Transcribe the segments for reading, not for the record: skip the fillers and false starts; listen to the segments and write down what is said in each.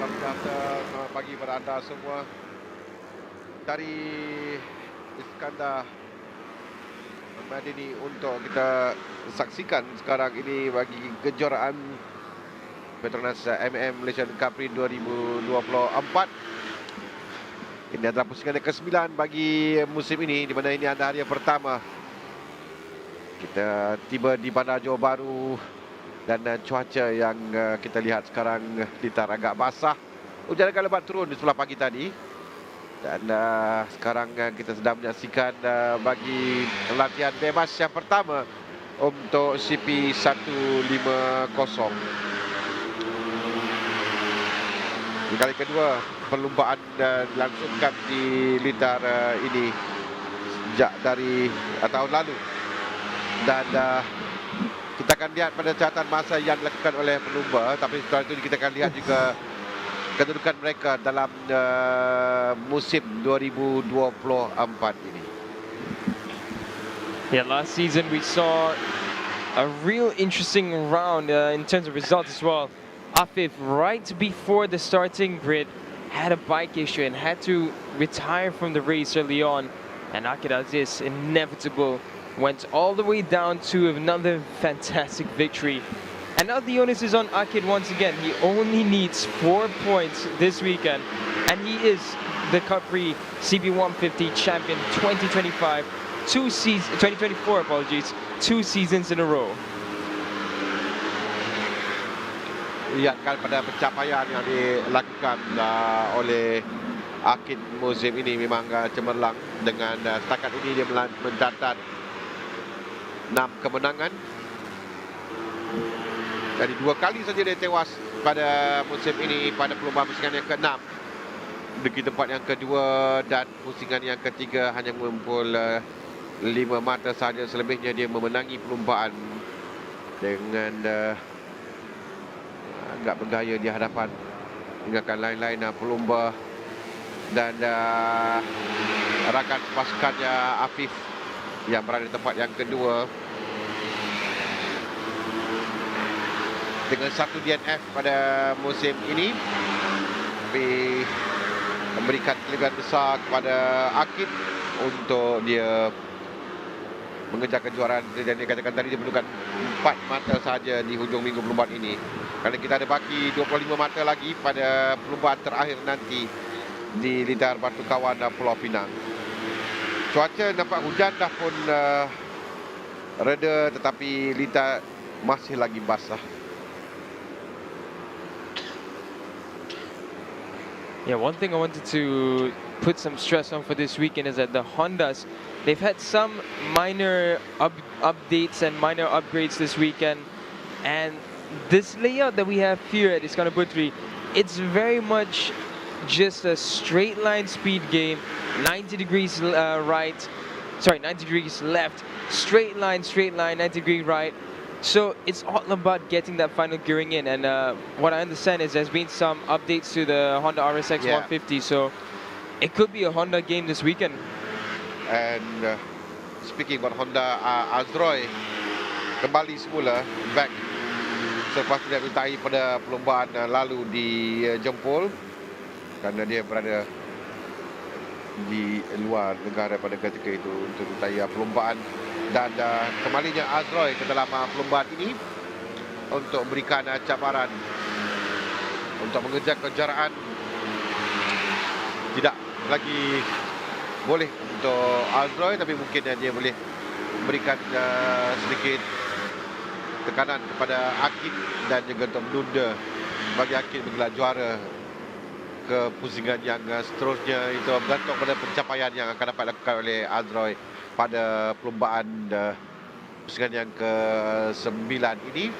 Salam sejahtera, selamat pagi pada anda semua. Dari Iskandar Madini untuk kita saksikan sekarang ini bagi kejuaraan PETRONAS MAM Malaysian Cub Prix 2024. Ini adalah pusingan yang ke-9 bagi musim ini, di mana ini adalah hari yang pertama kita tiba di Bandar Johor Bahru. Dan cuaca yang kita lihat sekarang litar agak basah. Hujan agak lebat turun di sebelah pagi tadi. Dan sekarang kita sedang menyaksikan bagi latihan bebas yang pertama untuk CP125. Di kali kedua perlumbaan dilangsungkan di litar ini sejak dari tahun lalu. Dan kita akan lihat pada catatan masa yang dilakukan oleh pelumba, tapi setelah itu kita akan lihat juga kedudukan mereka dalam musim 2024 ini. Yeah, last season we saw a real interesting round in terms of results as well. Afif, right before the starting grid, had a bike issue and had to retire from the race early on. And Akid Aziz, inevitable, went all the way down to another fantastic victory. And now the onus is on Akid once again. He only needs 4 points this weekend, and he is the Cub Prix CP150 champion 2024, apologies, 2 seasons in a row. Lihatkan pada pencapaian yang dilakukan oleh Akid musim ini memang cemerlang. Dengan setakat ini dia mencatat 6 kemenangan. Jadi 2 kali saja dia tewas pada musim ini pada perlumbaan pusingan yang ke-6. Di tempat yang kedua dan pusingan yang ketiga hanya mengumpul 5 mata sahaja. Selebihnya dia memenangi perlumbaan dengan agak bergaya di hadapan tinggalkan lain-lain pelumba dan rakan pasukannya Afif yang berada di tempat yang kedua dengan 1 DNF pada musim ini, tapi memberikan kelebihan besar kepada Akid untuk dia mengejar kejuaraan. Dan dia katakan tadi dia perlukan 4 mata sahaja di hujung minggu perlumbaan ini, kerana kita ada baki 25 mata lagi pada perlumbaan terakhir nanti di litar Batu Kawan Pulau Pinang. Cuaca nampak hujan dah pun reda, tetapi litar masih lagi basah. Yeah, one thing I wanted to put some stress on for this weekend is that the Hondas, they've had some minor updates and minor upgrades this weekend. And this layout that we have here at Iskandar Putri, it's very much just a straight line speed game, 90 degrees 90 degrees left, straight line, 90-degree right. So it's all about getting that final gearing in. And what I understand is there's been some updates to the Honda RSX 150, so it could be a Honda game this weekend. And speaking about Honda, Azroy kembali semula back selepas tidak menyertai pada perlombaan lalu di Jempol, kerana dia berada di luar negara pada ketika itu untuk menyertai perlombaan. Dan kembalinya Azroy ke dalam perlombaan ini untuk memberikan cabaran untuk mengejar kejuaraan. Tidak lagi boleh untuk Azroy, tapi mungkin dia boleh memberikan sedikit tekanan kepada Akid dan juga untuk menunda bagi Akid menggelar juara ke pusingan yang seterusnya. Itu bergantung pada pencapaian yang akan dapat dilakukan oleh Azroy pada perlombaan pusingan yang ke-9 ini.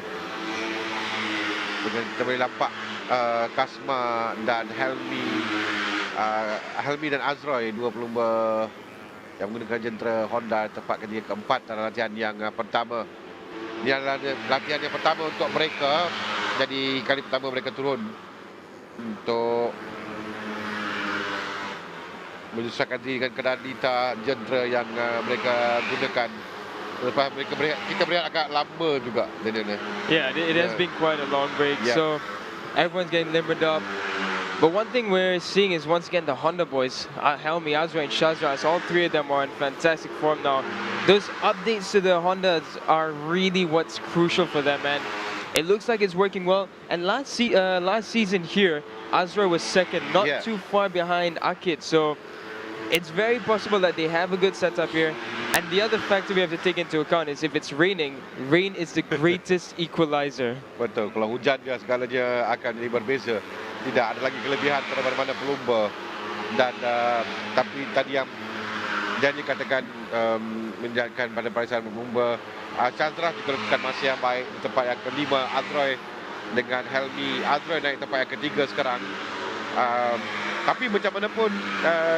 Dengan kita boleh nampak Kasma dan Helmi dan Azroy, 2 pelumba yang menggunakan jentera Honda, tempat ketiga keempat dalam latihan yang pertama. Ini adalah latihan yang pertama untuk mereka. Jadi kali pertama mereka turun untuk menyesuaikan diri dengan keadaan litar jentera yang mereka gunakan. Lepas kita berehat agak lama juga. Yeah, it has been quite a long break. So everyone's getting limbered up. But one thing we're seeing is once again the Honda boys, Helmi, Azra and Shazras, all three of them are in fantastic form now. Those updates to the Hondas are really what's crucial for them, and it looks like it's working well. And last season here, Azra was second, not too far behind Akid. So it's very possible that they have a good setup here. And the other factor we have to take into account is if it's raining, rain is the greatest equalizer. Betul, kalau hujan dia segalanya akan jadi berbeza. Tidak ada lagi kelebihan pada mana-mana pelumba. Dan tapi tadi yang Janji katakan menjalankan pada barisan pelumba, Chandra juga lakukan masa yang baik di tempat yang kelima. Adroy dengan Helmi, Adroy naik tempat yang ketiga sekarang. Tapi macam mana pun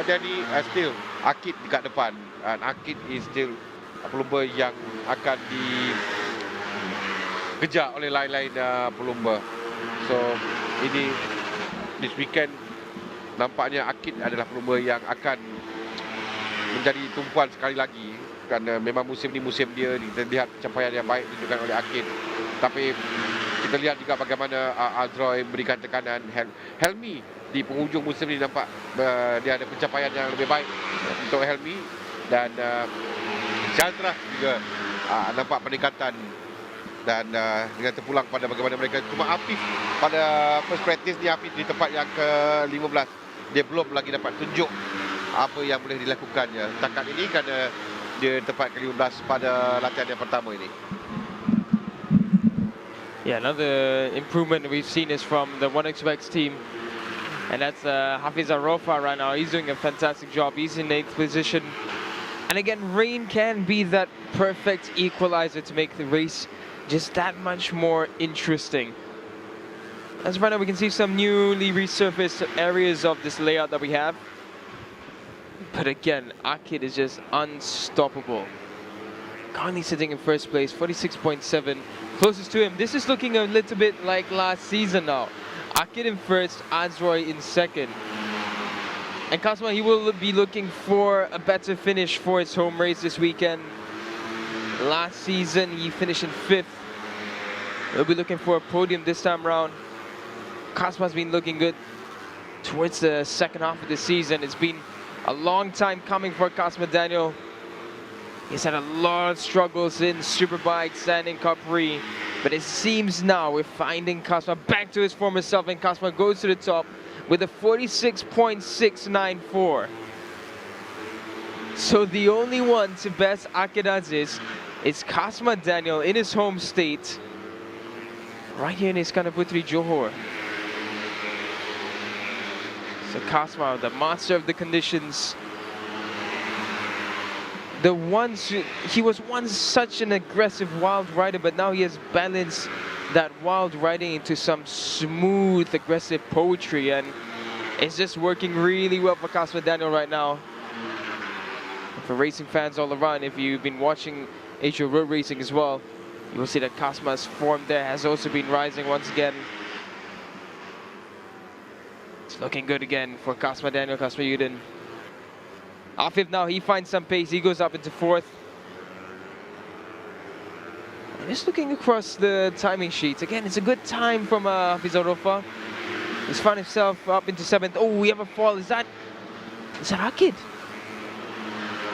Danny, still Akid dekat depan. Akid is still pelumba yang akan dikejar oleh lain-lain pelumba. So ini this weekend nampaknya Akid adalah pelumba yang akan menjadi tumpuan sekali lagi, kerana memang musim ni musim dia. Kita lihat capaian yang baik ditunjukkan oleh Akid, tapi kita lihat juga bagaimana Azroy berikan tekanan. Helmi di penghujung musim ni nampak dia ada pencapaian yang lebih baik untuk Helmi, dan Chandra juga nampak peningkatan. Dan dengan terpulang pada bagaimana mereka, cuma Afif pada first practice ni, Afif di tempat yang ke-15, dia belum lagi dapat tunjuk apa yang boleh dilakukannya setakat ini, kerana dia tempat ke-15 pada latihan yang pertama ini. Yeah, another improvement we've seen is from the 1xx team, and that's Hafiz Arofa right now. He's doing a fantastic job. He's in 8th position, and again, rain can be that perfect equalizer to make the race just that much more interesting. As right now we can see some newly resurfaced areas of this layout that we have. But again, Akid is just unstoppable. Currently sitting in first place, 46.7. Closest to him, this is looking a little bit like last season now. Akid in first, Azroy in second. And Kasma, he will be looking for a better finish for his home race this weekend. Last season, he finished in 5th. He'll be looking for a podium this time around. Kasma's been looking good towards the second half of the season. It's been a long time coming for Kasma Daniel. He's had a lot of struggles in Superbikes and in Cub Prix, but it seems now we're finding Kasma back to his former self, and Kasma goes to the top with a 46.694. So the only one to best Akid Aziz is Kasma Daniel in his home state, right here in Iskandar Putri, Johor. So Kasma, the master of the conditions. He was once such an aggressive wild rider, but now he has balanced that wild riding into some smooth, aggressive poetry, and it's just working really well for Kasma Daniel right now. For racing fans all around, if you've been watching Asia Road Racing as well, you will see that Kasma's form there has also been rising once again. It's looking good again for Kasma Daniel, Kasma Yudin. Afif now, he finds some pace, he goes up into 4th. And just looking across the timing sheets, again, it's a good time from Hafiz Arofa. He's found himself up into 7th. Oh, we have a fall. Is that Akid?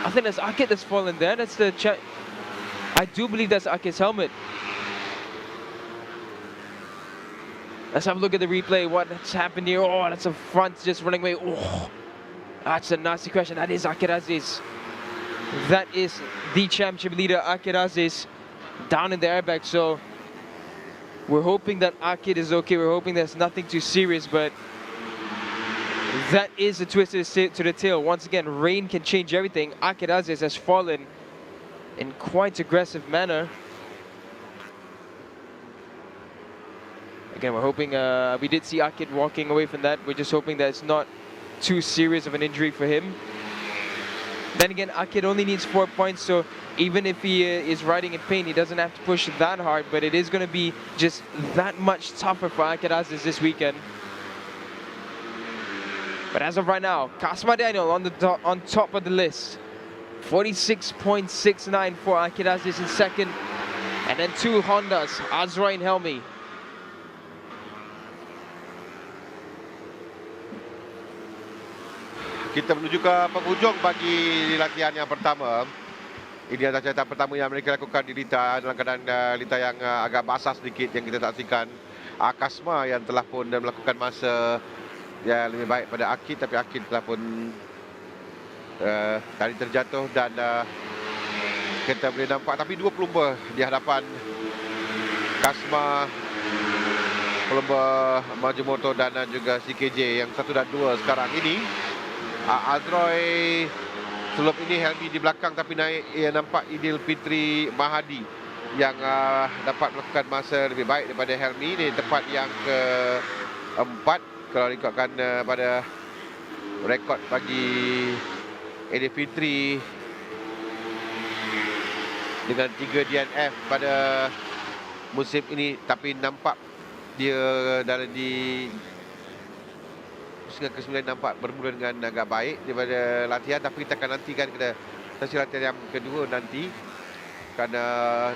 I think that's Akid that's fallen there. That's the I do believe that's Akid's helmet. Let's have a look at the replay. What's happened here? Oh, that's a front just running away. Oh, that's a nasty question. That is Akid Aziz. That is the championship leader, Akid Aziz, down in the airbag. So we're hoping that Akid is okay. We're hoping there's nothing too serious, but that is a twist to the tail. Once again, rain can change everything. Akid Aziz has fallen in quite aggressive manner. Again, we're hoping, we did see Akid walking away from that. We're just hoping that it's not too serious of an injury for him. Then again, Akid only needs 4 points, so even if he is riding in pain, he doesn't have to push that hard, but it is going to be just that much tougher for Akid Aziz this weekend. But as of right now, Kasma Daniel on top of the list. 46.69 for Akid Aziz in second. And then 2 Hondas, Azra and Helmi. kita menuju ke penghujung bagi latihan yang pertama. Ini adalah catatan pertama yang mereka lakukan di Lita dalam keadaan Lita yang agak basah sedikit yang kita saksikan. Kasma yang telah pun melakukan masa yang lebih baik pada Akid, tapi Akid telah pun tadi terjatuh dan kita boleh nampak tapi dua pelumba di hadapan Kasma, pelumba Majimoto dan juga CKJ yang 1 dan 2 sekarang ini. Azroy sebelum ini Helmi di belakang, tapi naik nampak Idil Fitri Mahadi yang dapat melakukan masa lebih baik daripada Helmi. Ini tempat yang keempat kalau ikutkan pada rekod bagi Idil Fitri dengan 3 DNF pada musim ini, tapi nampak dia dalam di Pusingan ke-9 nampak bermula dengan agak baik daripada latihan, tapi kita akan nantikan kita sesi latihan yang kedua nanti. Kerana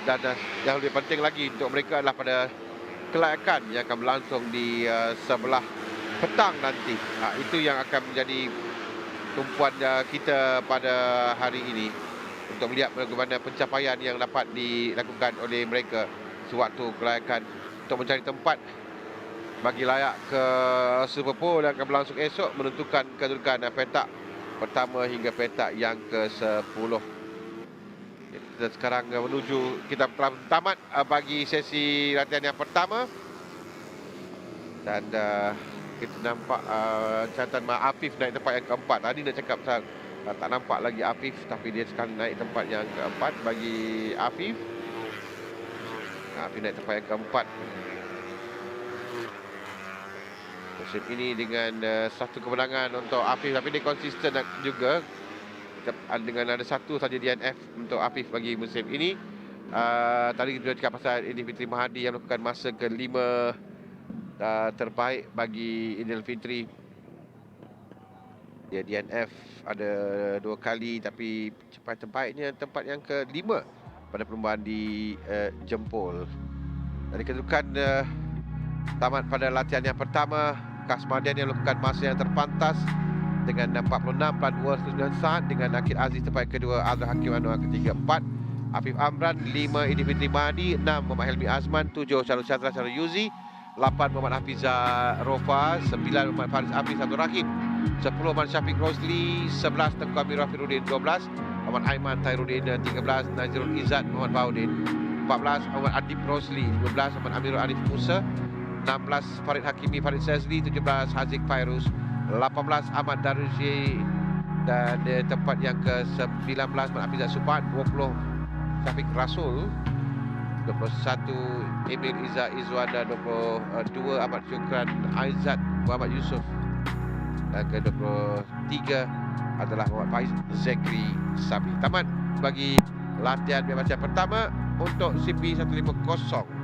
dan yang lebih penting lagi untuk mereka adalah pada kelayakan yang akan berlangsung di sebelah petang nanti. Itu yang akan menjadi tumpuan kita pada hari ini untuk melihat bagaimana pencapaian yang dapat dilakukan oleh mereka sewaktu kelayakan untuk mencari tempat bagi layak ke Super Bowl yang akan berlangsung esok, menentukan kedudukan petak pertama hingga petak yang ke-10. Kita sekarang menuju, kita telah tamat bagi sesi latihan yang pertama dan kita nampak catatan Afif naik tempat yang keempat. Tadi nak cakap tak nampak lagi Afif, tapi dia sekarang naik tempat yang keempat bagi Afif. Afif naik tempat yang keempat musim ini dengan satu kemenangan untuk Afif, tapi dia konsisten juga dengan ada satu saja DNF untuk Afif bagi musim ini. Tadi kita cakap pasal Idil Fitri Mahadi yang melakukan masa ke-5 terbaik bagi Idil Fitri. Dia DNF ada 2 kali, tapi cepat terbaiknya tempat yang ke-5 pada perlombaan di Jempol. Dari kedudukan tamat pada latihan yang pertama, Kasmadian yang melakukan masa yang terpantas dengan 46.29 saat, dengan Akid Aziz tempat kedua, Azhar Hakim Anwar ketiga 4, Afif Amran 5, Idil Fitri Mahdi 6, Muhammad Helmi Azman 7, Syarul Syazra Syarul Yuzi 8, Muhammad Hafizah Rofa 9, Muhammad Faris Hafiz Abdul Rahim 10, Muhammad Syafiq Rosli 11, Tengku Amir Rafiruddin 12, Muhammad Aiman Tairuddin 13, Nazirul Izzat Muhammad Faudin 14, Muhammad Adib Rosli 15, Muhammad Amirul Arif Musa 16, Farid Hakimi Farid Sezli 17, Haziq Fairuz 18, Ahmad Darusi dan tempat yang ke-19 Muhammad Hafizah Supan 20, Syafiq Rasul 21, Emil Izzat Izwan dan 22, Ahmad Syukran Aizat Muhammad Yusuf, dan ke-23 adalah Muhammad Faiz Zekri Sabi. Tamat bagi latihan macam pertama untuk CP150.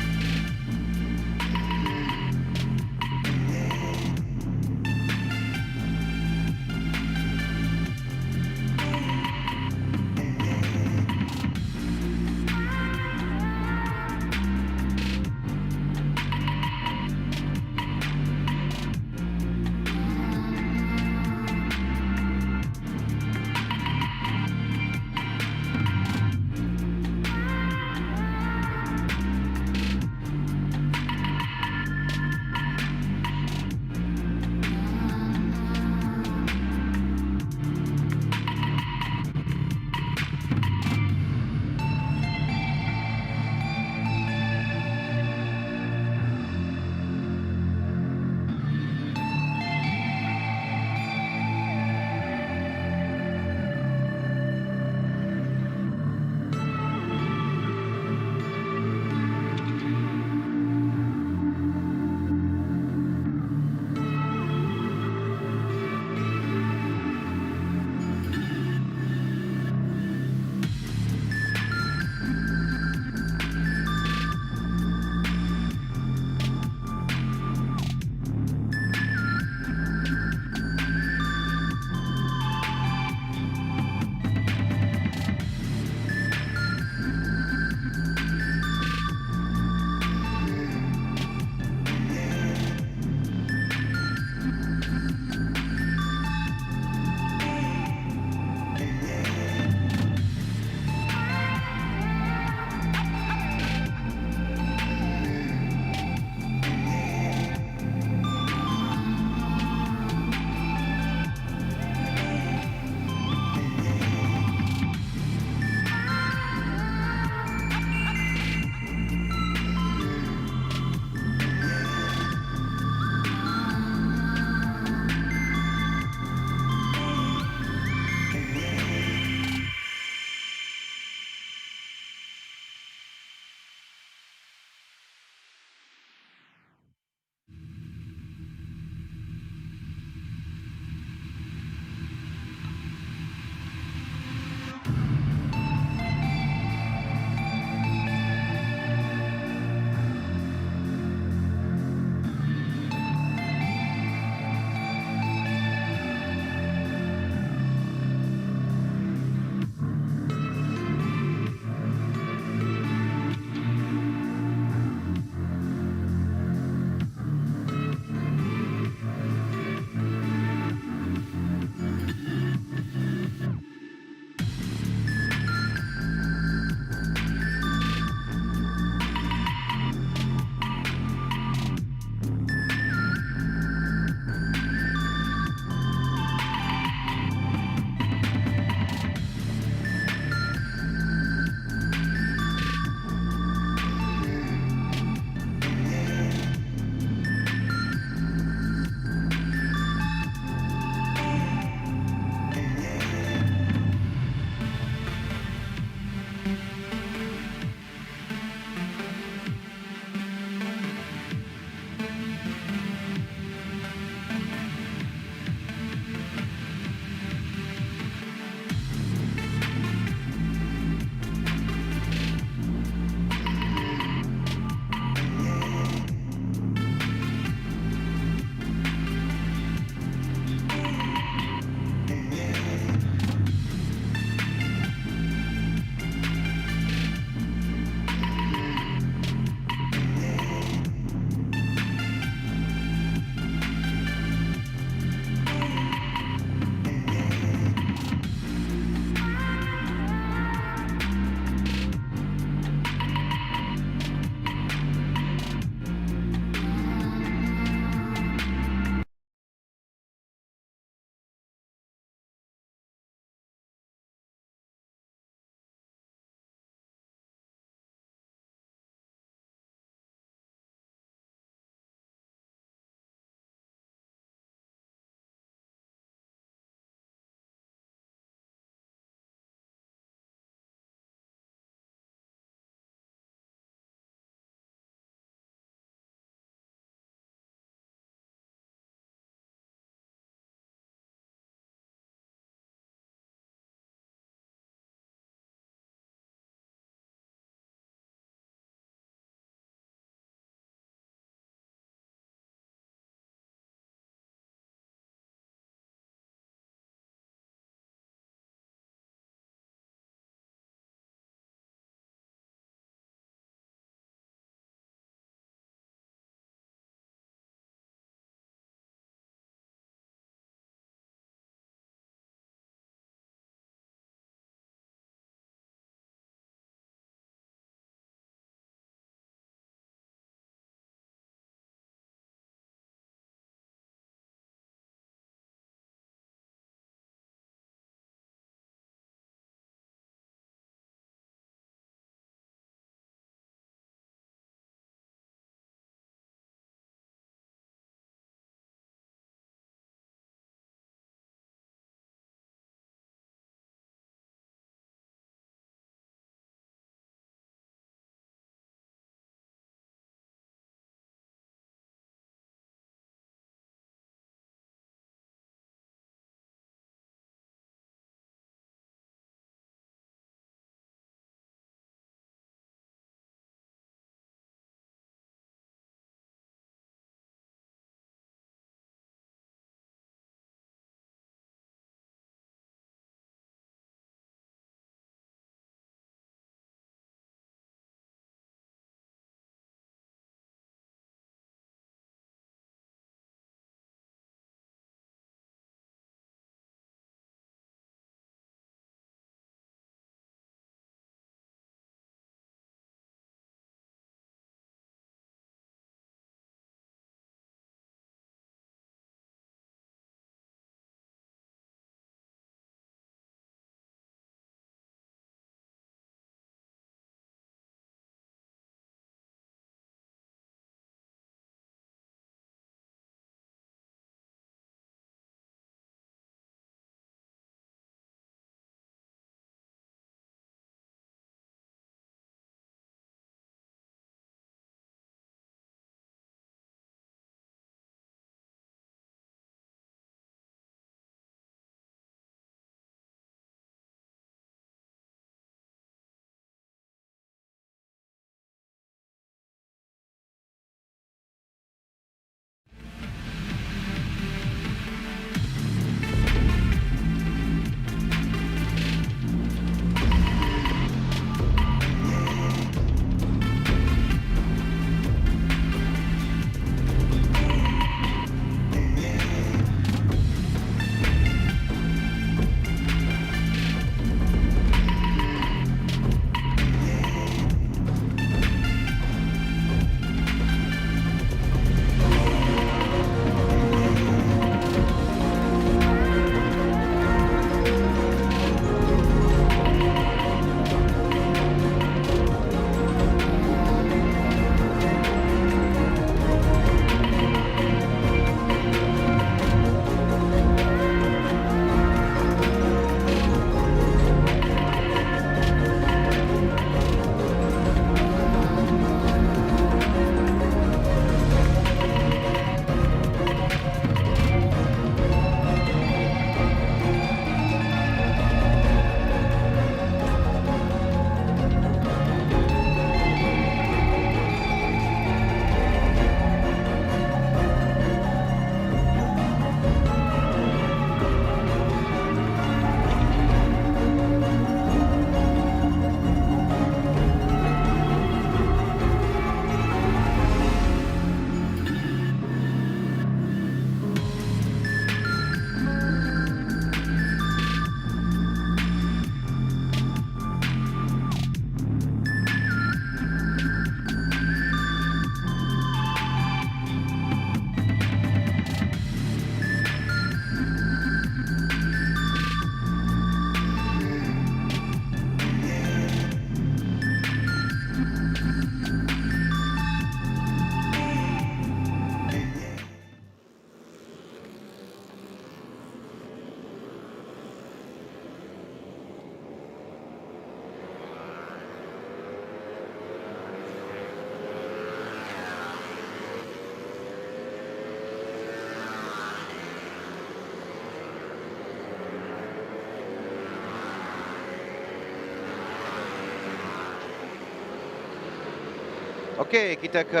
Okey, kita ke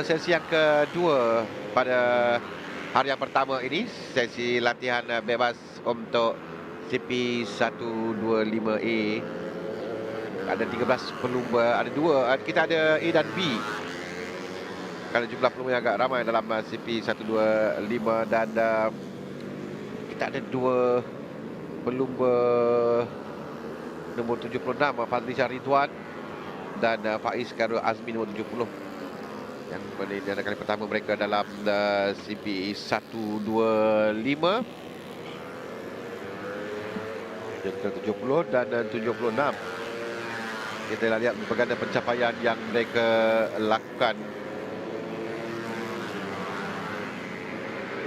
sesi yang kedua pada hari yang pertama ini. Sesi latihan bebas untuk CP125A. Ada 13 pelumba, ada dua, kita ada A dan B. Kerana jumlah pelumba yang agak ramai dalam CP125 dan kita ada dua pelumba nombor 76, Fadli Ridwan dan Faiz Karul Azmi nombor 70, yang mana ini adalah kali pertama mereka dalam CP125 yang ke-70 dan 76. Kita lihat pelbagai pencapaian yang mereka lakukan.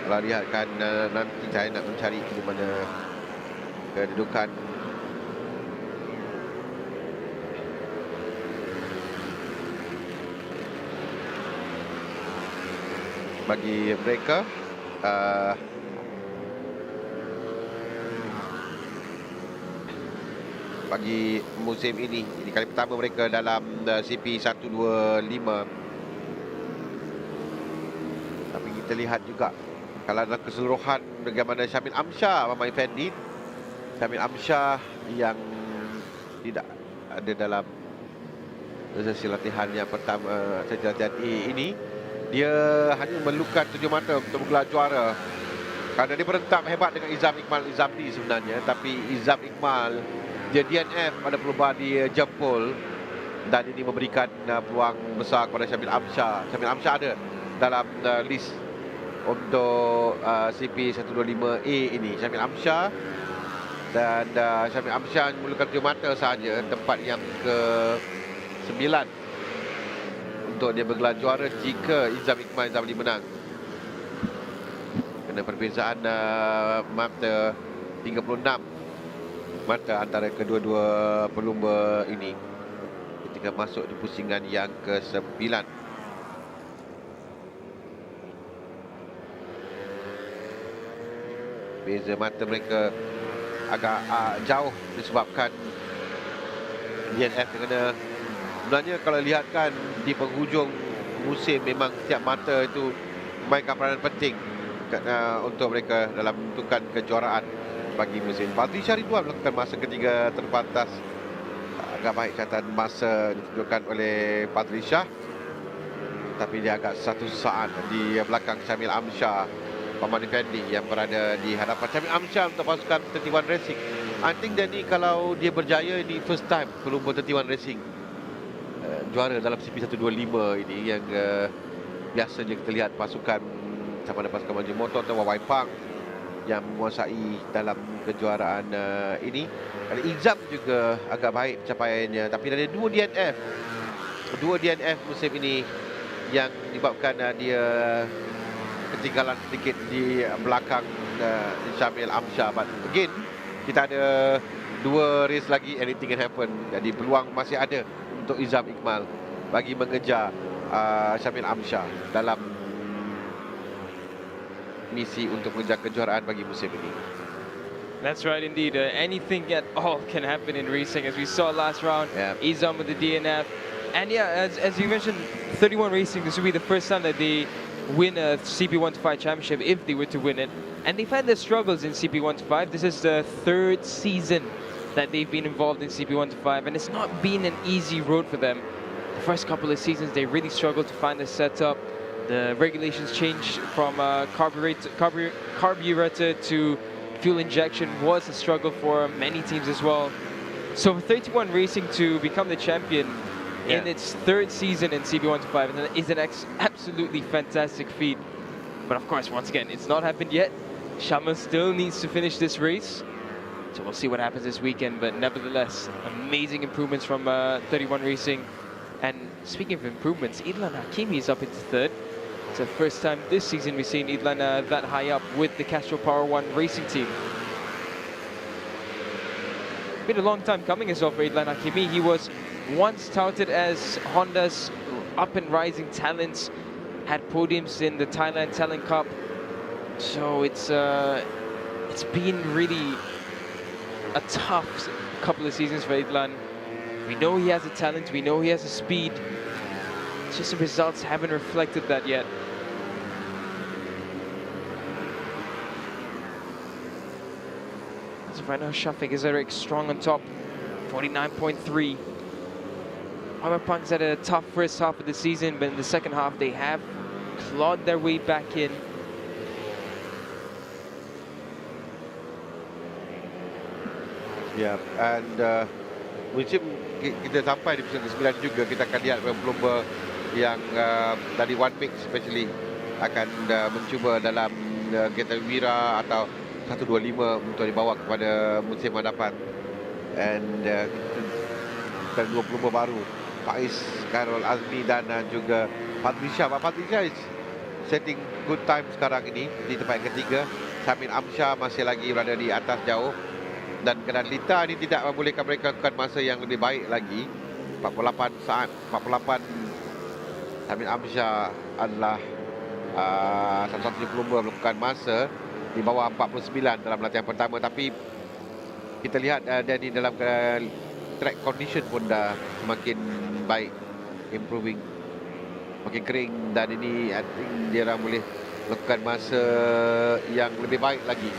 Kalau lihatkan nanti saya nak mencari di mana kedudukan bagi mereka. Bagi musim ini kali pertama mereka dalam CP125. Tapi kita lihat juga kalau dalam keseluruhan bagaimana Syamil Amsyah bermain Fendi. Syamil Amsyah yang tidak ada dalam sesi latihan yang pertama, sesi latihan A ini, dia hanya memerlukan 7 mata untuk menggelar juara. Kerana dia berentak hebat dengan Izam Iqmal Izamli sebenarnya, tapi Izam Iqmal dia DNF pada pelumba di Jempol, dan ini memberikan peluang besar kepada Syamil Amsyah. Syamil Amsyah ada dalam list untuk CP125A ini. Syamil Amsyah, dan Syamil Amsyah memerlukan 7 mata sahaja, tempat yang ke-9 untuk dia bergelar juara jika Izam Iqmal Izamli menang. Kena perbezaan mata 36 mata antara kedua-dua pelumba ini ketika masuk di pusingan yang ke-9. Beza mata mereka agak jauh disebabkan DNF. Kerana sebenarnya kalau lihatkan di penghujung musim, memang setiap mata itu memainkan peranan penting untuk mereka dalam menentukan kejuaraan bagi musim. Fadli Ridwan melakukan masa ketiga terbatas. Agak baik catatan masa ditunjukkan oleh Fadli Shah, tapi dia agak satu saat di belakang Syamil Amsyah, Paman Effendi yang berada di hadapan Syamil Amsyah untuk pasukan 31 Racing. I think dia ni kalau dia berjaya, ini first time pelumba 31 Racing juara dalam CP125 ini, yang biasanya kita lihat pasukan sama ada pasukan Maju Motor atau Wawai Pang yang menguasai dalam kejuaraan ini. Kali Izam juga agak baik pencapaiannya, tapi ada dua DNF musim ini yang menyebabkan dia ketinggalan sedikit di belakang Syamil Amsyah. But again, kita ada dua race lagi, anything can happen. Jadi peluang masih ada untuk Izam Iqmal bagi mengejar Syamil Amsyah dalam misi untuk mengejar kejuaraan bagi musim ini. That's right indeed. Anything at all can happen in racing, as we saw last round. Izam with the DNF. And yeah, as you mentioned, 31 Racing, this will be the first time that they win a CP125 championship, if they were to win it. And they've had their struggles in CP125. This is the 3rd season that they've been involved in CP125, and it's not been an easy road for them. The first couple of seasons, they really struggled to find the setup. The regulations changed from carburetor to fuel injection was a struggle for many teams as well. So for 31 Racing to become the champion in its 3rd season in CP125 is an absolutely fantastic feat. But of course, once again, it's not happened yet. Shama still needs to finish this race. So we'll see what happens this weekend. But nevertheless, amazing improvements from 31 Racing. And speaking of improvements, Idlan Hakimi is up into 3rd. It's the first time this season we've seen Idlan that high up with the Castro Power One racing team. Been a long time coming as well for Idlan Hakimi. He was once touted as Honda's up and rising talents, had podiums in the Thailand Talent Cup. So it's been really a tough couple of seasons for Idlan. We know he has a talent, we know he has a speed. just the results haven't reflected that yet. So right now, Shafiq is Eric strong on top, 49.3. Hammerpunk's had a tough first half of the season, but in the second half they have clawed their way back in. Ya, and musim kita sampai di peringkat ke-9 juga, kita akan lihat pelumba yang dari one mix especially akan mencuba dalam kategori WIRA atau 125 untuk dibawa kepada musim hadapan. And kita dua pelumba baru, Faiz, Khairul Azmi dan juga Patrisha. Patrisha is setting good time sekarang ini di tempat ketiga. Samin Amsyah masih lagi berada di atas jauh. Dan keadaan Lita ini tidak membolehkan mereka lakukan masa yang lebih baik lagi. 48 saat, 48. Samin Amsyah adalah satu-satunya pelumba melakukan masa di bawah 49 dalam latihan pertama. Tapi kita lihat dia di dalam track condition pun dah semakin baik, improving, makin kering, dan ini I think dia orang boleh lakukan masa yang lebih baik lagi,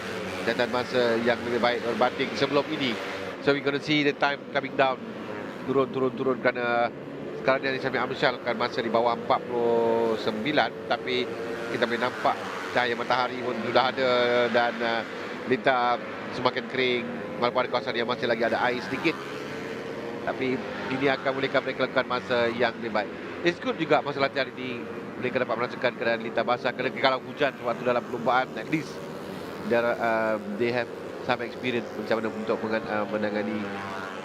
dan masa yang lebih baik berbanding sebelum ini. So we gonna see the time coming down, turun kerana sekarang ni Sami Amsyah lakukan masa di bawah 49, tapi kita boleh nampak cahaya matahari pun sudah ada, dan Lita semakin kering walaupun ada kawasan yang masih lagi ada air sedikit. Tapi ini akan bolehkan mereka lakukan masa yang lebih baik. It's good juga masa latihan ini mereka dapat merasakan keadaan Lita basah, kerana kalau hujan waktu dalam perlumbaan, at least they have some experience macam mana untuk menangani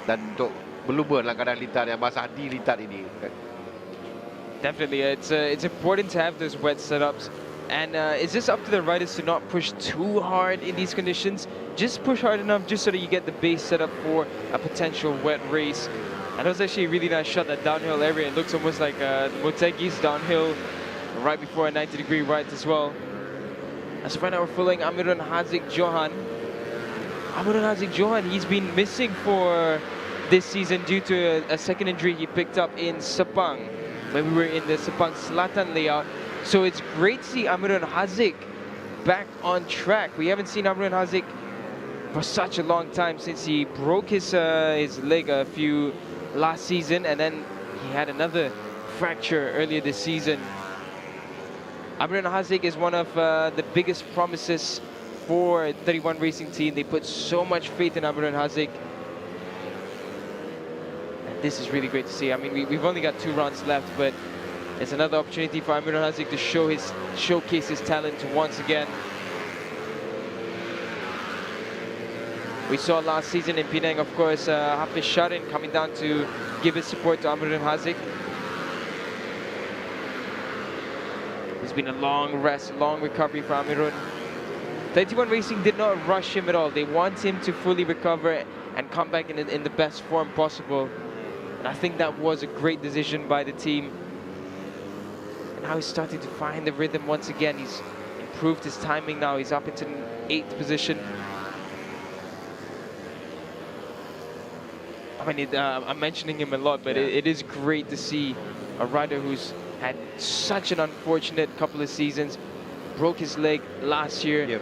dan untuk berlumba dalam keadaan litar yang basah di litar ini. Definitely, it's important to have those wet setups. And it's just up to the riders to not push too hard in these conditions. Just push hard enough just so that you get the base set up for a potential wet race. And that was actually a really nice shot, that downhill area. It looks almost like Motegi's downhill right before a 90-degree right as well. As right now we're following Amirun Haziq Johan. Amirun Haziq Johan, he's been missing for this season due to a second injury he picked up in Sepang when we were in the Sepang Selatan layout. So it's great to see Amirun Haziq back on track. We haven't seen Amirun Haziq for such a long time, since he broke his leg last season, and then he had another fracture earlier this season. Amirun Haziq is one of the biggest promises for 31 Racing Team. They put so much faith in Amirun Haziq. And this is really great to see. I mean, we've only got 2 rounds left, but it's another opportunity for Amirun Haziq to showcase his talent once again. We saw last season in Penang, of course, Hafiz Sharin coming down to give his support to Amirun Haziq. It's been a long rest, long recovery for Amirun. 31 Racing did not rush him at all. They want him to fully recover and come back in the best form possible. And I think that was a great decision by the team. Now he's starting to find the rhythm once again. He's improved his timing now. He's up into 8th position. I mean, I'm mentioning him a lot, but it is great to see a rider who's had such an unfortunate couple of seasons. Broke his leg last year,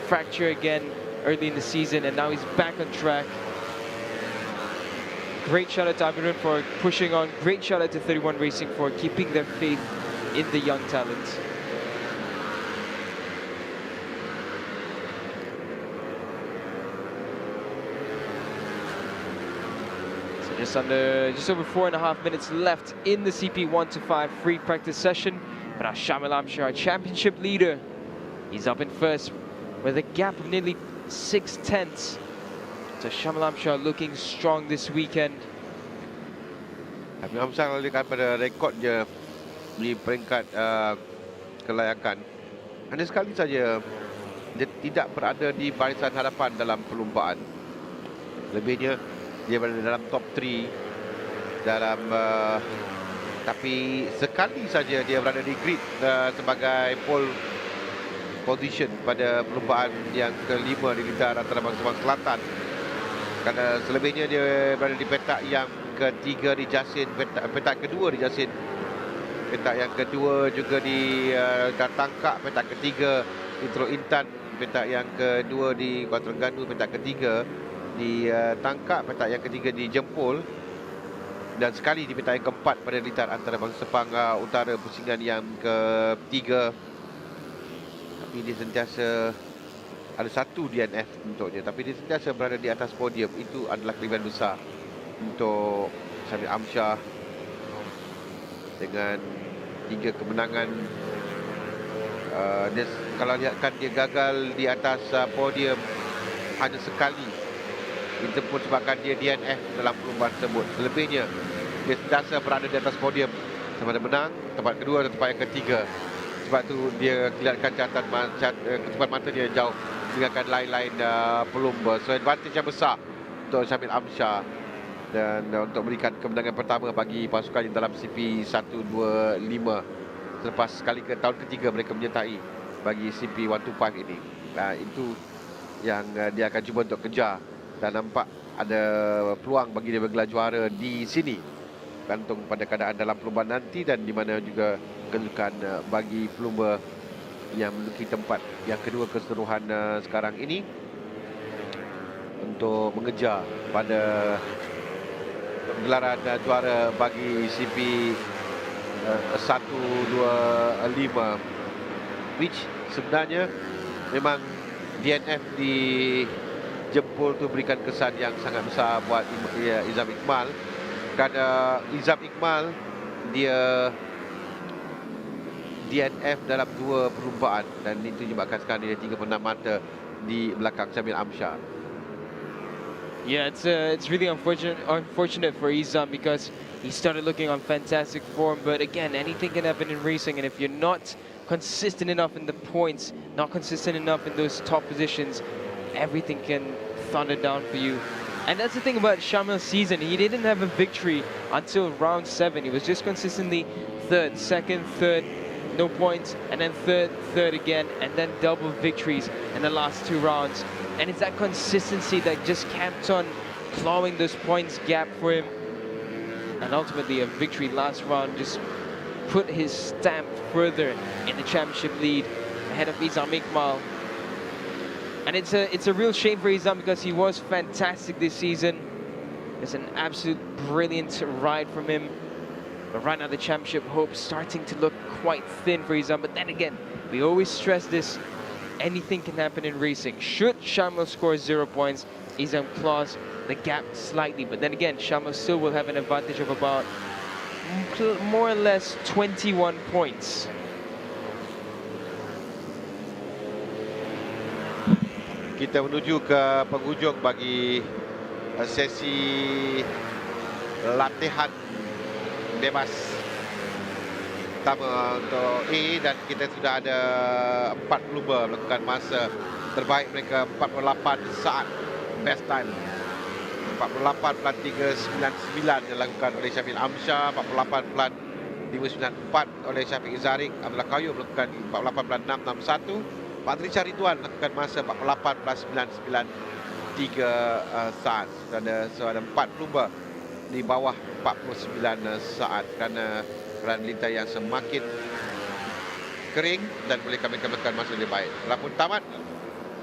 fracture again early in the season, and now he's back on track. Great shout out to Amirun for pushing on. Great shout out to 31 Racing for keeping their faith in the young talents. So just over 4.5 minutes left in the CP125 free practice session. But our Shamil Amshar, our championship leader, he's up in first with a gap of nearly 6/10. So Shamil Amshar looking strong this weekend. Shamil Amshar lihat pada rekod je di peringkat kelayakan. Hanya sekali saja dia tidak berada di barisan hadapan dalam perlumbaan. Lebihnya dia berada dalam top 3 dalam tapi sekali saja dia berada di grid sebagai pole position pada perlumbaan yang kelima di litar antara Sabang Selatan. Kerana selebihnya dia berada di petak yang ketiga di Jasin, petak kedua di Jasin, petak yang kedua juga di Tangkak, petak ketiga di Teluk Intan, petak yang kedua di Kuala Terengganu, petak ketiga di Tangkak, petak yang ketiga di Jempol, dan sekali di petak yang keempat pada litar antarabangsa Sepang Utara Pusingan yang ketiga. Tapi dia sentiasa ada satu DNF untuknya, tapi dia sentiasa berada di atas podium. Itu adalah kelebihan besar untuk Syamil Amsyar dengan 3 kemenangan. Kalau lihatkan, dia gagal di atas podium hanya sekali. Itu pun sebabkan dia DNF dalam perlombaan tersebut. Selebihnya dia sentiasa berada di atas podium, sama ada menang, tempat kedua atau tempat yang ketiga. Sebab tu dia kelihatan ketupan mata dia jauh dengan lain-lain pelumba. So advantage yang besar untuk Syamil Amsyar, dan untuk memberikan kemenangan pertama bagi pasukan dalam CP125 selepas kali ke tahun ketiga mereka menyertai bagi CP125 ini. Itu yang dia akan cuba untuk kejar, dan nampak ada peluang bagi dia bergelar juara di sini, gantung pada keadaan dalam perlombaan nanti, dan di mana juga kedudukan bagi pelumba yang menduduki tempat yang kedua keseluruhan sekarang ini untuk mengejar pada gelaran juara bagi CP125, which sebenarnya memang DNF di Jempol tu berikan kesan yang sangat besar buat Izam Iqmal, kerana Izam Iqmal dia DNF dalam 2 perlumbaan, dan itu menyebabkan sekarang dia 3 penam mata di belakang Syamil Amsyar. Yeah, it's really unfortunate for Izam, because he started looking on fantastic form, but again, anything can happen in racing, and if you're not consistent enough in the points, not consistent enough in those top positions, everything can thunder down for you. And that's the thing about Syamil's season. He didn't have a victory until round 7. He was just consistently third, second, third, no points, and then third again, and then double victories in the last 2 rounds. And it's that consistency that just kept on clawing those points gap for him. And ultimately a victory last round just put his stamp further in the championship lead ahead of Izam Iqmal. And it's a real shame for Izam, because he was fantastic this season. It's an absolute brilliant ride from him. But right now the championship hopes starting to look quite thin for Izam. But then again, we always stress this, anything can happen in racing. Should Syamil score 0 points, Izam claws the gap slightly. But then again, Syamil still will have an advantage of about more or less 21 points. Kita menuju ke penghujung bagi sesi latihan bebas pertama untuk A, dan kita sudah ada 4 pelumba melakukan masa terbaik mereka 48 saat best time. 48.399 dilakukan oleh Syamil Amsyar, 48.594 oleh Syafiq Zarik. Abdullah Qayyum melakukan 48.661. Padri Ridwan melakukan masa 48.993 saat. Ada 4 pelumba di bawah 49 saat, kerana lintas yang semakin kering dan boleh kami melakukan masa lebih baik. Telah pun tamat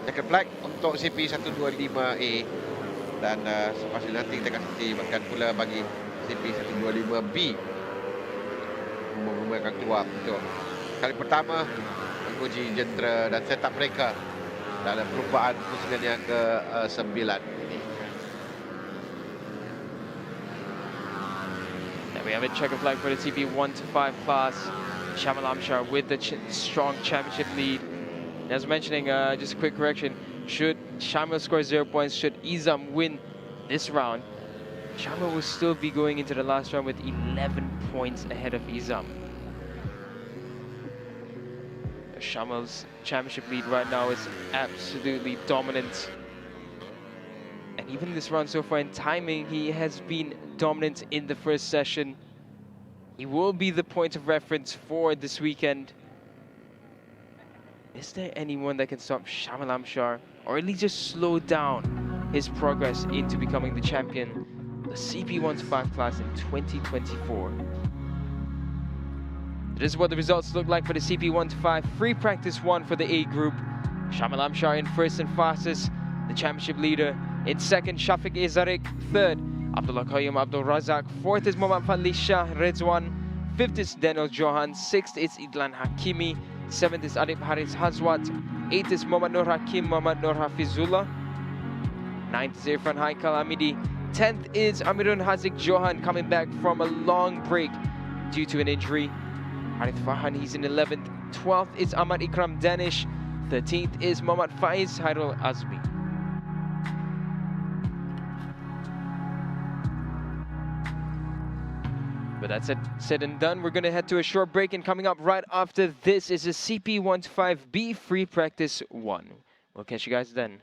checkered flag untuk CP125A, dan selepas ini nanti kita akan saksikan pula bagi CP125 B. Mereka akan keluar untuk kali pertama menguji jentera dan setup mereka dalam perlumbaan pusingan yang ke-9 ini. We have a checkered flag for the CP125 class. Syamil Amsyar with the strong championship lead. As mentioning, just a quick correction, should Syamil score 0 points, should Izam win this round, Syamil will still be going into the last round with 11 points ahead of Izam. Syamil's championship lead right now is absolutely dominant. And even this round so far in timing, he has been dominant in the first session. He will be the point of reference for this weekend. Is there anyone that can stop Syamil Amsyar, or at least just slow down his progress into becoming the champion, the CP125 class in 2024? this is what the results look like for the CP125 Free Practice 1 for the A Group. Shamil Amshar in first and fastest, the championship leader. In second, Shafiq Izarik. Third, Abdullah Qayyum Abdul Razak. Fourth is Muhammad Fadli Shah Rezwan. Fifth is Daniel Johan. Sixth is Idlan Hakimi. Seventh is Adib Haris Hazwat. Eighth is Muhammad Nur Hakim Muhammad Nur Hafizullah. Ninth is Irfan Haikal Amidi. 10th is Amirun Hazik Johan, coming back from a long break due to an injury. Harith Farhan, he's in 11th. 12th is Ahmad Ikram Danish. 13th is Muhammad Faiz Hairul Azmi. But that's it, said and done. We're going to head to a short break, and coming up right after this is a CP125B Free Practice 1. We'll catch you guys then.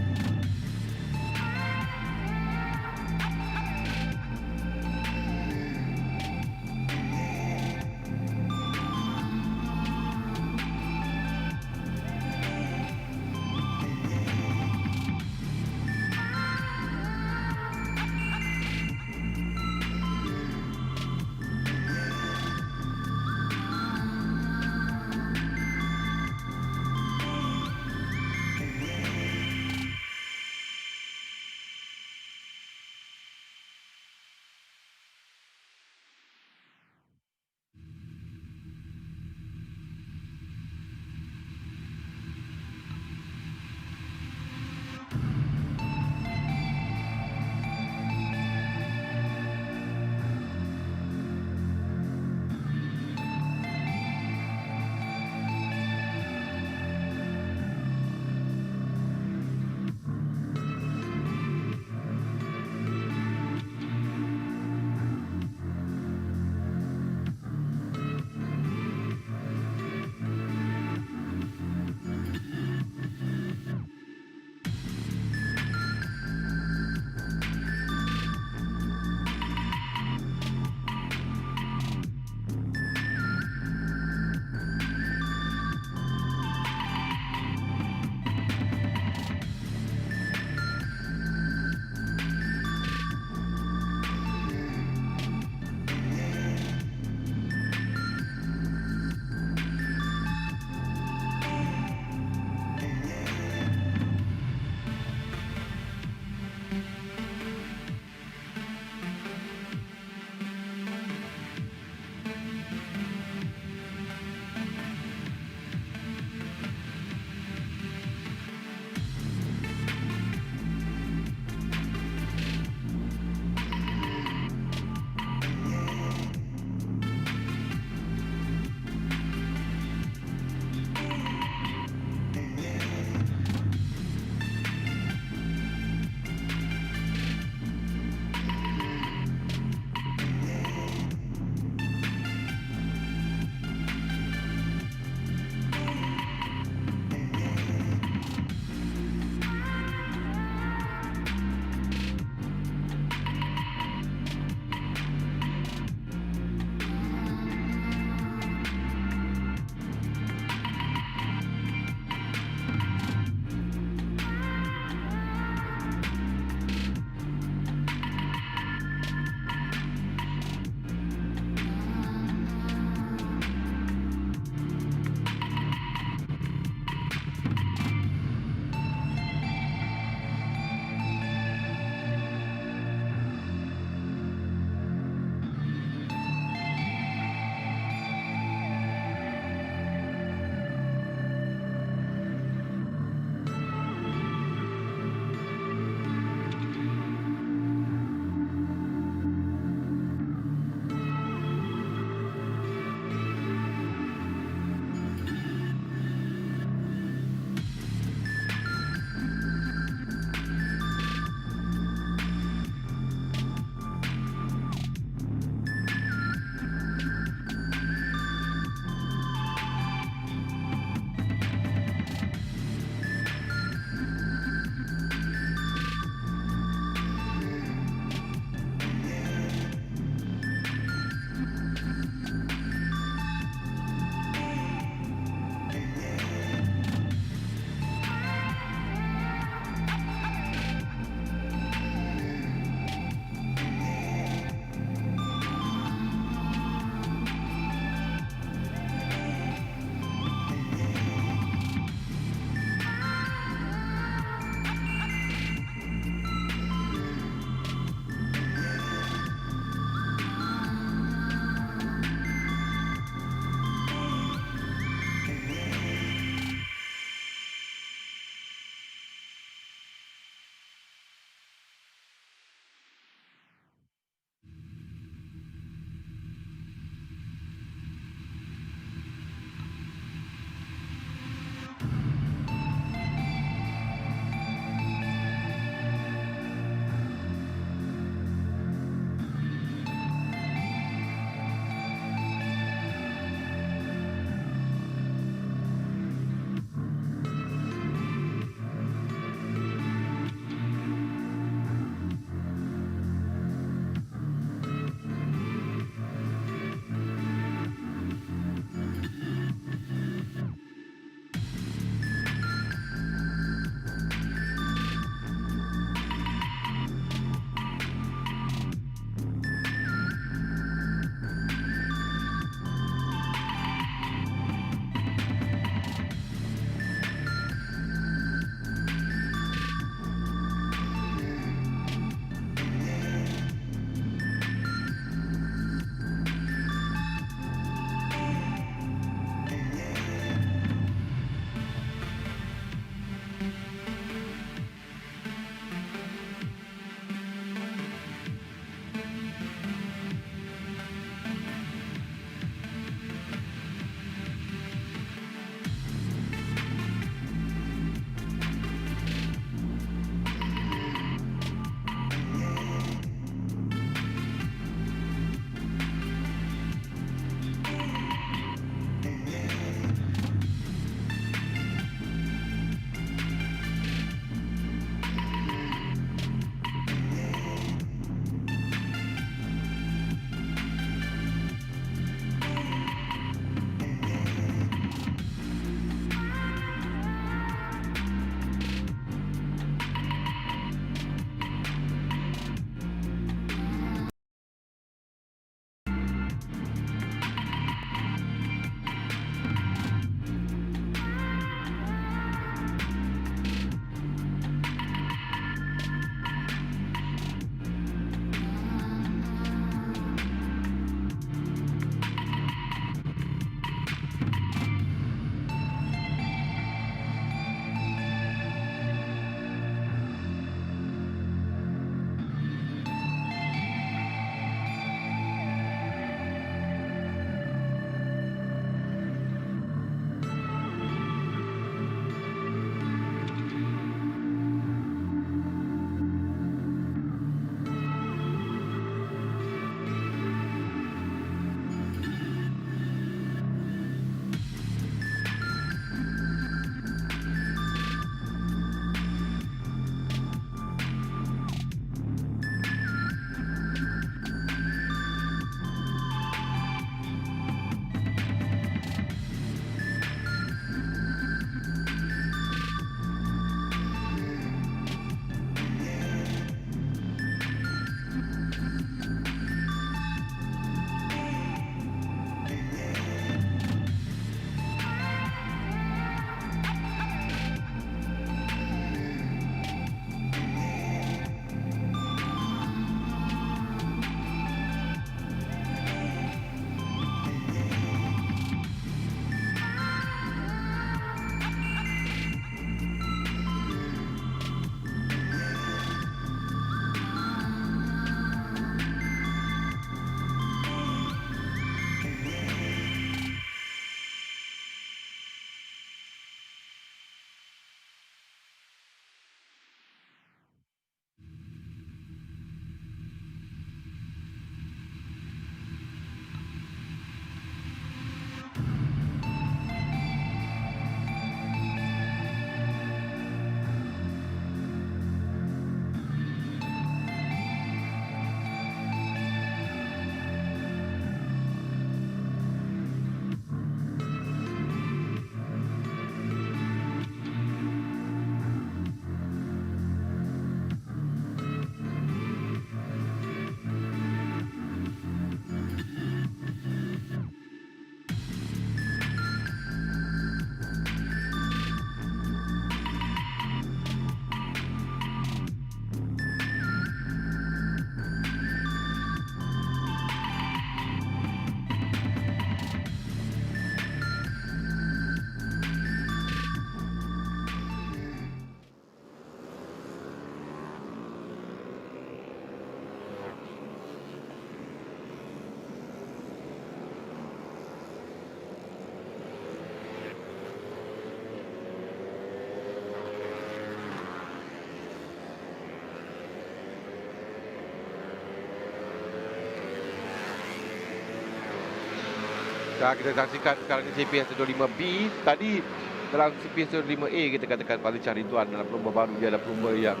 Kita saksikan sekarang ni CP125B. Tadi dalam CP125A kita katakan paling cari tuan dalam pelumba baru. Dia adalah pelumba yang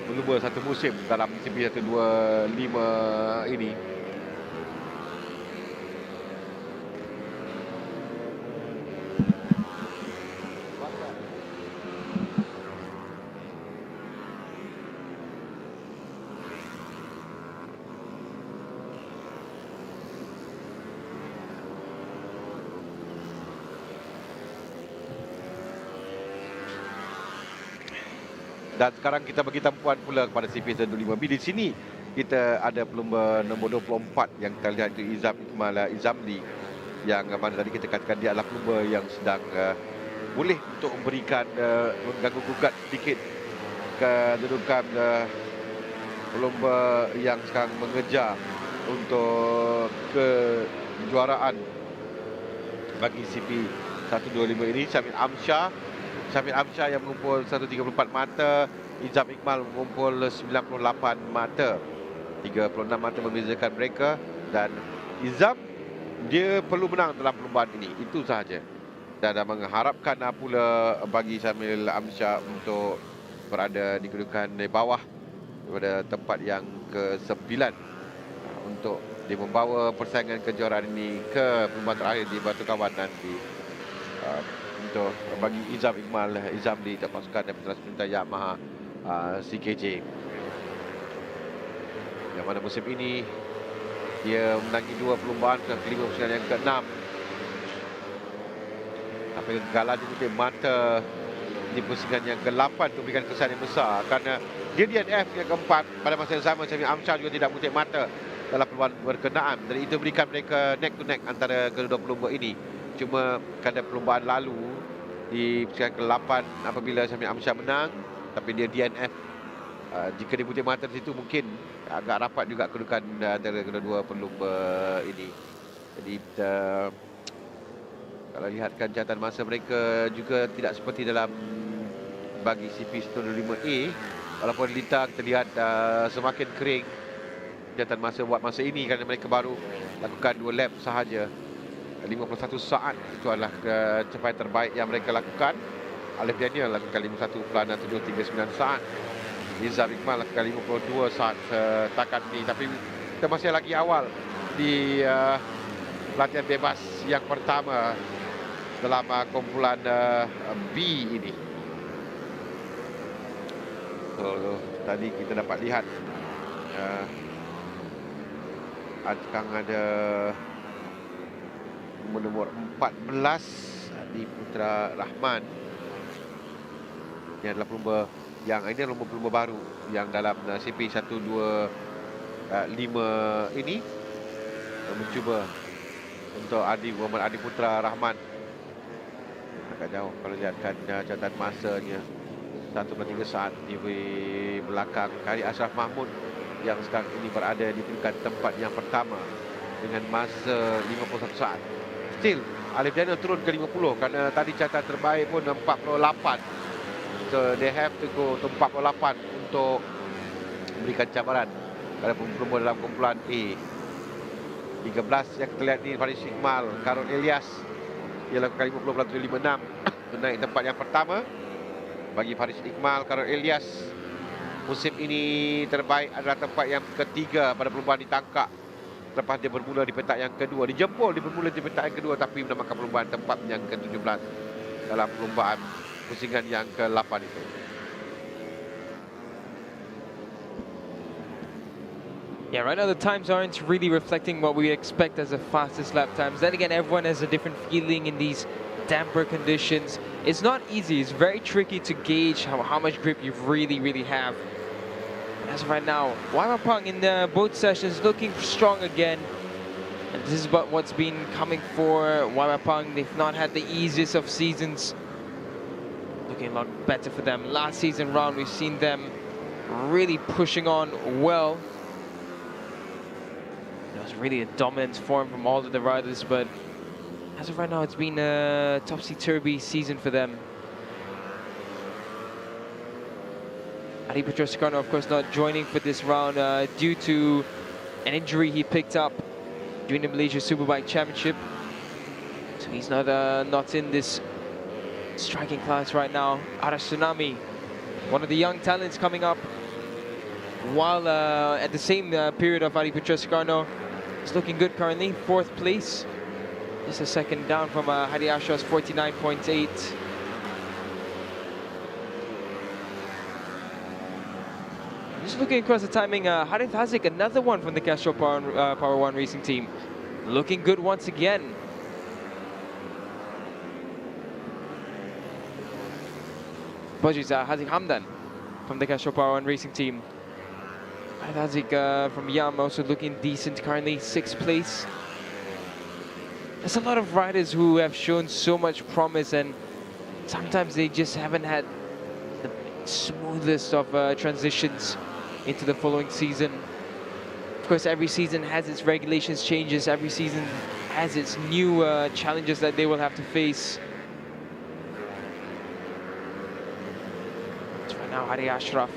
berlumba satu musim dalam CP125 ini. Dan sekarang kita bagi tumpuan pula kepada CP125B. Di sini kita ada pelumba nombor 24 yang kita lihat itu Izamli, yang mana tadi kita katakan dia adalah pelumba yang sedang boleh untuk memberikan mengganggu gugat sedikit kedudukan pelumba yang sekarang mengejar untuk kejuaraan bagi CP125 ini. Syamil Amsyah yang mengumpul 134 mata, Izam Iqmal mengumpul 98 mata. 36 mata membezakan mereka, dan Izam dia perlu menang dalam perlombaan ini, itu sahaja. Dan mengharapkan pula bagi Syamil Amsyah untuk berada di kedudukan di bawah pada tempat yang ke-9 untuk dia membawa persaingan kejuaraan ini ke perlombaan terakhir di Batu Kawan nanti. Untuk bagi Izamli terpasukan dari Petronas Yamaha CKJ, yang mana musim ini dia menangi 2 perlombaan, ke-5 pusingan yang ke-6. Tapi kegagalan dia mungkin mata di pusingan yang ke-8 untuk memberikan kesan yang besar, kerana dia DNF yang ke-4. Pada masa yang sama, Syamil Amsyah juga tidak mengutip mata dalam perlombaan berkenaan, dan itu berikan mereka neck to neck antara kedua pelumba ini. Cuma pada perlombaan lalu di pusingan ke-8 apabila Syamil Amsyah menang, tapi dia DNF, jika dia putih mata di situ mungkin agak rapat juga kedudukan antara kedua-dua pelumba ini. Jadi kalau lihatkan catatan masa mereka juga tidak seperti dalam bagi CP125A. Walaupun Lita kita lihat semakin kering catatan masa buat masa ini, kerana mereka baru lakukan 2 lap sahaja. 51 saat itu adalah capaian terbaik yang mereka lakukan. Alif Daniel lakukan 51.739 saat. Izam Iqmal lakukan 52 saat setakat ini. Tapi kita masih lagi awal di latihan bebas yang pertama dalam kumpulan B ini. So, tadi kita dapat lihat sekarang ada nomor 14 di Putra Rahman. Ini adalah pelumba yang ini adalah pelumba baru yang dalam CP125 ini mencuba untuk Muhammad Adi Putra Rahman. Agak jauh kalau lihatkan catatan masanya, 1.3 saat di belakang Kari Ashraf Mahmud yang sekarang ini berada di peringkat tempat yang pertama dengan masa 51 saat. Still, Alif Daniel turun ke 50 kerana tadi catatan terbaik pun 48. So they have to go to 48 untuk memberikan cabaran pada pelumba dalam kumpulan A. 13 yang kita lihat ni Faris Iqmal, Karun Ilyas, dia lakukan 50.56 menaik tempat yang pertama. Bagi Faris Iqmal, Karun Ilyas, musim ini terbaik adalah tempat yang ketiga pada perlombaan di Tangkak. Lepas dia bermula di petak yang kedua, dijempol dia bermula di petak yang kedua, tapi menamakan perlombaan tempat yang ke-17 dalam perlombaan pusingan yang ke-8 itu. Yeah, right now the times aren't really reflecting what we expect as the fastest lap times. Then again, everyone has a different feeling in these damper conditions. It's not easy, it's very tricky to gauge how much grip you really have. As of right now, WIRA in both sessions looking strong again. And this is what's been coming for WIRA. They've not had the easiest of seasons. Looking a lot better for them. Last season round, we've seen them really pushing on well. It was really a dominant form from all of the riders, but as of right now, it's been a topsy-turvy season for them. Adi Putra, of course, not joining for this round due to an injury he picked up during the Malaysia Superbike Championship. So he's not in this striking class right now. Arash Tsunami, one of the young talents coming up, while at the same period of Adi Putra Sukarno, he's looking good currently, 4th place. Just a second down from Hadi Ashraf's 49.8. Just looking across the timing, Harith Hazik, another one from the Castrol Power One Racing team, looking good once again. Apologies, Hazik Hamdan from the Castrol Power One Racing team. Harith Hazik from Yam also looking decent currently, 6th place. There's a lot of riders who have shown so much promise, and sometimes they just haven't had the smoothest of transitions into the following season. Of course, every season has its regulations changes, every season has its new challenges that they will have to face. So right now, Hadi Ashraf.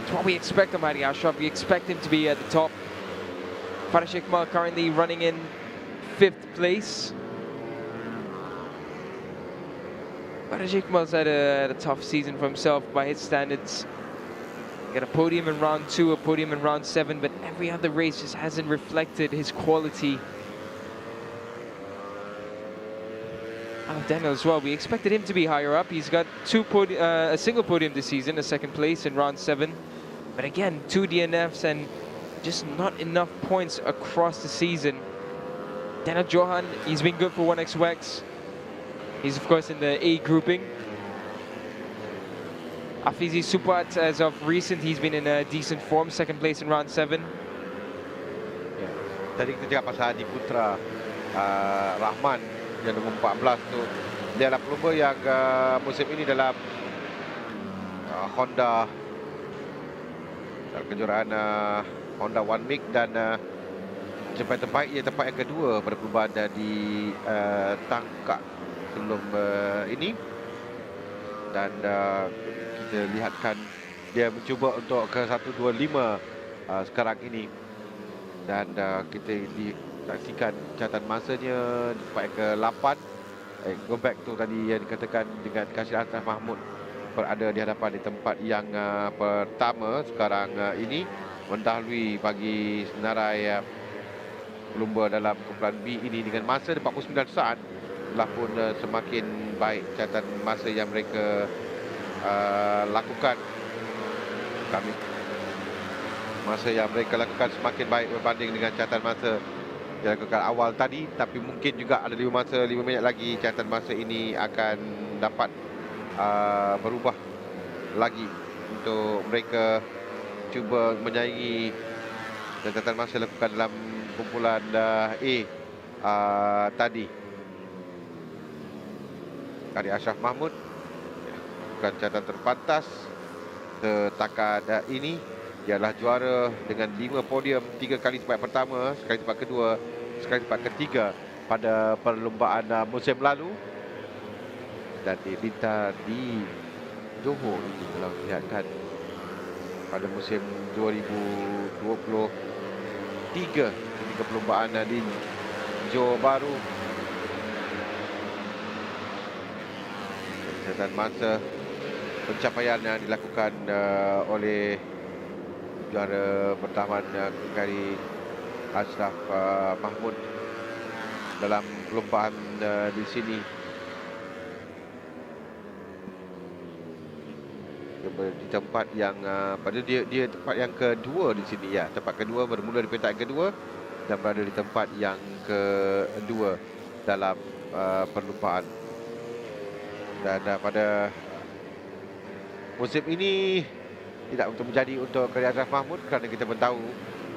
It's what we expect of Hadi Ashraf. We expect him to be at the top. Farah Shekmal currently running in 5th place. Farah Shekmal's had a tough season for himself by his standards. Got a podium in round 2, a podium in round 7, but every other race just hasn't reflected his quality. Daniel as well, we expected him to be higher up. He's got a single podium this season, a 2nd place in round 7. But again, 2 DNFs and just not enough points across the season. Daniel Johan, he's been good for 1xWEX. He's of course in the A grouping. Afizi Supat, as of recent, he's been in a decent form, 2nd place in round 7. Ya. Tadi kita cakap pasal Adi Putra Rahman yang nombor 14 tu. Dia adalah pelumba yang musim ini dalam Honda dalam kejuaraan Honda One Week, dan pencapaian terbaik ia tempat yang kedua pada perlumbaan di tangkap sebelum ini. Dan kita lihatkan dia mencuba untuk ke 125 sekarang ini, dan kita saksikan catatan masanya di tempat yang ke-8. Go back tu tadi yang dikatakan dengan Kasih Ashraf Mahmud berada di hadapan di tempat yang pertama sekarang ini, mendahului bagi senarai pelumba dalam kumpulan B ini dengan masa 49 saat. Telah pun semakin baik catatan masa yang mereka lakukan. Masa yang mereka lakukan semakin baik berbanding dengan catatan masa yang dilakukan awal tadi, tapi mungkin juga ada 5 minit lagi catatan masa ini akan dapat berubah lagi untuk mereka cuba menyaingi catatan masa lakukan dalam kumpulan A tadi. Kari Ashraf Mahmud bukan catatan terpantas setakat ini. Dia adalah juara dengan 5 podium, 3 kali tempat pertama, sekali tempat kedua, sekali tempat ketiga pada perlombaan musim lalu. Dan dilintar di Johor ini kalau lihatkan pada musim 2023 ketika perlombaan di Johor Bahru. Catatan masa pencapaian yang dilakukan oleh juara bertahan kali Ashraf Mahmud dalam perlombaan di sini. Di tempat yang pada dia tempat yang kedua di sini, ya, tempat kedua, bermula di peringkat kedua dan berada di tempat yang kedua dalam perlombaan. Dan pada musim ini tidak untuk menjadi untuk Kari Ashraf Mahmud, kerana kita pun tahu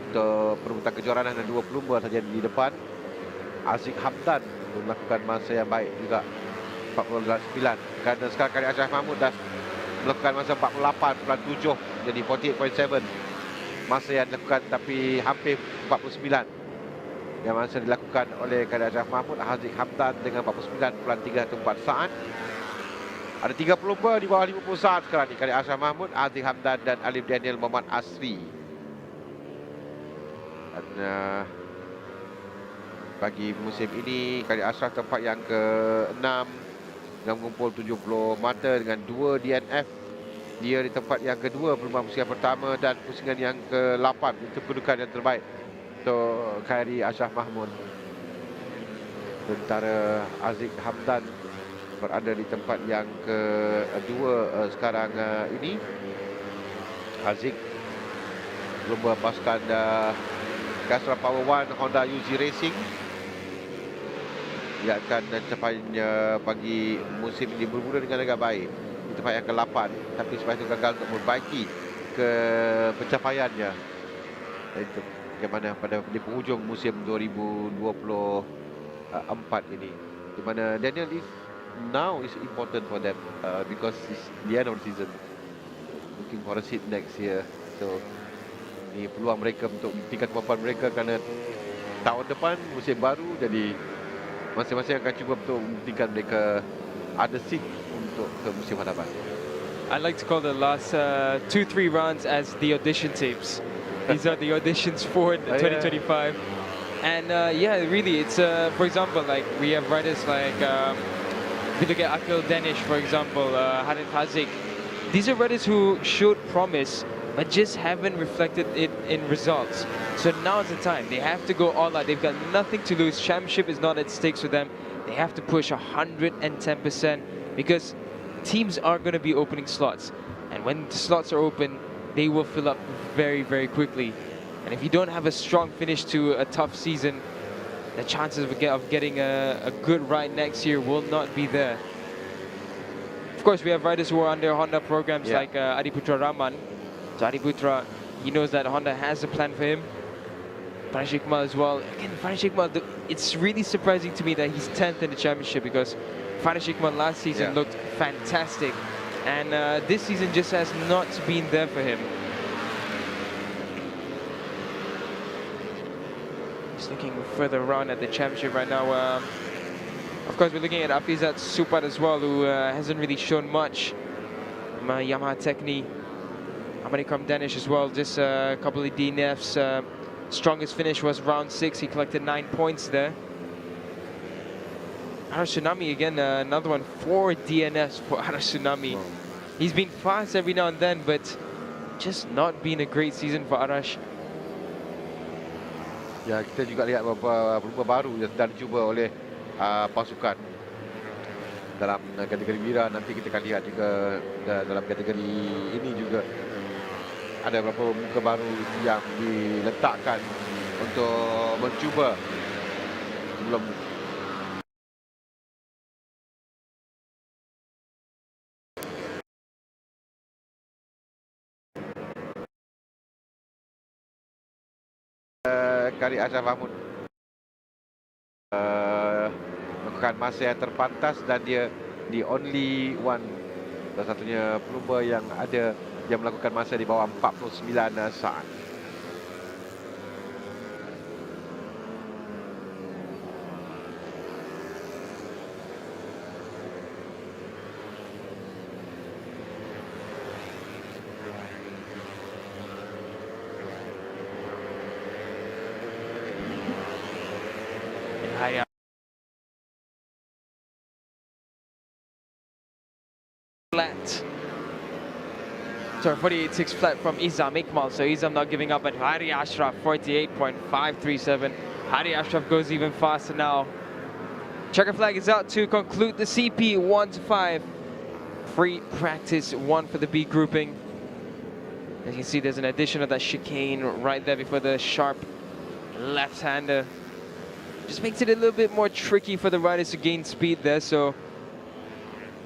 untuk perebutan kejuaraan ada 2 pelumba saja di depan. Aziz Hamdan melakukan masa yang baik juga, 48.9. Kerana sekarang Kari Ashraf Mahmud dah melakukan masa 48.7, jadi 48.7 masa yang dilakukan, tapi hampir 49 yang masa dilakukan oleh Kari Ashraf Mahmud. Aziz Hamdan dengan 49.34 saat. Ada 3 pelumba di bawah 50 saat sekarang ni, Kari Ashraf Mahmud, Aziz Hamdan dan Alif Daniel Muhammad Asri. Dan bagi musim ini. Khalid Ashraf tempat yang ke-6 dengan mengumpul 70 mata dengan 2 DNF. Dia di tempat yang kedua peluang pusingan pertama dan pusingan yang ke-8. Itu kedudukan yang terbaik untuk Khairi Ashraf Mahmud. Sementara Aziz Hamdan berada di tempat yang kedua sekarang ini. Aziz belum melepaskan Gasra Power One Honda UZ Racing. Dia akan capainya bagi musim ini bermula dengan agak baik di tempat yang ke-8, tapi sebab itu gagal untuk memperbaiki ke pencapaiannya. Itu bagaimana pada di penghujung musim 2024 ini, di mana Daniel is now is important for them because it's the end of the season, looking for a seat next year. So ini peluang mereka untuk membuktikan kemampuan mereka, kerana tahun depan musim baru, jadi masing-masing akan cuba untuk membuktikan mereka ada seat untuk ke musim hadapan. I like to call the last 2-3 rounds as the audition tapes. These are the auditions for 2025. And yeah, really, it's for example, like we have riders like if you look at Akil Danish, for example, Harit Hazik. These are riders who showed promise, but just haven't reflected it in results. So now's the time. They have to go all out. They've got nothing to lose. Championship is not at stakes for them. They have to push 110% because teams are going to be opening slots. And when the slots are open, they will fill up very, very quickly. And if you don't have a strong finish to a tough season, the chances of getting a good ride next year will not be there. Of course, we have riders who are under Honda programs like Adiputra Rahman. So Adiputra, he knows that Honda has a plan for him. Faris Iqmal as well. Again, Faris Iqmal, it's really surprising to me that he's 10th in the championship, because Faris Iqmal last season looked fantastic. And this season just has not been there for him. Just looking further around at the championship right now. Of course, we're looking at Afizat Supat as well, who hasn't really shown much. Yamaha Techni. Amerikam Danish as well, just a couple of DNFs. Strongest finish was round 6. He collected 9 points there. Arash Tsunami again, another one, 4 DNFs for Arash Tsunami. Wow. He's been fast every now and then, but just not been a great season for Arash. Ya, kita juga lihat beberapa perubahan baru yang sedang dicuba oleh pasukan dalam kategori WIRA. Nanti kita akan lihat juga dalam kategori ini juga ada beberapa muka baru yang diletakkan untuk mencuba sebelum Khalid Ashraf Mahmud melakukan masa yang terpantas, dan dia the only one, salah satunya pelumba yang ada yang melakukan masa di bawah 49 saat. Flat. Sorry, 48.6 flat from Izam Iqmal. So Izam not giving up, at Hari Ashraf 48.537. Hari Ashraf goes even faster now. Checker flag is out to conclude the CP125 free practice 1 for the B grouping. As you can see, there's an addition of that chicane right there before the sharp left-hander. Just makes it a little bit more tricky for the riders to gain speed there. So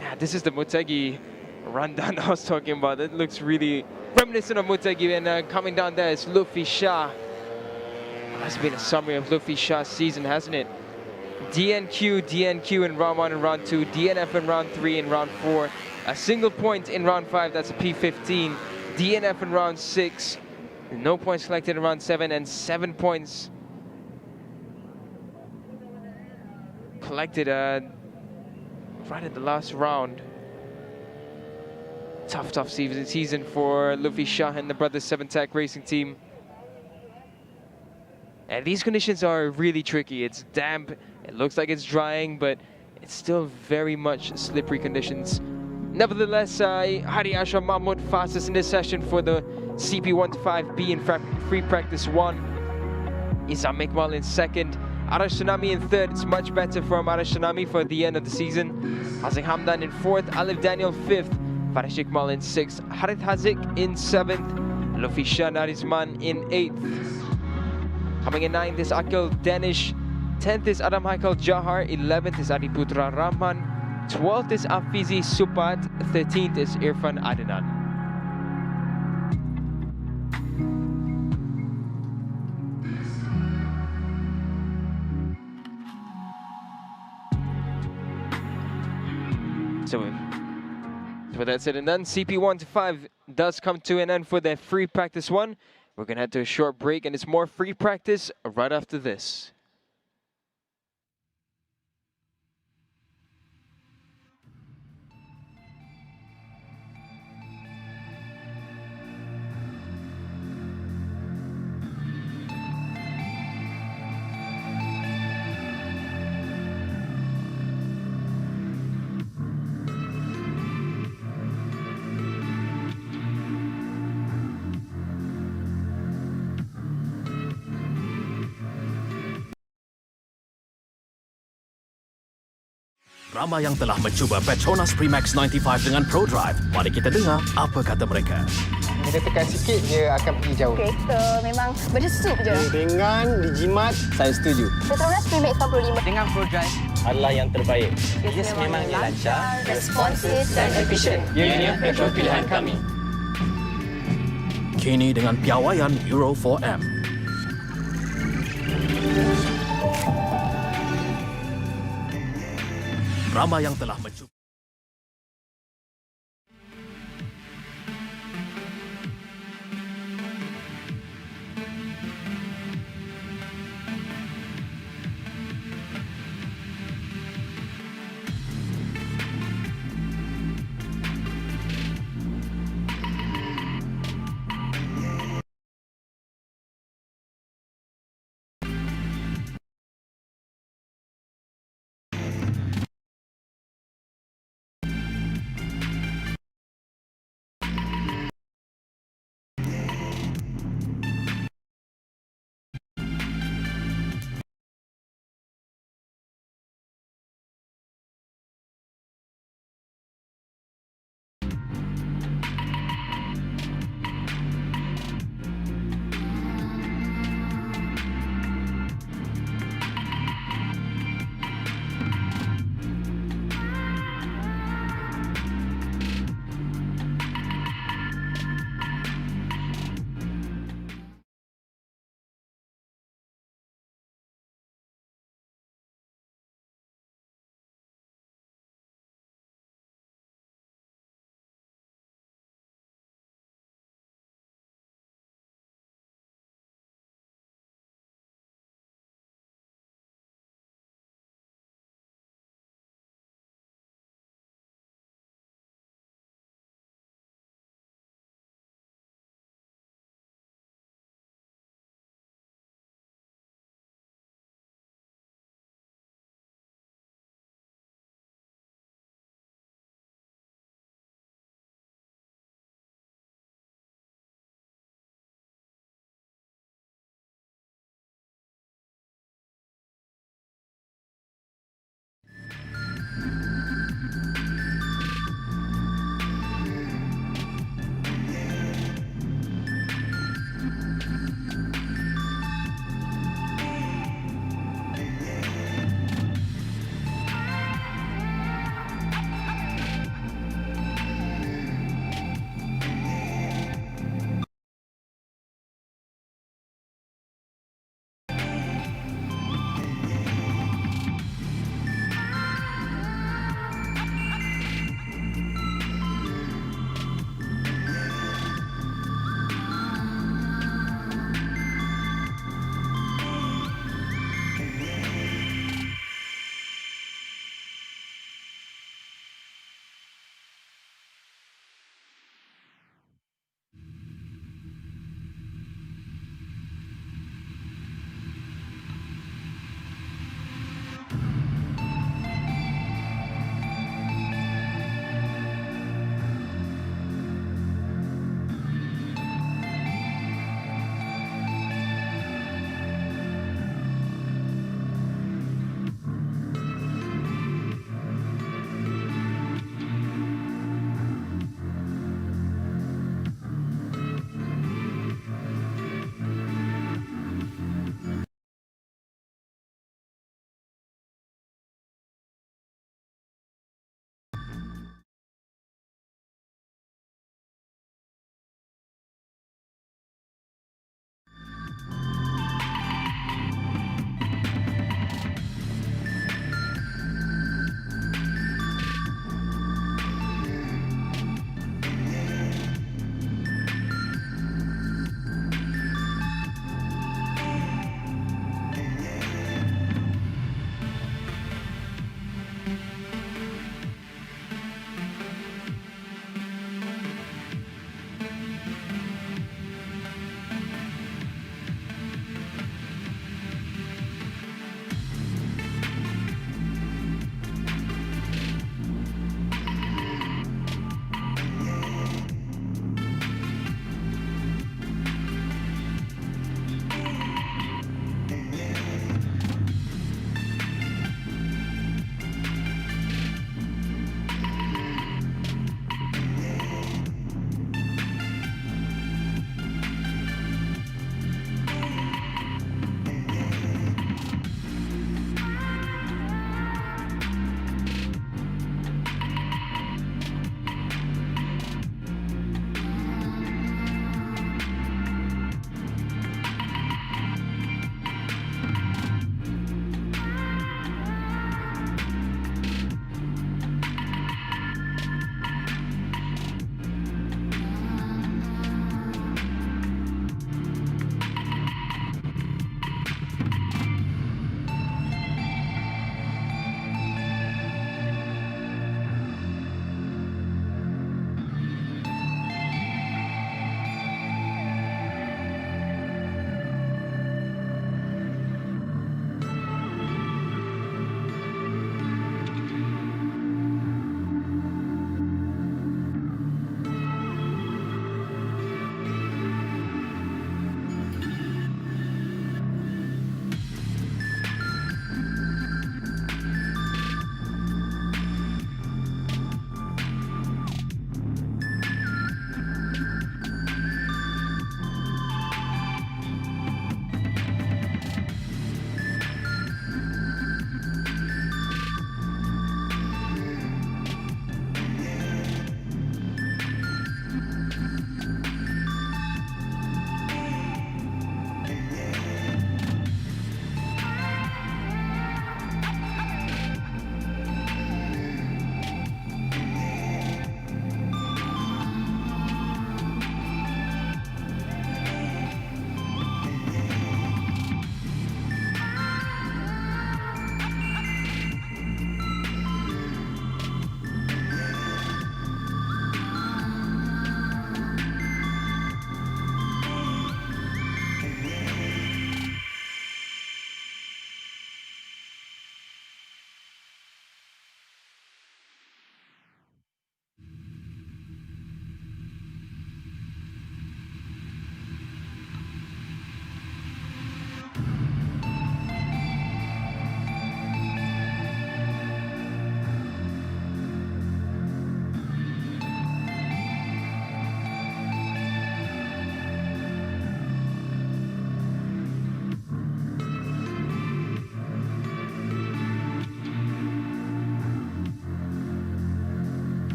yeah, this is the Motegi rundown I was talking about. It looks really reminiscent of Motegi. And coming down there is Luffy Shah. That's been a summary of Luffy Shah's season, hasn't it? DNQ in round 1 and round 2, DNF in round 3 and round 4, a single point in round 5, that's a P15, DNF in round 6, no points collected in round 7, and 7 points collected right at the last round. Tough season for Luffy Shah and the Brothers 7 Tech Racing Team. And these conditions are really tricky. It's damp, it looks like it's drying, but it's still very much slippery conditions. Nevertheless, Hari Ashram Mahmud fastest in this session for the CP125 B in free practice 1. Isam Iqbal in second. Arash Tsunami in third. It's much better from Arash Tsunami for the end of the season. Hazik Hamdan in fourth. Alif Daniel fifth. Farish Iqbal in sixth. Harith Hazik in seventh. Lufishan Arizman in eighth. Coming in ninth is Akil Danish. 10th is Adam Haikal Jahar. 11th is Adiputra Rahman. 12th is Afizi Supat. 13th is Irfan Adnan. So with that said and done, CP125 does come to an end for their free practice 1. We're going to head to a short break, and it's more free practice right after this. Ramai yang telah mencuba Petronas Max 95 dengan Pro Drive. Mari kita dengar apa kata mereka. Kita tekan sikit, dia akan pergi jauh. Kereta memang berdesup je. Ringan, dijimat, saya setuju. Petronas Max 95 dengan Pro Drive adalah yang terbaik. Ia sememangnya lancar, responsif dan efisien. Ianya petrol pilihan kami. Kini dengan piawaian Euro 4M. Ramai yang telah mencuba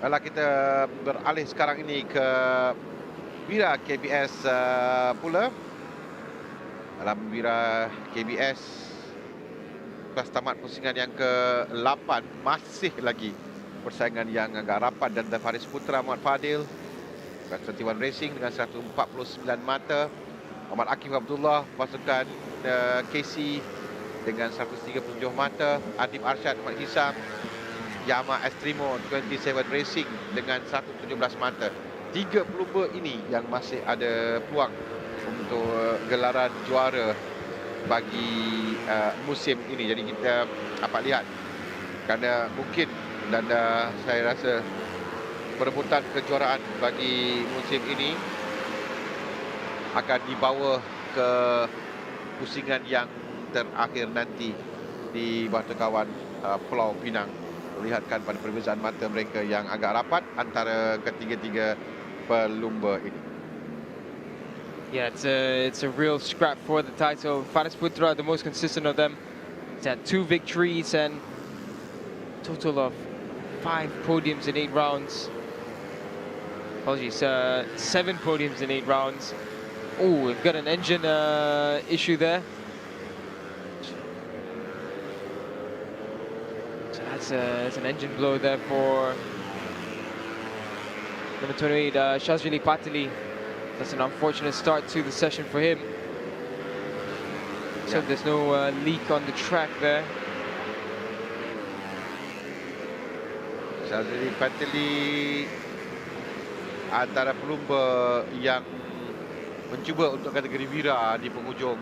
Kalau kita beralih sekarang ini ke WIRA KBS pula. Dalam WIRA KBS, kelas tamat pusingan yang ke-8, masih lagi persaingan yang agak rapat dan Faris Putra Muhammad Fadil kelas 21 Racing dengan 149 mata. Muhammad Akif Abdullah pasukan KC dengan 137 mata. Adib Arsyad Muhammad Hisam Yamaha Estrimo 27 Racing dengan 117 mata. 3 pelumba ini yang masih ada peluang untuk gelaran juara bagi musim ini. Jadi kita dapat lihat kerana mungkin dan saya rasa perebutan kejuaraan bagi musim ini akan dibawa ke pusingan yang terakhir nanti di Batu Kawan Pulau Pinang. Melihatkan pada perbezaan mata mereka yang agak rapat antara ketiga-tiga pelumba ini. Yeah, it's a real scrap for the title. Faris Putra, the most consistent of them. He's had 2 victories and total of 5 podiums in 8 rounds. Apologies, 7 podiums in 8 rounds. Oh, we've got an engine issue there. So that's an engine blow there for number 28, Shazwini Patili. That's an unfortunate start to the session for him. So there's no leak on the track there. Shazwini Patili antara pelumba yang mencuba untuk kategori WIRA di penghujung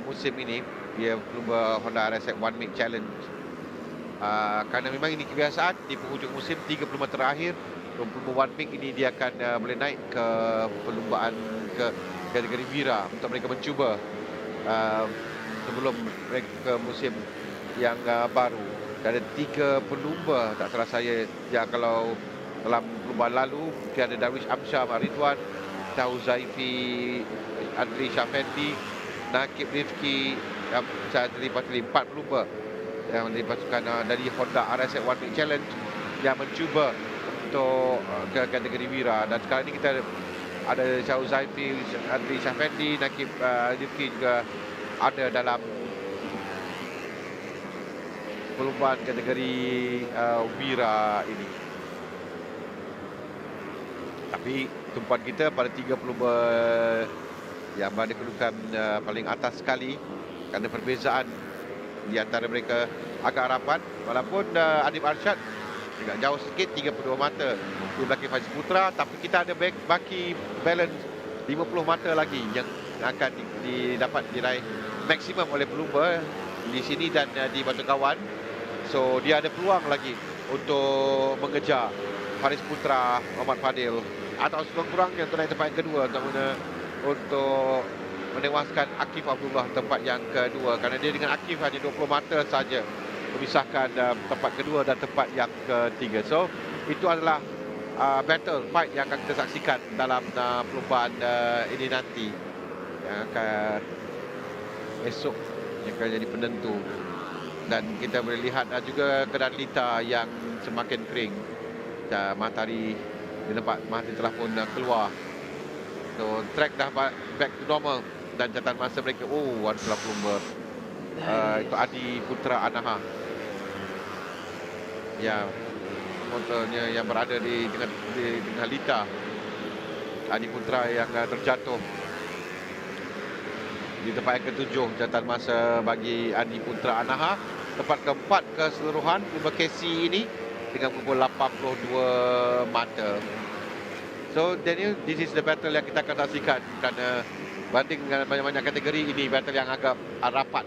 musim ini. Dia pelumba Honda RSX One Make Challenge. Kerana memang ini kebiasaan di penghujung musim 3 pelumba terakhir pelumba One Make ini dia akan boleh naik ke perlumbaan ke kategori WIRA untuk mereka mencuba sebelum mereka ke musim yang baru. Ada 3 pelumba tak salah saya yang kalau dalam perlumbaan lalu mungkin ada Darwish Amsyar, Ridwan, Tahu Zaifi, Adli Syafendi, Nakib Rifki, Syazli Patli. 4 pelumba yang dari pasukan dari Honda RSX One Week Challenge yang mencuba untuk ke kategori WIRA. Dan sekarang ini kita ada Tahu Zaifi, Adli Syafendi, Nakib Rifki juga ada dalam perlumbaan kategori WIRA ini. Tapi tumpuan kita pada 3 pelumba yang berada kedudukan paling atas sekali kerana perbezaan di antara mereka agak rapat. Walaupun Adib Arsyad agak jauh sikit 32 mata di belakang Faris Putra, tapi kita ada baki balance 50 mata lagi yang akan dapat diraih maksimum oleh pelumba di sini dan di Batu Kawan. So dia ada peluang lagi untuk mengejar Faris Putra Muhammad Fadil atau sekurang-kurangnya untuk naik tempat yang kedua untuk menewaskan Akif Abdullah tempat yang kedua, kerana dia dengan Akif hanya 20 mata saja memisahkan tempat kedua dan tempat yang ketiga. So itu adalah battle fight yang akan kita saksikan dalam perlumbaan ini nanti yang akan esok yang akan jadi penentu. Dan kita boleh lihat juga keadaan Lita yang semakin kering. Matahari di tempat matahari telah pun keluar. So track dah back to normal dan catatan masa mereka adalah pelumba itu Adi Putra Anaha. Ya, motornya yang berada di tengah Lita. Adi Putra yang terjatuh di tempat yang ke-7 catatan masa bagi Adi Putra Anaha. Tempat keempat keseluruhan pelumba KC ini dengan pukul 82 mata. So Daniel, this is the battle yang kita akan saksikan kerana banding dengan banyak-banyak kategori, ini battle yang agak rapat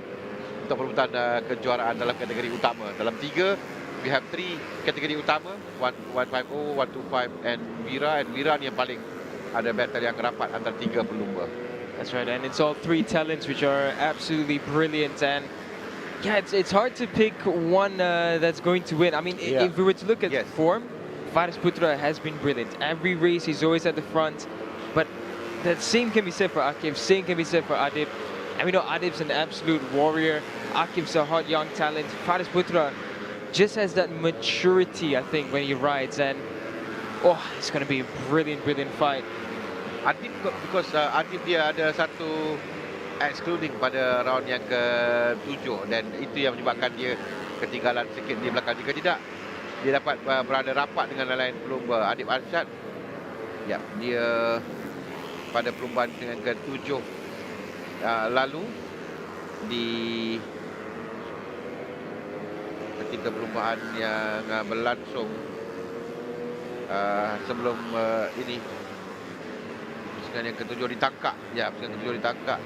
untuk perebutan kejuaraan dalam kategori utama. Dalam 3, we have 3 kategori utama, 150, 125 and WIRA ni yang paling ada battle yang rapat antara 3 pelumba. That's right, and it's all 3 talents which are absolutely brilliant. And yeah, it's hard to pick one that's going to win. I mean, if we were to look at form, Faris Putra has been brilliant. Every race he's always at the front. But the same can be said for Akif, same can be said for Adib. And we know Adib's an absolute warrior. Akif's a hot young talent. Faris Putra just has that maturity, I think, when he rides. And Oh, it's going to be a brilliant fight. Adib because Adib dia ada satu excluding pada round yang ke-7 dan itu yang menyebabkan dia ketinggalan sikit di belakang. Jika tidak, dia dapat berada rapat dengan lain pelumba. Adib Arsyad, ya, dia pada perlumbaan yang ke-7 lalu di ketika perlumbaan yang berlangsung sebelum ini pusingan yang ke-7 ditangkap. Ya, pusingan ke-7 ditangkap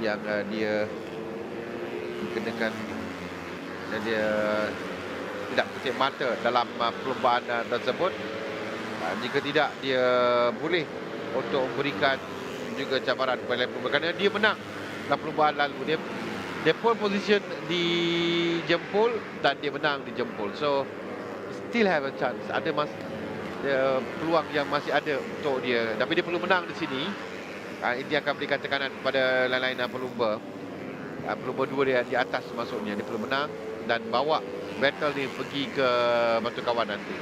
yang dia dikenakan dan dia tidak kecil mata dalam perlumbaan tersebut. Jika tidak, dia boleh untuk memberikan juga cabaran kepada pelumba kerana dia menang dalam perlumbaan lalu. Dia pole position di jempol dan dia menang di jempol. So still have a chance. Ada peluang yang masih ada untuk dia. Tapi dia perlu menang di sini. Ini akan berikan tekanan kepada lain-lain pelumba. Pelumba dua dia di atas maksudnya. Dia perlu menang dan bawa battle ni pergi ke batu kawan nanti.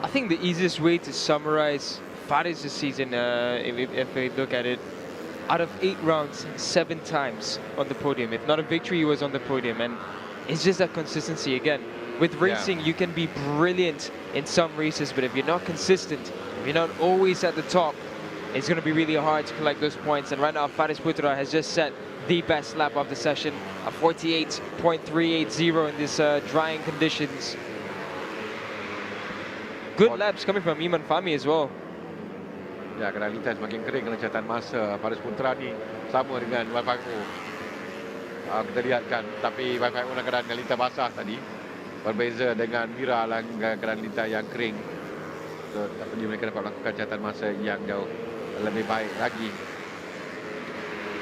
I think the easiest way to summarize Faris this season, if we look at it, out of 8 rounds, 7 times on the podium. If not a victory, he was on the podium. And it's just that consistency again. With racing, you can be brilliant in some races, but if you're not consistent, if you're not always at the top, it's going to be really hard to collect those points. And right now, Faris Putra has just set the best lap of the session, a 48.380 in this drying conditions. Good laps coming from Iman Fahmi as well. Ya, kerana lintas semakin kering kerana catatan masa. Faris Putra ni sama dengan 150. Kita lihat kan, tapi 150 dalam keadaan lintas basah tadi. Berbeza dengan WIRA dalam keadaan lintas yang kering. So, tapi mereka dapat melakukan catatan masa yang jauh lebih baik lagi.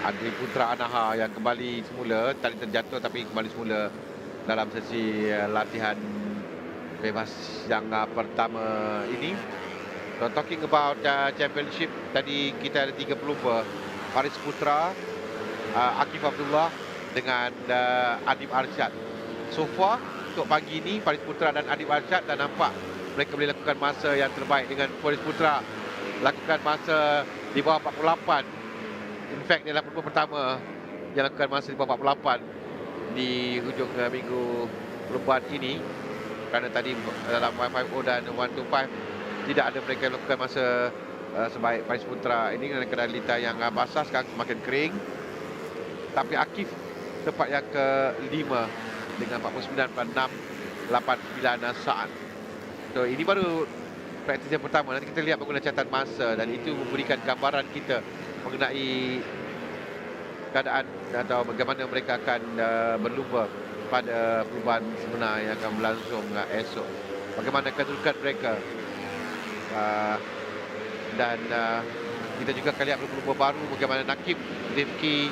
Adri Putra Anaha yang kembali semula, tadi terjatuh tapi kembali semula dalam sesi latihan bebas yang pertama ini. So, talking about championship, tadi kita ada 3 pelumba, Faris Putra, Akif Abdullah dengan Adib Arsyad. So far, untuk pagi ini, Faris Putra dan Adib Arsyad dah nampak mereka boleh lakukan masa yang terbaik. Dengan Faris Putra lakukan masa di bawah 48. In fact, dia adalah pelumba pertama yang lakukan masa di bawah 48 di hujung minggu perlumbaan ini. Kerana tadi dalam 150 dan 125 tidak ada mereka yang lakukan masa sebaik Faris Putra. Ini dalam keadaan lintas yang basah, sekarang semakin kering. Tapi Akif tempat yang ke-5 dengan 49.689 saat. So ini baru praktis yang pertama. Nanti kita lihat menggunakan catatan masa dan itu memberikan gambaran kita mengenai keadaan atau bagaimana mereka akan berlumba pada perlumbaan sebenar yang akan berlangsung esok. Bagaimana kedudukan mereka. Dan kita juga akan lihat pelumba baru bagaimana Nakib Rifki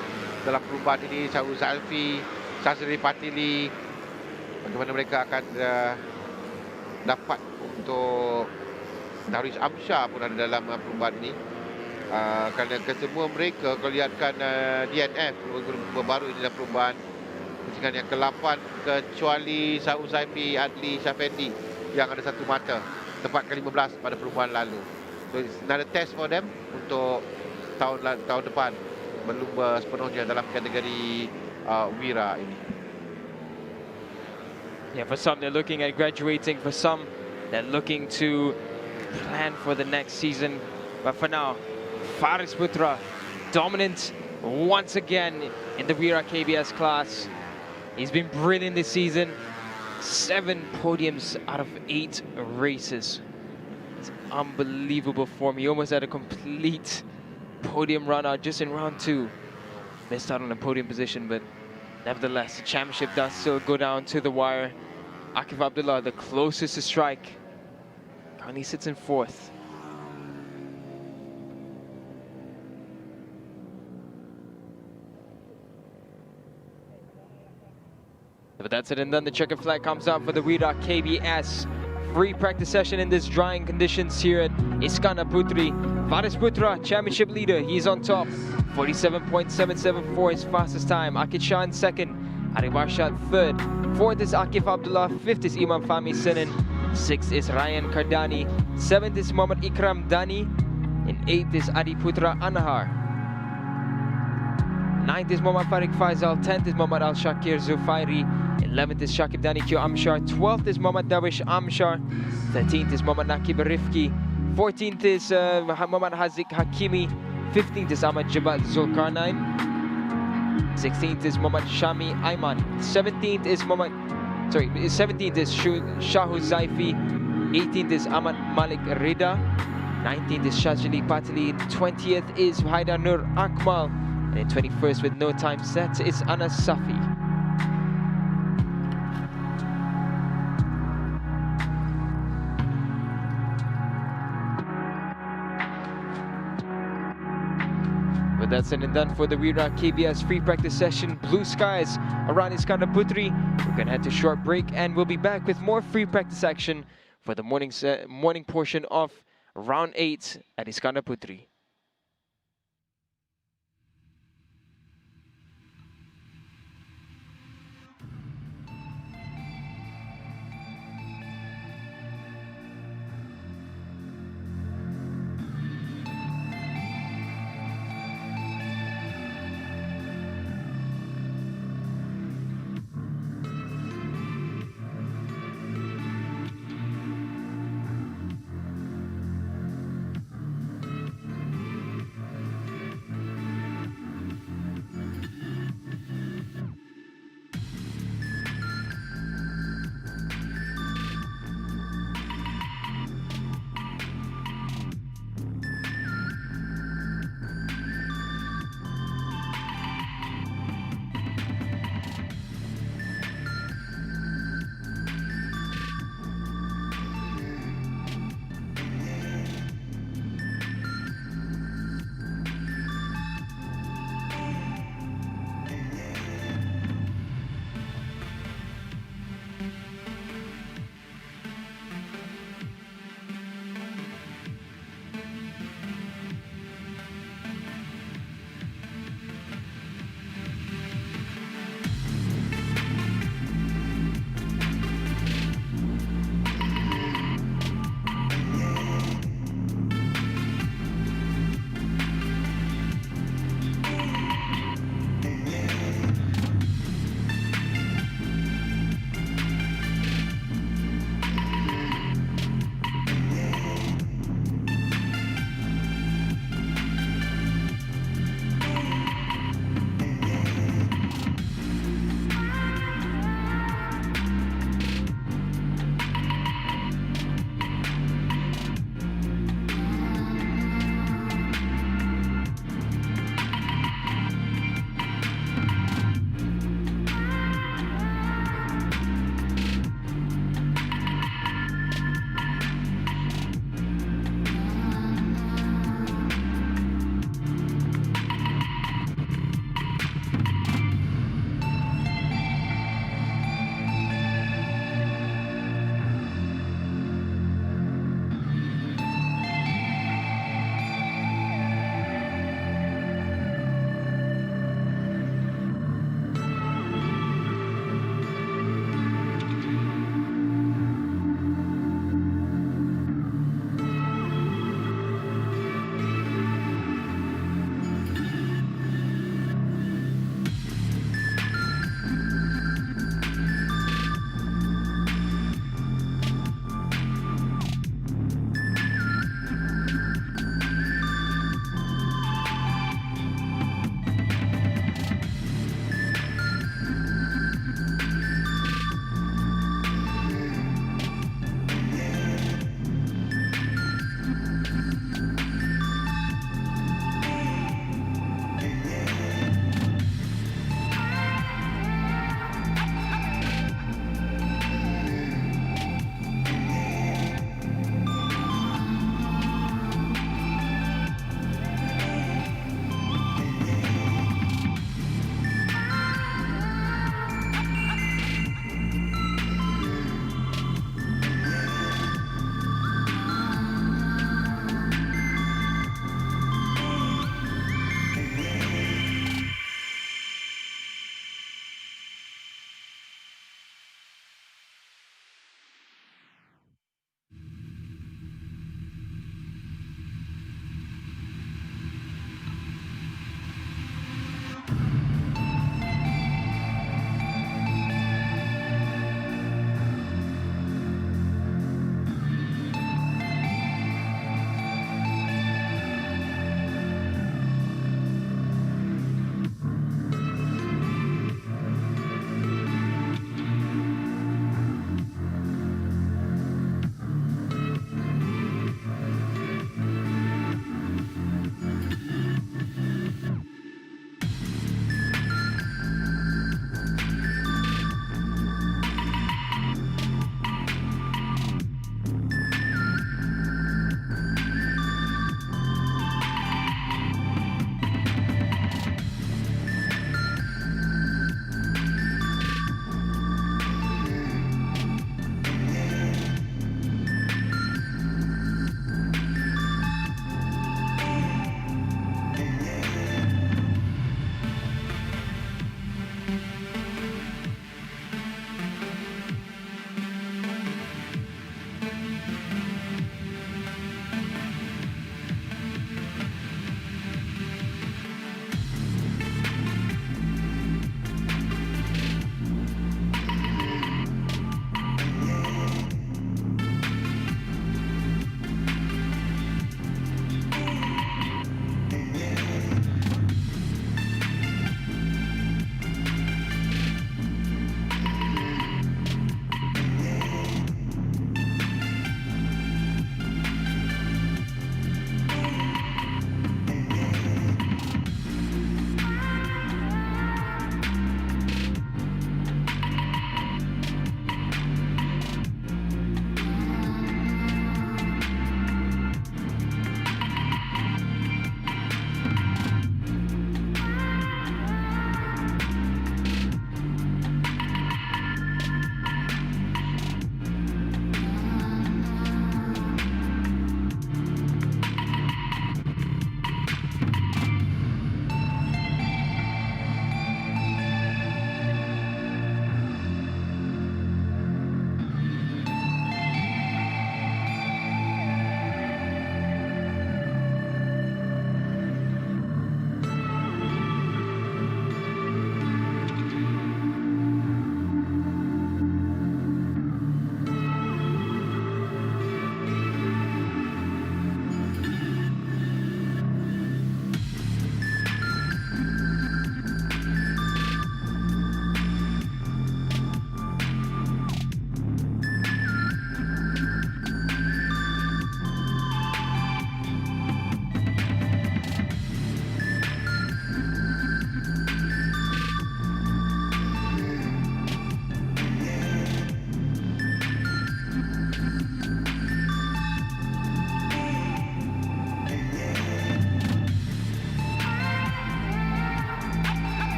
dalam perlumbaan ini, Syahul Zalfi, Syazri Patili, bagaimana mereka akan dapat untuk Darwish Amsyah pun ada dalam perlumbaan ini. Kerana kesemua mereka kalau lihatkan DNF pelumba baru ini dalam perlumbaan pusingan yang ke-8 kecuali Syahul Zalfi, Adli Syafendi yang ada satu mata tempat ke-15 pada perlumbaan lalu. So it's another test for them untuk tahun depan berlumba sepenuhnya dalam kategori WIRA ini. Yeah, for some they're looking at graduating, for some they're looking to plan for the next season. But for now, Faris Putra dominant once again in the WIRA KBS class. He's been brilliant this season. 7 podiums out of 8 races. It's unbelievable form. He almost had a complete podium run out just in round 2. Missed out on the podium position, but nevertheless, the championship does still go down to the wire. Akif Abdullah, the closest to strike, currently sits in 4th. But that's it and done. The checkered flag comes out for the WIRA KBS free practice session in this drying conditions here at Iskandar Putri. Faris Putra, championship leader, he's on top. 47.774 his fastest time. Akid Shah in 2nd. Arif Arshad 3rd. 4th is Akif Abdullah. 5th is Imam Fahmi Senin. 6th is Ryan Kardani. 7th is Muhammad Ikram Dani. In 8th is Adi Putra Anahar. 9th is Muhammad Farik Faisal. 10th is Muhammad Al Shakir Zufairi. 11th is Shakib Dani Q Amshar. 12th is Muhammad Dawish Amshar. 13th is Muhammad Nakib Rifki. 14th is Muhammad Hazik Hakimi. 15th is Ahmad Jabat Zulkarnain. 16th is Muhammad Shami Ayman. 17th is Shahu Zaifi. 18th is Ahmad Malik Rida. 19th is Shajili Patili. 20th is Haidar Nur Akmal. And in 21st with no time set is Anas Safi. But that's said and done for the WIRA KBS free practice session. Blue skies around Iskandar Putri. We're going to head to a short break and we'll be back with more free practice action for the morning portion of round 8 at Iskandar Putri.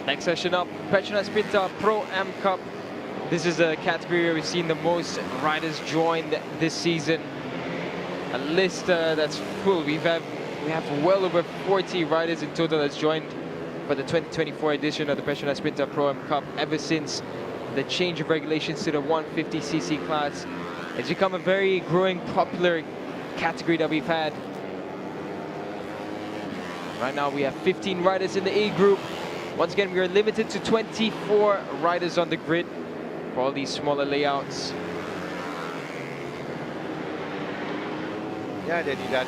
Next session up, Petronas Pinta Pro M Cup. This is a category where we've seen the most riders join this season. A list that's full. We have well over 40 riders in total that's joined for the 2024 edition of the Petronas Pinta Pro M Cup ever since the change of regulations to the 150cc class. It's become a very growing, popular category that we've had. Right now we have 15 riders in the A group. Once again, we are limited to 24 riders on the grid for all these smaller layouts. Ya, jadi dan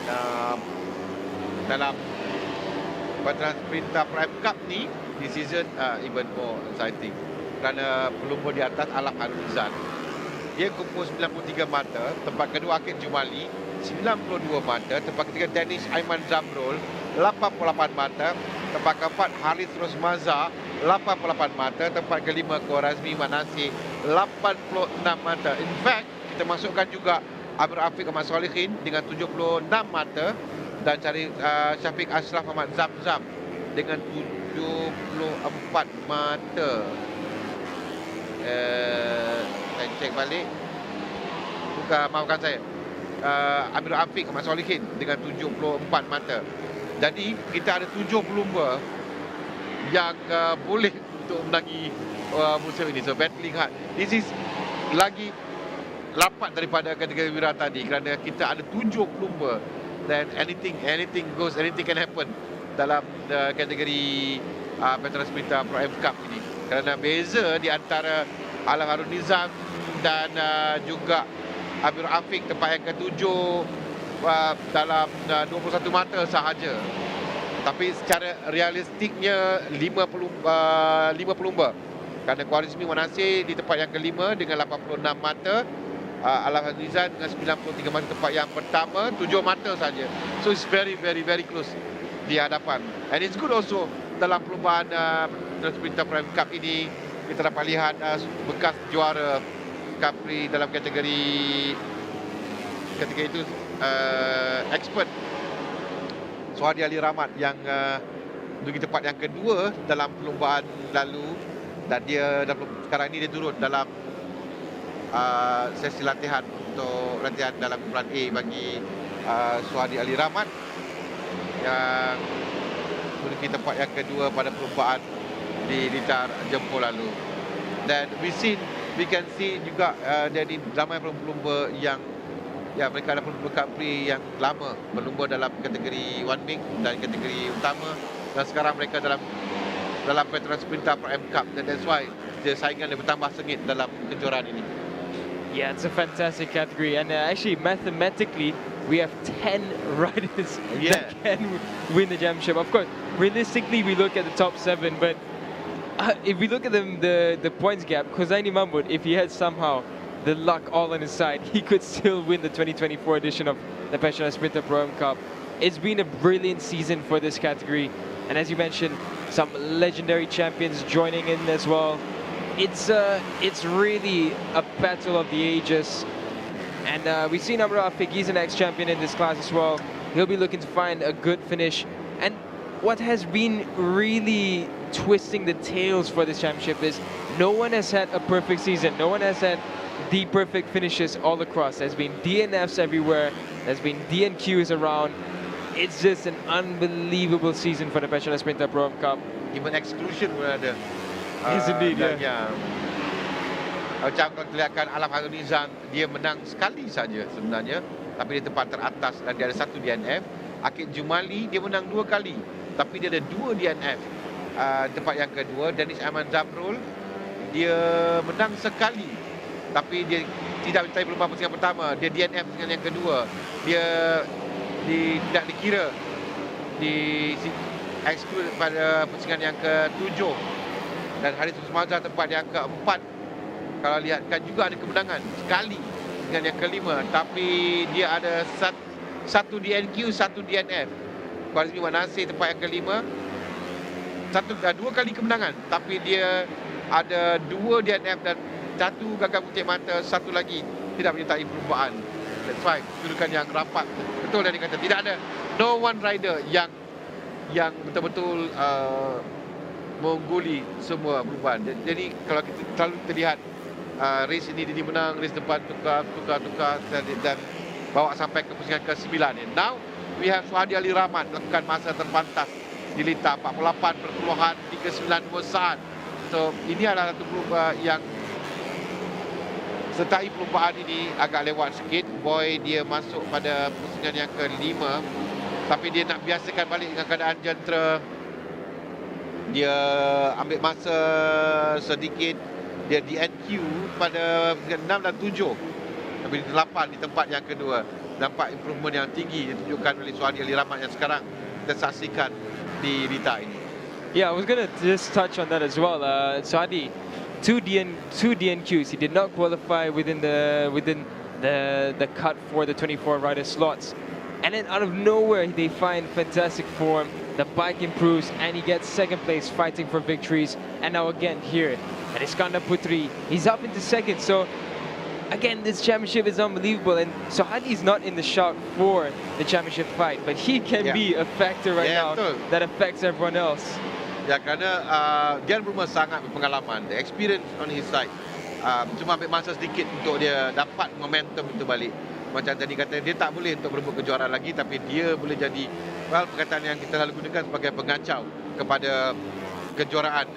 dalam Petronas Pinta Pro M Cup ni, di season even more exciting. Kerana pelumba di atas Alaf Harunizan, dia kumpul 93 mata. Tempat kedua Akid Jumali 92 mata. Tempat ketiga Danish Aiman Zamrul 88 mata. Tempat keempat Haris Rosmaza 88 mata. Tempat kelima Khwarazmi Manasih 86 mata. In fact, kita masukkan juga Amir Afiq Ahmad Solihin dengan 76 mata dan cari Syafiq Ashraf Ahmad Zamzam dengan 74 mata. Saya cek balik. Maafkan saya. Amir Afiq Ahmad Solihin dengan 74 mata. Jadi kita ada 7 pelumba yang boleh untuk menangi musim ini. So battling hard. This is lagi rapat daripada kategori WIRA tadi kerana kita ada 7 pelumba. Then anything goes, anything can happen dalam kategori Petronas Pinta Pro M Cup ini. Kerana beza di antara Alaf Harunizan dan juga Amir Afiq tempat yang ke-7 dalam 21 mata sahaja. Tapi secara realistiknya 5 pelumba. Kerana Khwarizmi Manasih di tempat yang kelima dengan 86 mata. Alaf Harunizan dengan 93 mata tempat yang pertama, 7 mata saja. So it's very close di hadapan. And it's good also dalam perlumbaan Petronas Pinta Pro M Cup ini kita dapat lihat bekas juara Cub Prix dalam kategori itu expert Suhadi Ali Rahmat yang duduki tempat yang kedua dalam perlumbaan lalu dan sekarang ini dia turut dalam sesi latihan untuk latihan dalam kumpulan A bagi Suhadi Ali Rahmat yang menduduki tempat yang kedua pada perlumbaan di Litar Jempol lalu. Dan we can see juga jadi ramai pelumba yang mereka ada pelumba Cub Prix yang lama berlumba dalam kategori one week dan kategori utama dan sekarang mereka dalam Petronas Pinta Pro M Cup, and that's why the saingan dia bertambah sengit dalam kejuaraan ini. Yeah, it's a fantastic category, and actually mathematically we have 10 riders that can win the championship. Of course, realistically we look at the top 7, but if we look at the points gap, Khozaini Mahmud, if he had somehow the luck all on his side, he could still win the 2024 edition of the Petronas Pinta Pro M Cup. It's been a brilliant season for this category, and as you mentioned, some legendary champions joining in as well. It's really a battle of the ages, and we've seen Amir Afiq, he's an ex-champion in this class as well. He'll be looking to find a good finish, and what has been really twisting the tails for this championship is no one has had a perfect season. No one has had the perfect finishes all across. There's been DNFs everywhere. There's been DNQs around. It's just an unbelievable season for the Petronas Pinta Pro M Cup. Even exclusion pun ada. Yes, indeed, yeah. Macam kalau kelihatan Alaf Harunizan, dia menang sekali saja sebenarnya, tapi dia tempat teratas dan dia ada 1 DNF. Akid Jumali dia menang 2 kali, tapi dia ada 2 DNF. Tempat yang kedua Danish Aiman Zamrul, dia menang sekali, tapi dia tidak mencapai perlumbaan pusingan pertama. Dia DNF dengan yang kedua. Dia tidak dikira di exclude pada pusingan yang ke-7. Dan Haris Rosmaza tempat yang ke-4. Kalau lihatkan juga ada kemenangan sekali dengan yang kelima, tapi dia ada 1 DNQ, 1 DNF. Khwarizmi Manasih tempat yang kelima, 2 kali kemenangan, tapi dia ada 2 DNF dan 1 gagal putih mata, 1 lagi tidak menyertai perlumbaan. That's why kedudukan yang rapat. Betul yang dikata, tidak ada no one rider yang betul-betul mengguli semua perubahan. Jadi kalau kita selalu terlihat race ini dia menang, race depan tukar dan bawa sampai ke pusingan ke-9 ni. Now we have Suhadi Ali Rahman melakukan masa terpantas di lintah 48.39 So ini adalah satu perubahan yang sertai perlumbaan ini agak lewat sikit. Boy dia masuk pada pusingan yang ke-5, tapi dia nak biasakan balik dengan keadaan jentera. Dia ambil masa sedikit. Dia DNQ pada pusingan 6 dan 7, tapi di 8 di tempat yang kedua. Nampak improvement yang tinggi ditunjukkan oleh Suhadi Ali Rahman yang sekarang kita saksikan di Rita ini. Yeah, I was gonna just touch on that as well. Suhadi, two DNQs. He did not qualify within the cut for the 24 rider slots, and then out of nowhere they find fantastic form. The bike improves, and he gets second place, fighting for victories. And now again here at Iskandar Putri, he's up into second. So again, this championship is unbelievable, and Suhadi is not in the shout for the championship fight, but he can be a factor right now that affects everyone else. Ya, kerana dia berumur sangat berpengalaman, the experience on his side. Cuma ambil masa sedikit untuk dia dapat momentum itu balik. Macam tadi kata, dia tak boleh untuk berebut kejuaraan lagi, tapi dia boleh jadi, perkataan yang kita selalu gunakan sebagai pengacau kepada kejuaraan.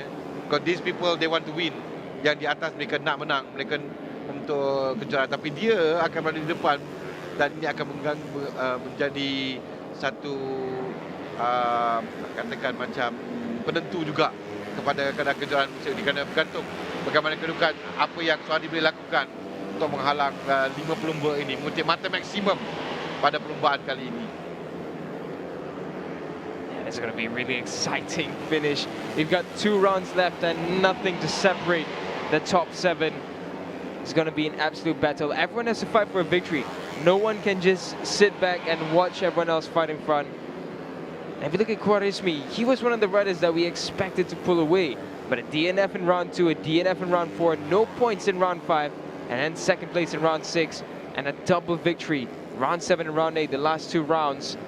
Because these people, they want to win. Yang di atas mereka nak menang, mereka untuk kejuaraan, tapi dia akan berada di depan dan ini akan menjadi satu katakan macam penentu juga kepada kejuaraan musim ini, kerana bergantung bagaimana kedudukan apa yang Suhadi boleh lakukan untuk menghalang 5 pelumba ini, mengutip mata maksimum pada perlumbaan kali ini. It's going to be a really exciting finish. We've got 2 rounds left and nothing to separate the top 7. It's going to be an absolute battle. Everyone has to fight for a victory. No one can just sit back and watch everyone else fight in front. And if you look at Quaresmi, he was one of the riders that we expected to pull away. But a DNF in round 2, a DNF in round 4, no points in round 5, and then second place in round 6, and a double victory. Round 7 and round 8, the last 2 rounds.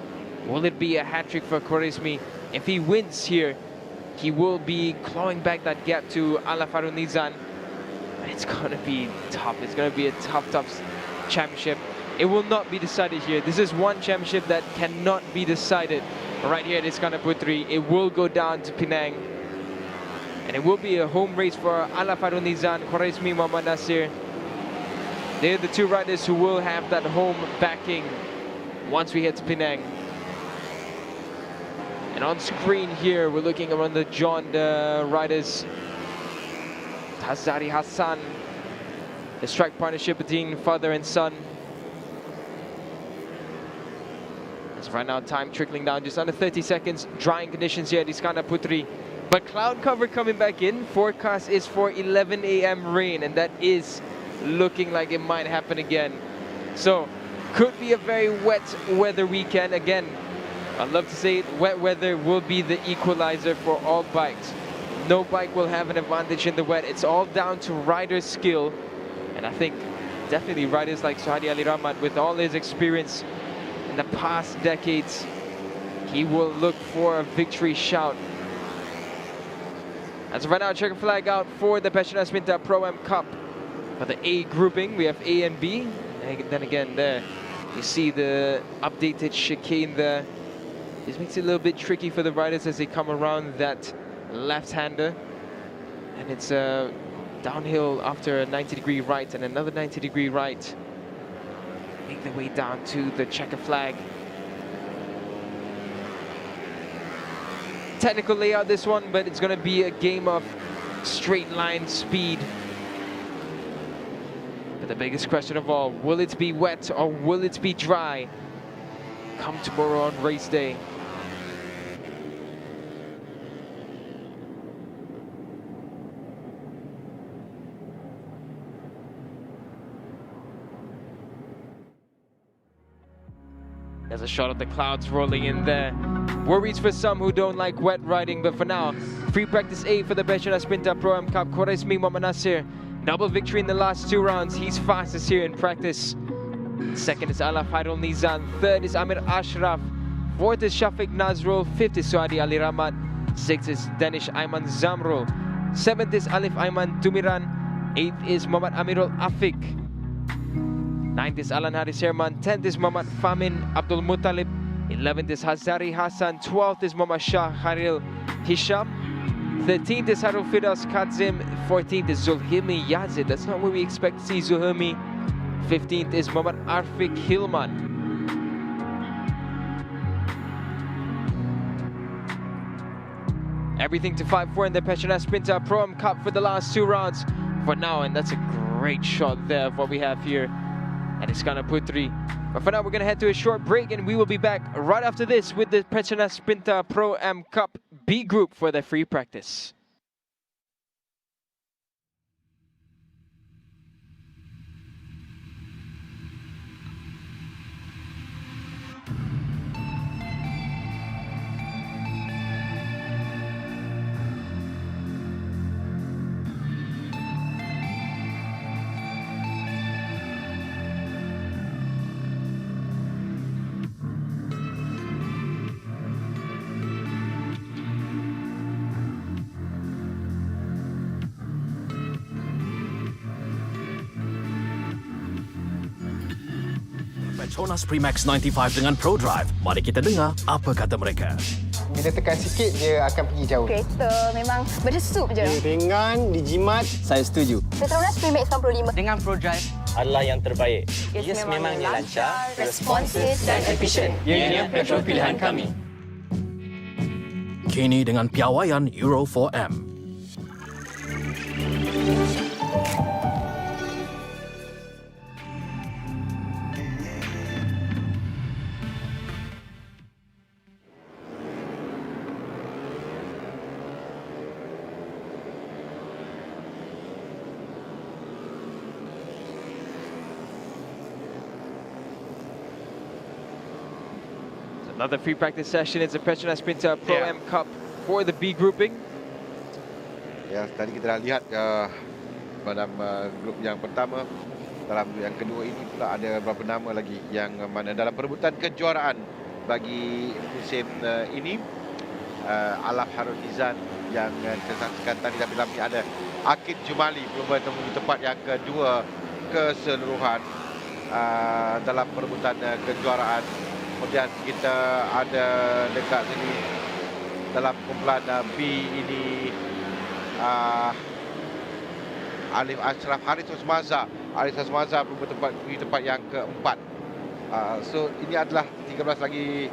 Will it be a hat-trick for Quaresmi? If he wins here, he will be clawing back that gap to Ala Farunizan. It's going to be tough. It's going to be a tough championship. It will not be decided here. This is one championship that cannot be decided right here at Iskandar Putri. It will go down to Penang. And it will be a home race for Ala Farunizan, Quaresmi, Muhammad Nasir. They're the 2 riders who will have that home backing once we head to Penang. And on screen here, we're looking around the riders. Hazari Hassan, the strike partnership between father and son. As right now, time trickling down, just under 30 seconds. Drying conditions here at Iskandar Putri. But cloud cover coming back in. Forecast is for 11 a.m. rain, and that is looking like it might happen again. So, could be a very wet weather weekend. Again, I'd love to say it, wet weather will be the equalizer for all bikes. No bike will have an advantage in the wet. It's all down to rider skill. And I think definitely riders like Suhadi Ali Rahman, with all his experience in the past decades, he will look for a victory shout. As of right now, checker flag out for the PETRONAS MAM Pro-Am Cup. For the A grouping, we have A and B. And then again there, you see the updated chicane there. This makes it a little bit tricky for the riders as they come around that left-hander, and it's downhill after a 90-degree right and another 90-degree right. Make their way down to the checker flag. Technical layout this one, but it's going to be a game of straight line speed. But the biggest question of all, will it be wet or will it be dry come tomorrow on race day? There's a shot of the clouds rolling in there. Worries for some who don't like wet riding, but for now, free practice A for the PETRONAS MAM Pro-Am Cup. Quaresmi Muhammad Nasir, double victory in the last 2 rounds. He's fastest here in practice. Second is Ala Farunizan. Third is Amir Ashraf. Fourth is Shafiq Nazrul. Fifth is Suhadi Ali Rahman. 6th is Danish Aiman Zamrul. 7th is Alif Aiman Tumiran. 8th is Muhammad Amirul Afik. 9th is Alan Haris Herman. 10th is Muhammad Famin Abdul Muttalib. 11th is Hazari Hassan. 12th is Muhammad Shah Haril Hisham. 13th is Harul Firas Kadzim. 14th is Zulhimi Yazid. That's not where we expect to see Zulhimi. 15th is Muhammad Arfik Hilman. Everything to fight for in the Petronas Sprinter Pro Am Cup for the last 2 rounds for now, and that's a great shot there of what we have here. And it's gonna put 3. But for now, we're gonna head to a short break, and we will be back right after this with the Petronas Sprinter Pro Am Cup B group for the free practice. Petronas Max 95 dengan Pro Drive. Mari kita dengar apa kata mereka. Bila tekan sikit, dia akan pergi jauh. Kereta memang berdesup je. Dia ringan, dijimat. Saya setuju. Petronas Max 95 Dengan Pro Drive adalah yang terbaik. Yes, memangnya lancar, responsif dan efisien. Ianya petrol pilihan kami. Kini dengan piawaian Euro 4M. Another free practice session. It's a Petronas Sprinter Pro Am Cup for the B grouping. Ya, tadi kita dah lihat dalam grup yang pertama. Dalam yang kedua ini pula ada beberapa nama lagi yang mana dalam perebutan kejuaraan bagi musim ini. Alaf Harun Izan yang tersaksikan tadi, tapi dalam ini ada Akid Jumali belum bertemu tempat yang kedua keseluruhan dalam perebutan kejuaraan. Kemudian kita ada dekat sini dalam kumpulan B ini Alif Ashraf Haris Osmaza. Haris Osmaza belum bertempat di tempat yang keempat. So ini adalah 13 lagi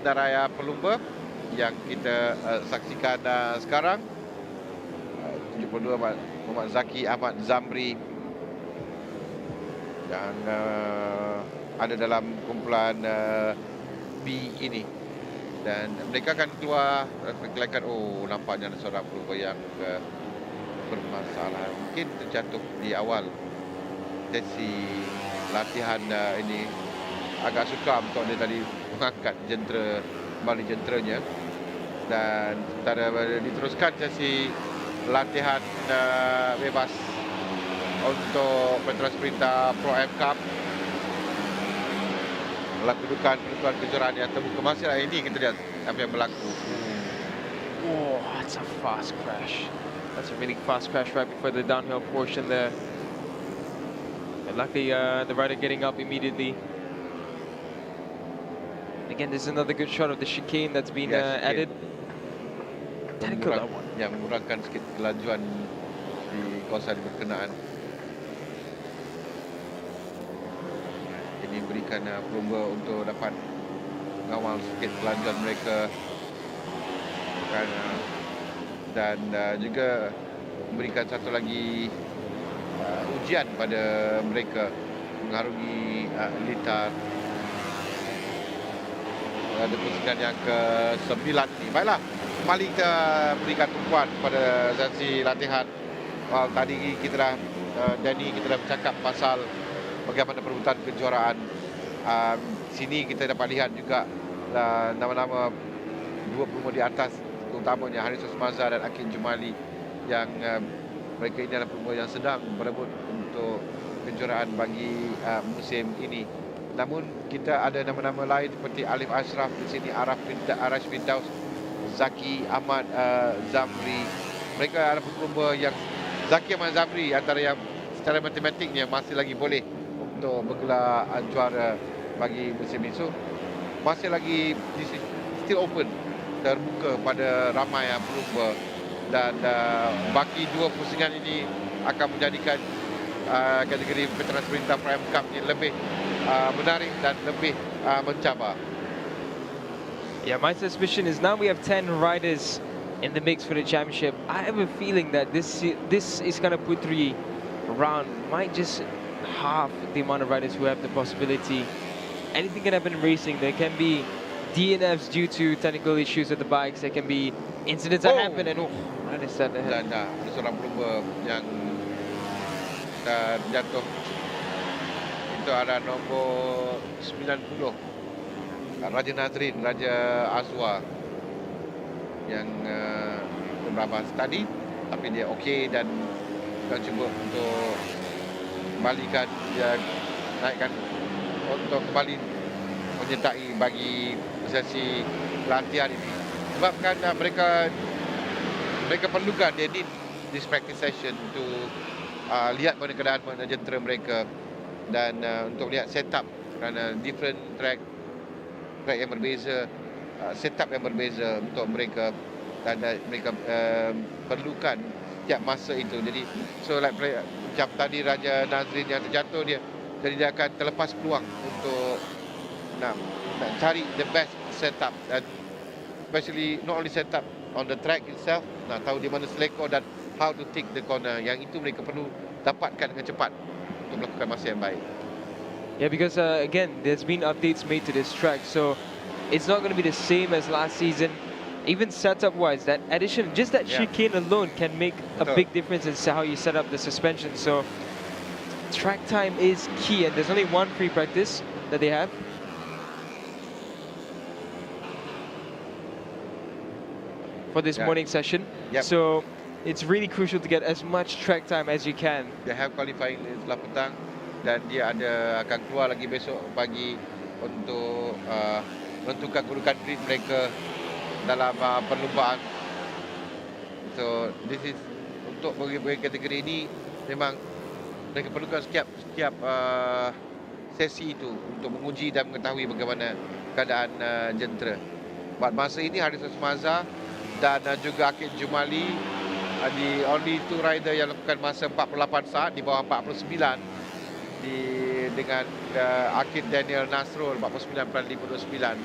daraya pelumba yang kita saksikan sekarang. 72 Muhammad Zaki Ahmad Zamri yang ada dalam kumpulan B ini, dan mereka akan keluar perkelakan. Oh, nampaknya ada seorang pelumba yang bermasalah, mungkin terjatuh di awal sesi latihan ini. Agak sukar untuk dia tadi mengangkat jentera, kembali jenteranya, dan sementara diteruskan sesi latihan bebas untuk Petronas Sprinter Pro Am Cup. Dalam kedudukan penentuan kejuaraan yang terbuka masih hari ini, kita lihat apa yang berlaku. Oh, that's a fast crash. That's a really fast crash right before the downhill portion there. And luckily, the rider getting up immediately. Again, this is another good shot of the chicane that's been added. Technical that one. Yang mengurangkan sikit kelajuan di kawasan berkenaan. Ini berikan pelumba untuk dapat mengawal sikit kelajuan mereka, dan juga memberikan satu lagi ujian pada mereka mengarungi litar pada pusingan yang ke-9 ini. Baiklah, kembali kita berikan tumpuan pada sesi latihan. Tadi kita dah Danny, kita dah bercakap pasal bagaimana perebutan kejuaraan. Sini kita dapat lihat juga nama-nama dua pelumba di atas, terutamanya Haris Osmaza dan Akid Jumali, yang mereka ini adalah pelumba yang sedang berebut untuk kejuaraan bagi musim ini. Namun kita ada nama-nama lain seperti Alif Ashraf di sini, Arash Firdaus, Zaki Ahmad Zamri. Mereka adalah pelumba yang Zaki Ahmad Zamri antara yang secara matematiknya masih lagi boleh untuk bergelar juara bagi musim ini. So masih lagi still open, terbuka pada ramai pelumba, dan baki dua pusingan ini akan menjadikan kategori Petronas Perintah Prime Cup ini lebih menarik dan lebih mencabar. Yeah, my suspicion is now we have 10 riders in the mix for the championship. I have a feeling that this Iskandar Putri round might just half the amount of riders who have the possibility. Anything can happen in racing. There can be DNFs due to technical issues with the bikes. There can be incidents that happen, and riders start ahead. Dan ada seorang pelumba yang jatuh. Itu ada nombor 90, Raja Nazrin, Raja Azwa, yang beberapa tadi, tapi dia okey dan kita cuba untuk kembalikan dia, naikkan untuk kembali menyertai bagi sesi latihan ini. Sebabkan mereka perlukan, they need this practice session untuk lihat mana keadaan jentera mereka, dan untuk lihat setup, kerana different track yang berbeza, setup yang berbeza untuk mereka, dan mereka perlukan setiap masa itu. Jadi so like macam tadi Raja Nazrin yang terjatuh, jadi dia akan terlepas peluang untuk nak cari the best setup, dan especially not only setup on the track itself, nak tahu di mana selekor dan how to take the corner. Yang itu mereka perlu dapatkan dengan cepat untuk melakukan masa yang baik. Yeah, because again, there's been updates made to this track, so it's not going to be the same as last season. Even setup-wise, that addition, just that chicane alone can make a big difference in how you set up the suspension. So track time is key, and there's only one free practice that they have. For this morning session. So it's really crucial to get as much track time as you can. They have qualifying setelah petang, dan dia akan keluar lagi besok pagi untuk menentukan kedudukan grid mereka dalam perlombaan. So this is untuk bagi kategori ini, memang mereka perlukan setiap sesi itu untuk menguji dan mengetahui bagaimana keadaan jentera. Buat masa ini Haris Osmaza dan juga Akid Jumali, the only two rider yang lakukan masa 48 saat di bawah 49, dengan Akid Daniel Nasrul 49.529.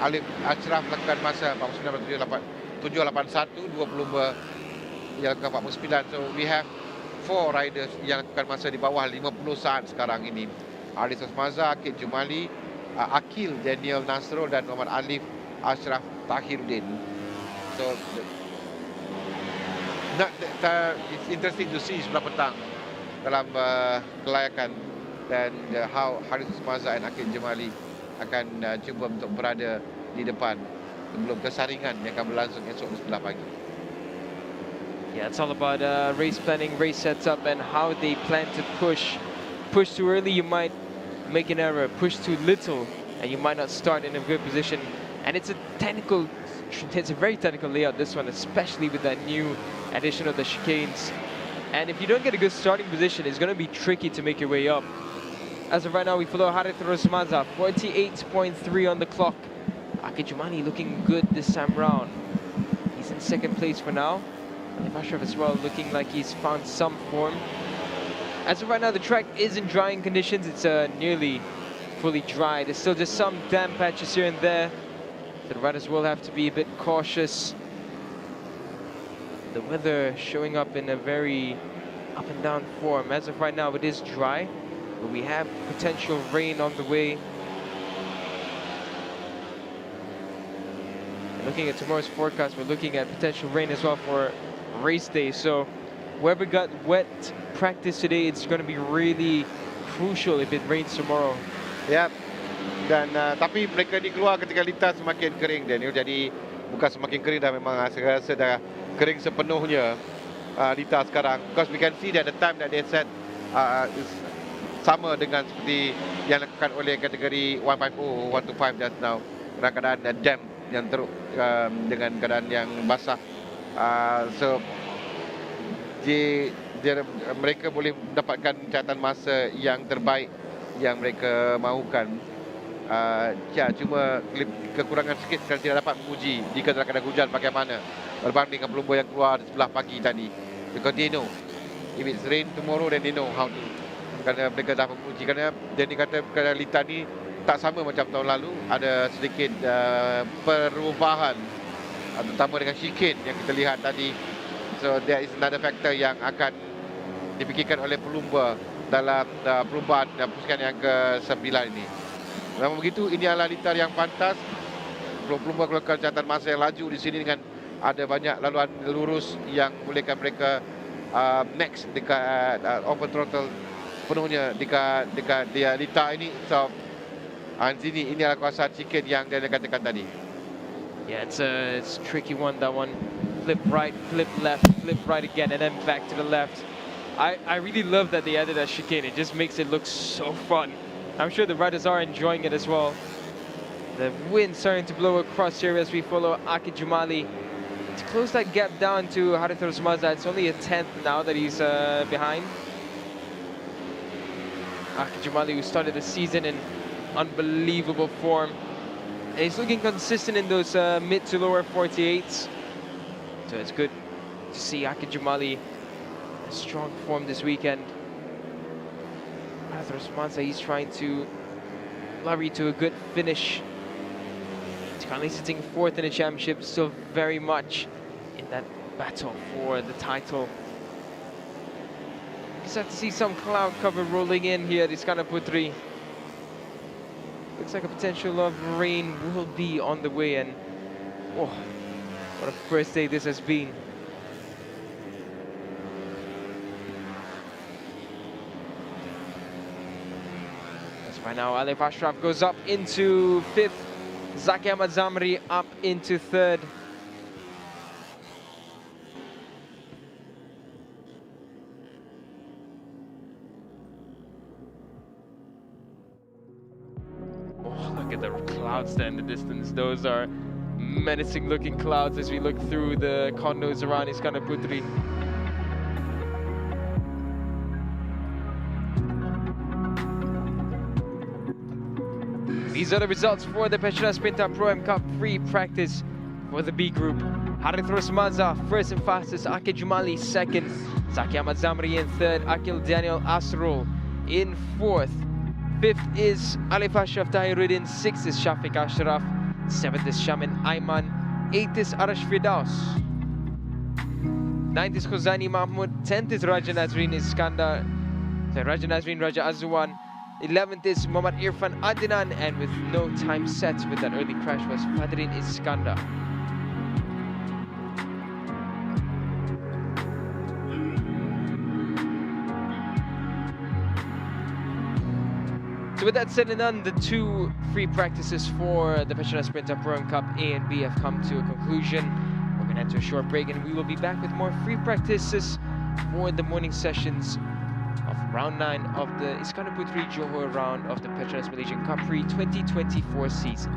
Alif Ashraf lakukan masa 49.781, dua pelumba yang lakukan 49. So we have 4 riders yang lakukan masa di bawah 50 saat sekarang ini. Haris Osmaza, Akid Jumali, Akil Daniel Nasrul dan Muhammad Alif Ashraf Tahiruddin. So it's interesting to see sebelah petang dalam kelayakan, dan how Haris Osmaza dan Akil Jumali akan cuba untuk berada di depan sebelum kesaringan yang akan berlangsung esok sebelah pagi. Yeah, it's all about race planning, race setup, and how they plan to push. Push too early, you might make an error. Push too little, and you might not start in a good position. And it's a very technical layout, this one, especially with that new addition of the chicanes. And if you don't get a good starting position, it's going to be tricky to make your way up. As of right now, we follow Haris Osmaza, 48.3 on the clock. Akid Jumali looking good this time round. He's in second place for now. Alif Ashraf as well, looking like he's found some form. As of right now, the track is in drying conditions. It's nearly fully dry. There's still just some damp patches here and there. So the riders will have to be a bit cautious. The weather showing up in a very up and down form. As of right now, it is dry, but we have potential rain on the way. And looking at tomorrow's forecast, we're looking at potential rain as well for race day. So whoever got wet practice today, it's going to be really crucial if it rains tomorrow. Yep. Dan tapi mereka ni keluar ketika lintas semakin kering, Daniel. Jadi bukan semakin kering dah, memang saya rasa dah kering sepenuhnya lintas sekarang. Because we can see that the time that they set is sama dengan seperti yang dilakukan oleh kategori 150, 125 just now. Keadaan damp yang teruk dengan keadaan yang basah. So mereka boleh mendapatkan catatan masa yang terbaik yang mereka mahukan. Cuma kekurangan sikit kerana tidak dapat menguji jika dalam keadaan hujan bagaimana berbanding dengan pelumba yang keluar di sebelah pagi tadi. Because they know if it's rain tomorrow, then they know how to. Kerana mereka dah menguji. Kerana Danny kata kerana litar ni tak sama macam tahun lalu, ada sedikit perubahan, terutama dengan chicane yang kita lihat tadi. So there is another factor yang akan dipikirkan oleh pelumba dalam perlumbaan pusingan yang ke-9 ini. Namun begitu, ini adalah litar yang pantas. Pelumba keluarkan catatan masa yang laju di sini dengan ada banyak laluan lurus yang bolehkan mereka max dekat open throttle penuhnya dekat dia litar ini. So sini ini adalah kawasan chicane yang dia katakan tadi. Yeah, it's a tricky one, that one. Flip right, flip left, flip right again, and then back to the left. I really love that they added that chicane. It just makes it look so fun. I'm sure the riders are enjoying it as well. The wind starting to blow across here as we follow Aki Jumali to close that gap down to Harithros Mazda. It's only a 10th now that he's behind. Aki Jumali, who started the season in unbelievable form. And he's looking consistent in those mid to lower 48s. So it's good to see Aki Jumali in strong form this weekend. Harithros Mazda, he's trying to lorry to a good finish. He's currently sitting 4th in the championship, still very much in that battle for the title. You start to see some cloud cover rolling in here at Iskandar Putri. Looks like a potential of rain will be on the way, and oh, what a first day this has been. By now, Alif Ashraf goes up into 5th. Zaki Ahmad Zamri up into 3rd. Oh, look at the clouds there in the distance. Those are menacing looking clouds as we look through the condos around Iskandar Putri. These are the results for the Petronas MAM Cub Prix practice for the B group. Harithros Mazda, 1st and fastest. Aki Jumali, 2nd. Zaki Ahmad Zamri in 3rd. Akil Daniel Asrul in 4th. 5th is Alif Ashraf Tahiruddin. 6th is Shafiq Ashraf. 7th is Shamin Ayman. 8th is Arash Firdaus. 9th is Khuzani Mahmoud. 10th is Raja Nazreen Raja Azwan. 11th is Muhammad Irfan Adnan, and with no time set with that early crash was Fadrin Iskandar. So with that said and done, the 2 free practices for the Petronas MAM Cup A and B have come to a conclusion. We're going to head to a short break, and we will be back with more free practices for the morning sessions of round 9 of the Iskandar Putri Johor round of the Petronas Malaysian Cub Prix 2024 season.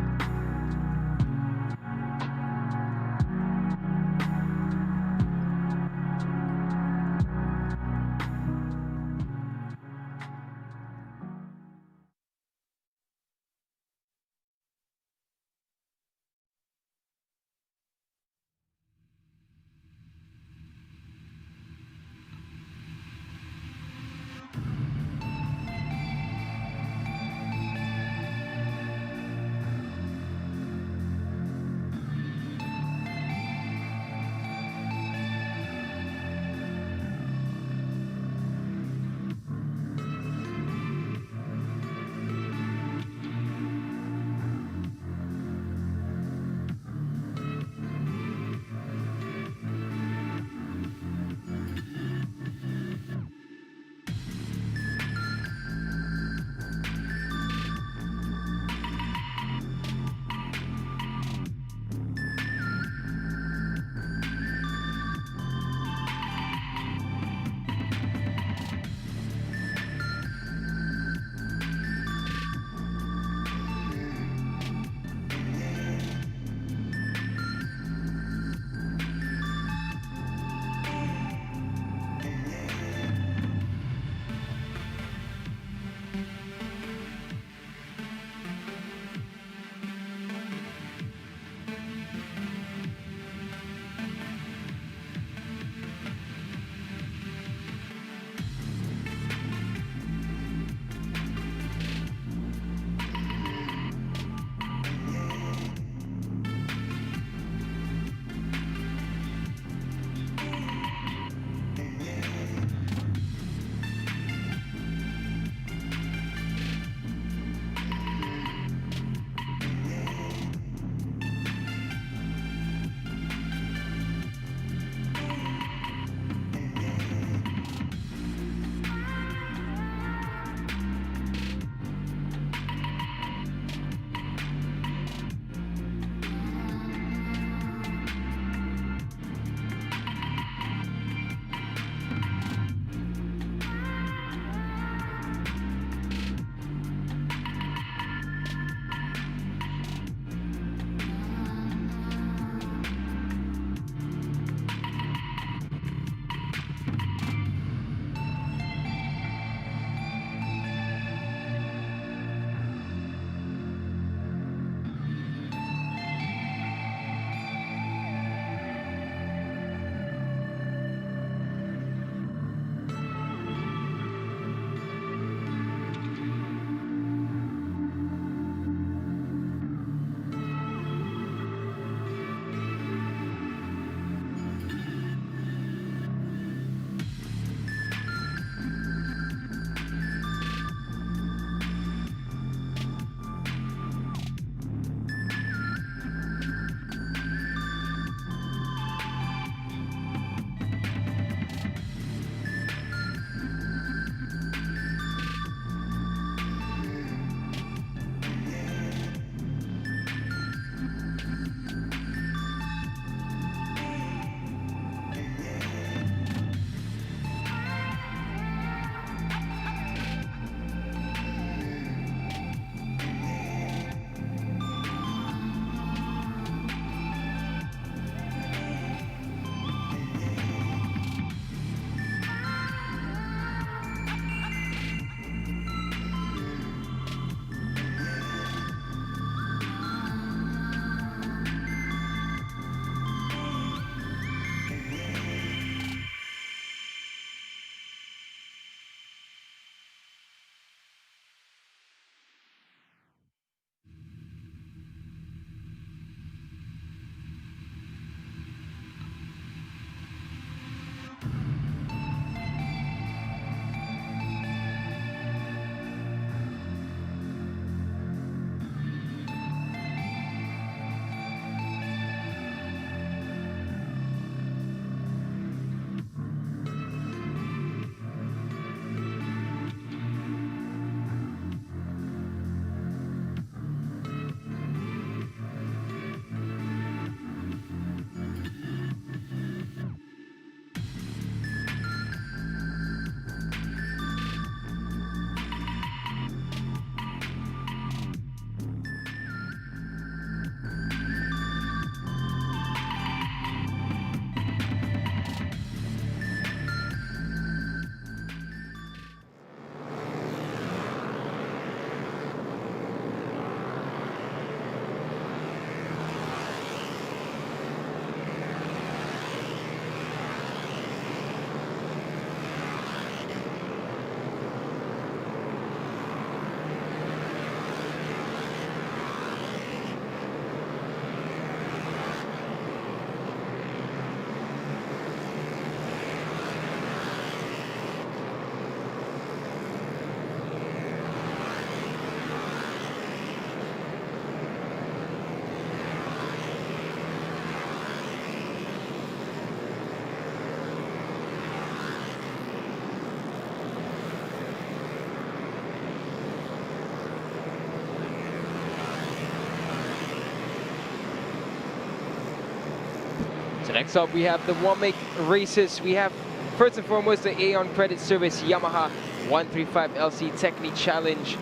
Next up, we have the one-make races. We have, first and foremost, the Aeon Credit Service Yamaha 135 LC Technique Challenge.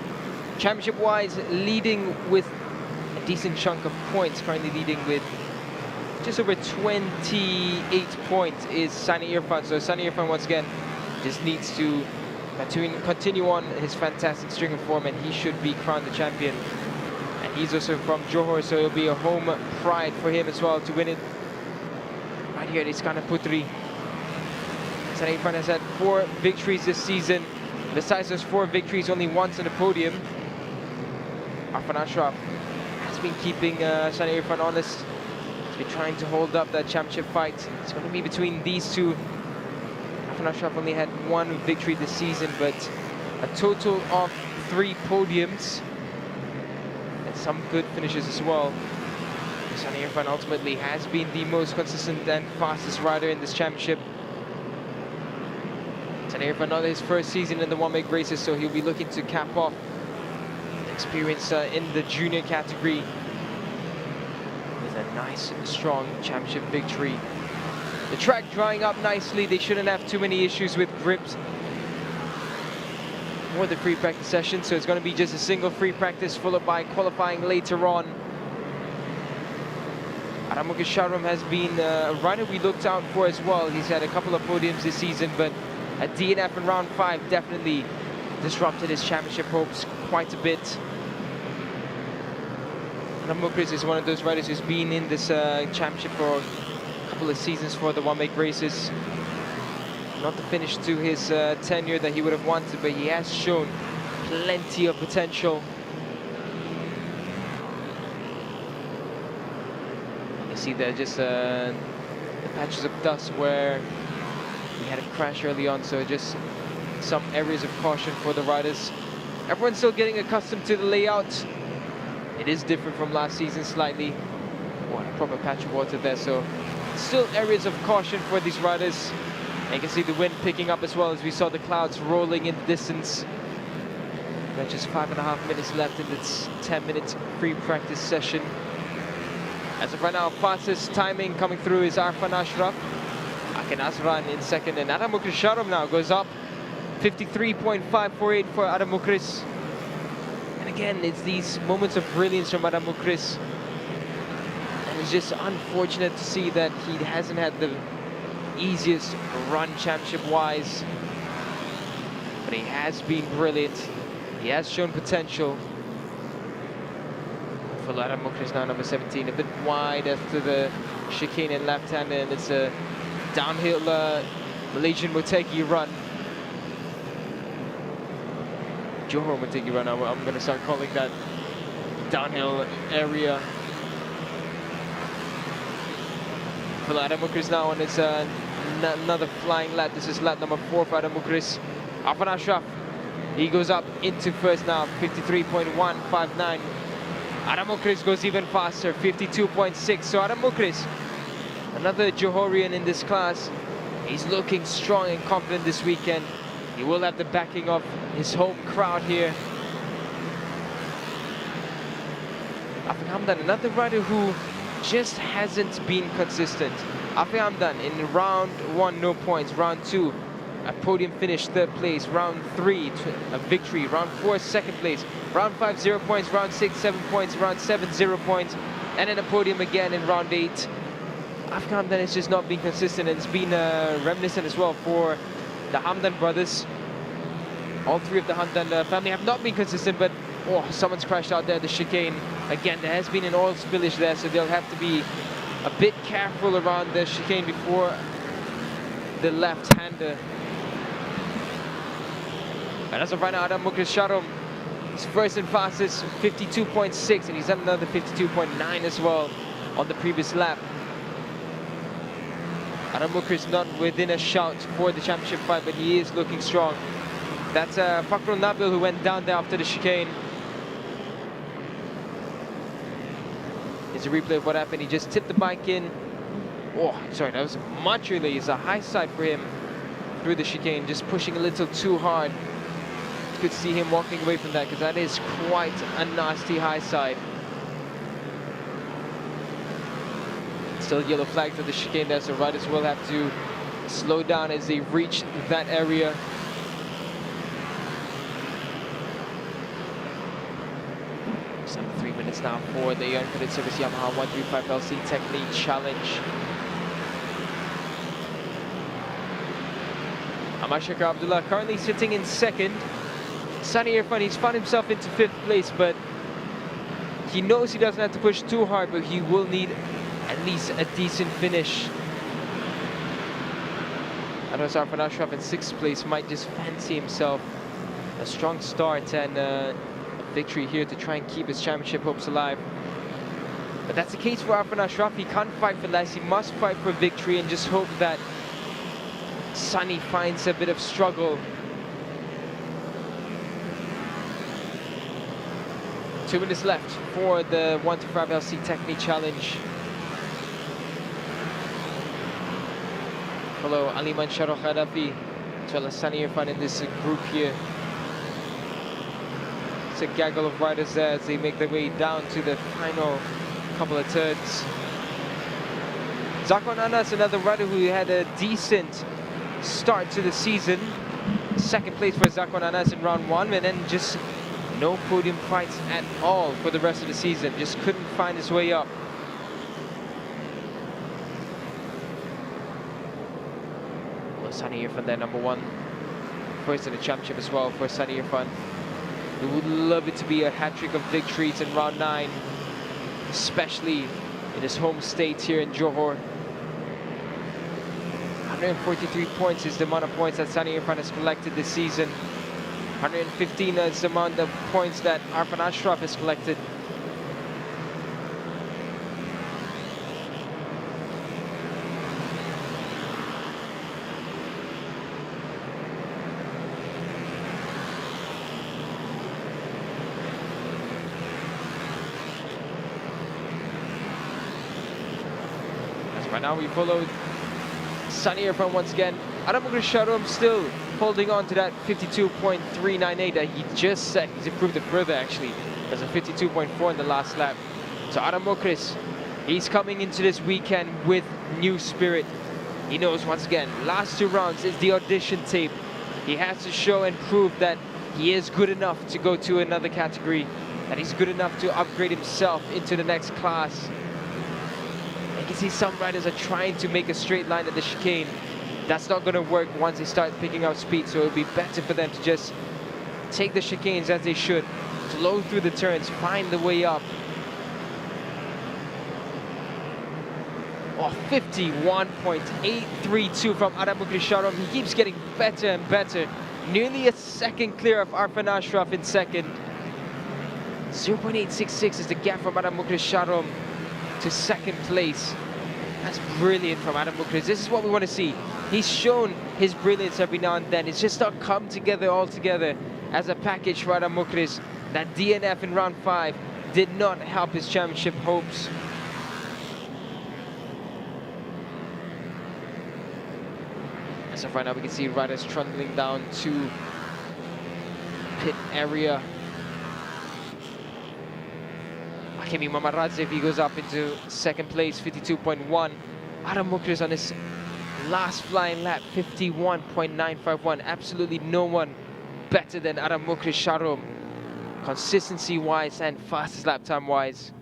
Championship-wise, leading with a decent chunk of points, currently leading with just over 28 points is Sani Irfan. So Sani Irfan, once again, just needs to continue on his fantastic string of form, and he should be crowned the champion. And he's also from Johor, so it'll be a home pride for him as well to win it. Right here at Iskandar Putri. Sani Irfan has had 4 victories this season. Besides those 4 victories, only once on the podium. Arfan Ashraf has been keeping Sani Irfan honest. He's been trying to hold up that championship fight. It's going to be between these two. Arfan Ashraf only had 1 victory this season, but a total of 3 podiums and some good finishes as well. Sani Irfan ultimately has been the most consistent and fastest rider in this championship. Sani Irfan, not his first season in the one-make races, so he'll be looking to cap off experience in the junior category with a nice, strong championship victory. The track drying up nicely. They shouldn't have too many issues with grips for the free practice session, so it's going to be just a single free practice followed by qualifying later on. Aramuka Sharam has been a rider we looked out for as well. He's had a couple of podiums this season, but a DNF in round 5 definitely disrupted his championship hopes quite a bit. Aramuka is one of those riders who's been in this championship for a couple of seasons for the one-make races. Not the finish to his tenure that he would have wanted, but he has shown plenty of potential. You see there just the patches of dust where we had a crash early on, so just some areas of caution for the riders. Everyone's still getting accustomed to the layout. It is different from last season slightly. Oh, a proper patch of water there, so still areas of caution for these riders. And you can see the wind picking up as well as we saw the clouds rolling in the distance. We've got just 5.5 minutes left in this 10-minute free practice session. As of right now, fastest timing coming through is Arfan Ashraf. Akin Azran in second, and Adam Mukris Sharam now goes up. 53.548 for Adam Mukris. And again, it's these moments of brilliance from Adam Mukris. And it's just unfortunate to see that he hasn't had the easiest run championship-wise. But he has been brilliant. He has shown potential. For Adam Mukris now, number 17, a bit wide after the chicane and left-hander, and it's a downhill Malaysian Motegi run. Johor Motegi run, I'm going to start calling that downhill area. For Adam Mukris now, and it's another flying lap. This is lap number 4 for Adam Mukris. Arfan Ashraf, he goes up into first now, 53.159. Adam Mukris goes even faster, 52.6. So Adam Mukris, another Johorian in this class, he's looking strong and confident this weekend. He will have the backing of his home crowd here. Afi Hamdan, another rider who just hasn't been consistent. Afi Hamdan in round 1, no points. Round 2, a podium finish, 3rd place. Round 3, a victory. Round 4, 2nd place. Round 5, 0 points. Round 6, 7 points. Round 7, 0 points. And then a podium again in round 8. Afi Hamdan has just not been consistent, and it's been reminiscent as well for the Hamdan brothers. All 3 of the Hamdan family have not been consistent, but oh, someone's crashed out there, the chicane. Again, there has been an oil spillage there, so they'll have to be a bit careful around the chicane before the left-hander. And as of right now, Adam Mukris Sharam is first and fastest, 52.6, and he's done another 52.9 as well on the previous lap. Adam Mukris not within a shout for the championship fight, but he is looking strong. That's Fakrul Nabil who went down there after the chicane. Here's a replay of what happened. He just tipped the bike in. Oh, sorry, that was much early. It's a high side for him through the chicane, just pushing a little too hard. You could see him walking away from that, because that is quite a nasty high side. Still yellow flags at the chicane there, so riders will have to slow down as they reach that area. Just under 3 minutes now for the uncredited service Yamaha 135 LC Technique Challenge. Amashakar Abdullah currently sitting in second. Sunny Irfan, he's found himself into 5th place, but he knows he doesn't have to push too hard, but he will need at least a decent finish. Anas Arfan Ashraf in 6th place might just fancy himself a strong start and a victory here to try and keep his championship hopes alive. But that's the case for Arfan Ashraf. He can't fight for less, he must fight for victory and just hope that Sunny finds a bit of struggle. 2 minutes left for the 125 LC Technique Challenge. Follow Aliman Sharoh Khadafi as well as Sunny Irfan in this group here. It's a gaggle of riders there as they make their way down to the final couple of turns. Zakwan Anas, another rider who had a decent start to the season. 2nd place for Zakwan Anas in round 1, and then just no podium fights at all for the rest of the season. Just couldn't find his way up. Well, Sunny Irfan there, number 1. First in the championship as well for Sunny Irfan. We would love it to be a hat-trick of victories in round 9, especially in his home state here in Johor. 143 points is the amount of points that Sunny Irfan has collected this season. 115 is the amount of points that Arfan Ashraf has collected. As right now we follow Sunny Irfan once again. Adam Sharom still holding on to that 52.398 that he just set. He's improved it further actually. There's a 52.4 in the last lap. So Adam Mokris, he's coming into this weekend with new spirit. He knows once again, last 2 rounds is the audition tape. He has to show and prove that he is good enough to go to another category, that he's good enough to upgrade himself into the next class. You can see some riders are trying to make a straight line at the chicane. That's not going to work once they start picking up speed, so it would be better for them to just take the chicanes as they should, slow through the turns, find the way up. Oh, 51.832 from Adam Mukrisharam. He keeps getting better and better. Nearly a second clear of Arfan Ashraf in second. 0.866 is the gap from Adam Mukrisharam to second place. That's brilliant from Adam Mukris. This is what we want to see. He's shown his brilliance every now and then. It's just not come together all together as a package for Adam Mukris. That DNF in round 5 did not help his championship hopes. As of right now, we can see riders trundling down to pit area. Akemi Mamaradze, he goes up into second place, 52.1. Adam Mukris on his last flying lap, 51.951. Absolutely no one better than Adam Mukris Sharom, consistency-wise and fastest lap time-wise.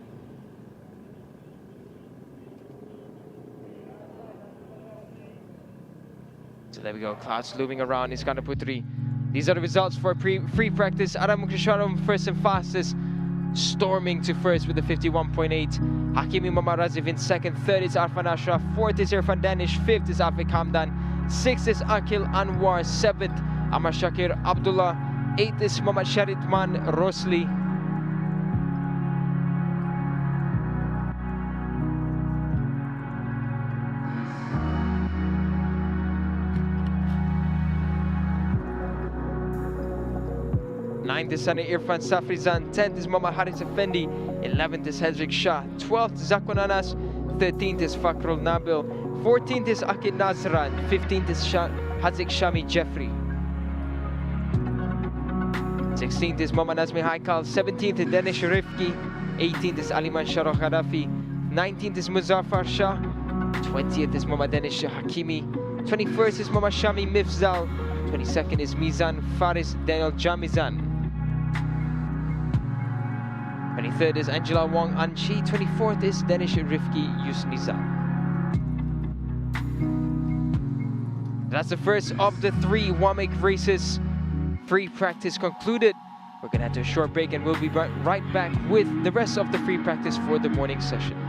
So there we go, clouds looming around Iskandar Putri. These are the results for free practice. Adam Mukris Sharom first and fastest, storming to first with a 51.8. Hakimi Mamarazif in second. Third is Arfan Ashraf. Fourth is Irfan Danish. Fifth is Afik Hamdan. Sixth is Akil Anwar. Seventh, Amar Shakir Abdullah. Eighth is Muhammad Sharitman Rosli. Ninth is Sani Irfan Safrizan. 10th is Muhammad Haris Effendi. 11th is Hedrick Shah. 12th is Zakwan Anas. 13th is Fakrul Nabil. 14th is Akid Nazran. 15th is Hazik Shami Jeffrey. 16th is Muhammad Nazmi Haikal. 17th is Danish Rifki. 18th is Aliman Sharoh Khadafi. 19th is Muzaffar Shah. 20th is Muhammad Danish Hakimi. 21st is Muhammad Shami Mifzal. 22nd is Mizan Faris Daniel Jamizan. 23rd is Angela Wong Anchi. 24th is Danish Rifki Yusnizal. That's the first of the 3 WAMIC races. Free practice concluded. We're gonna head to a short break and we'll be right back with the rest of the free practice for the morning session.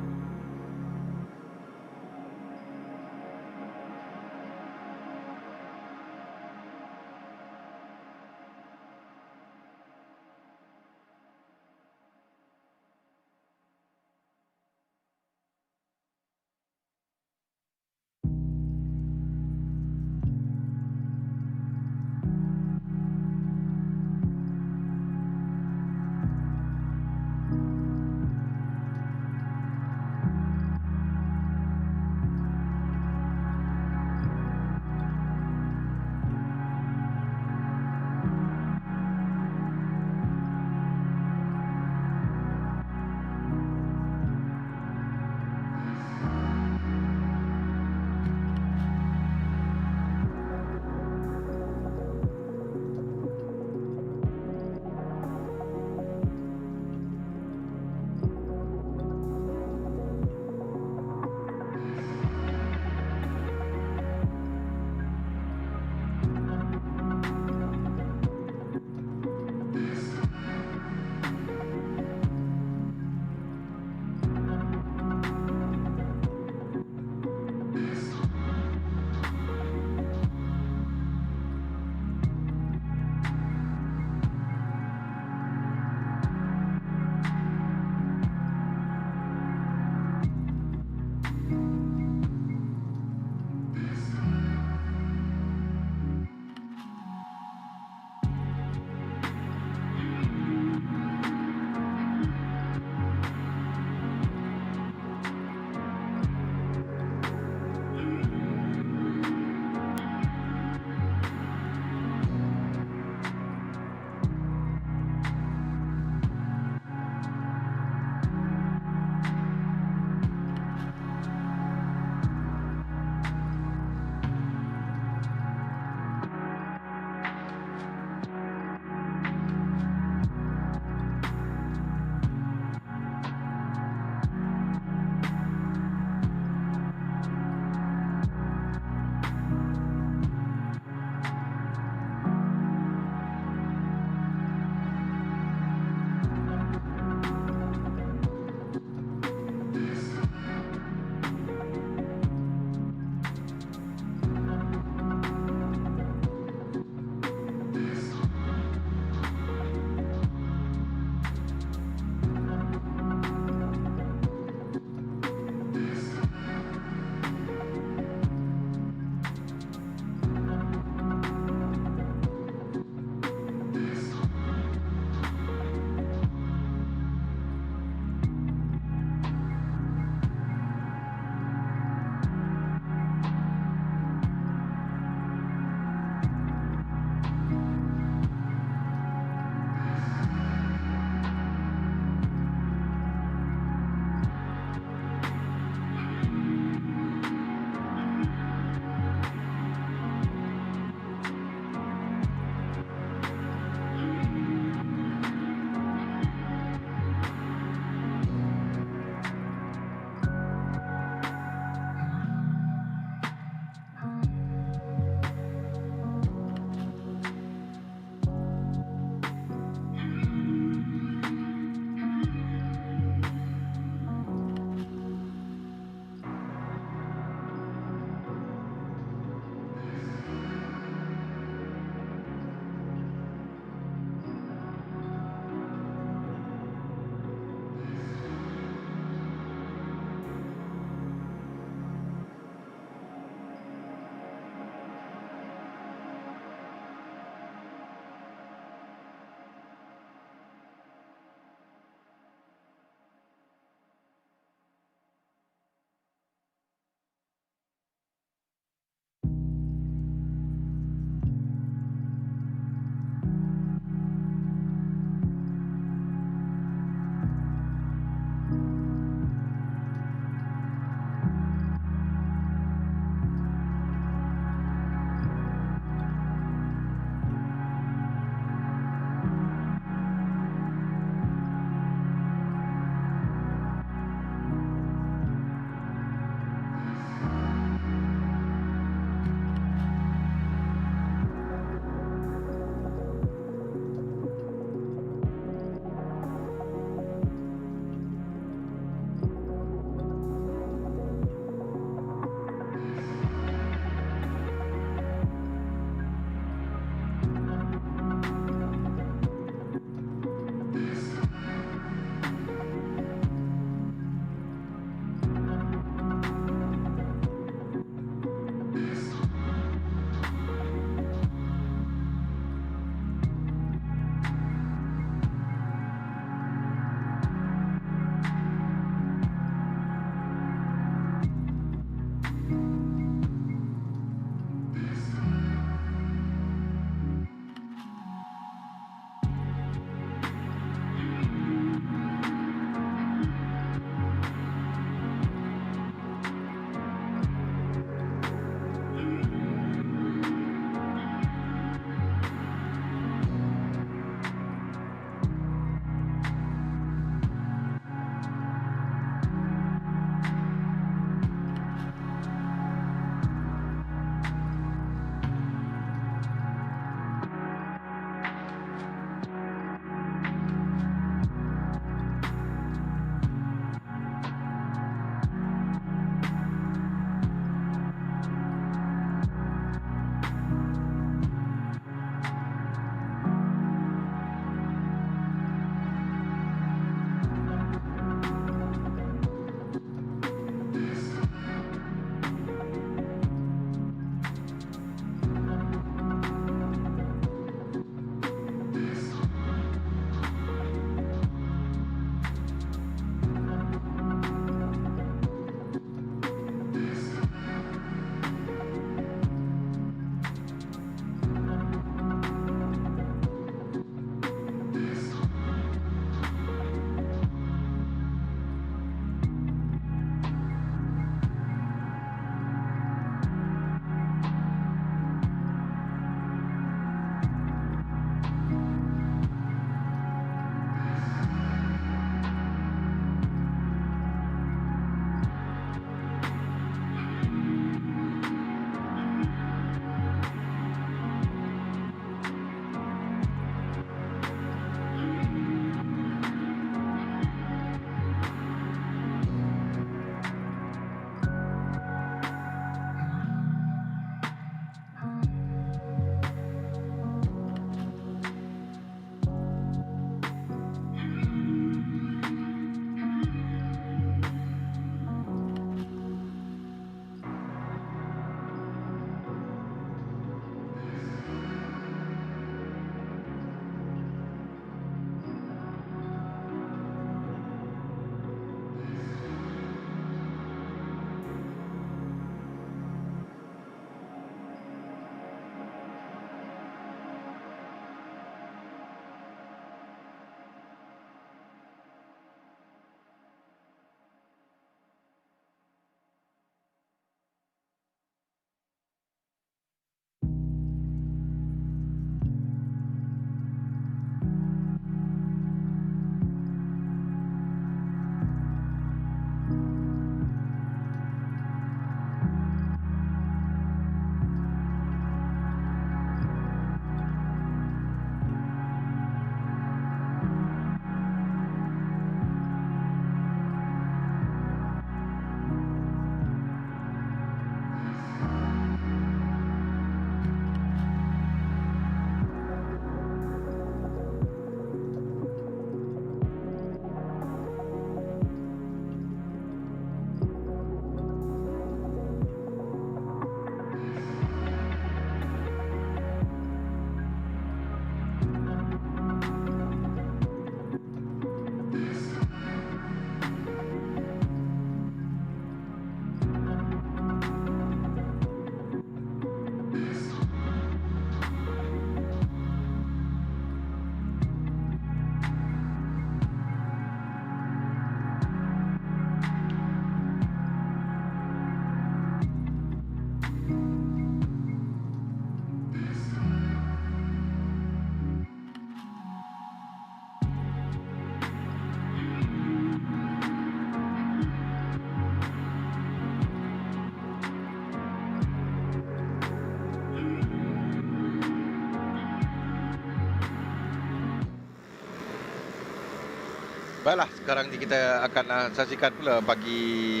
Baiklah, sekarang ni kita akan saksikan pula bagi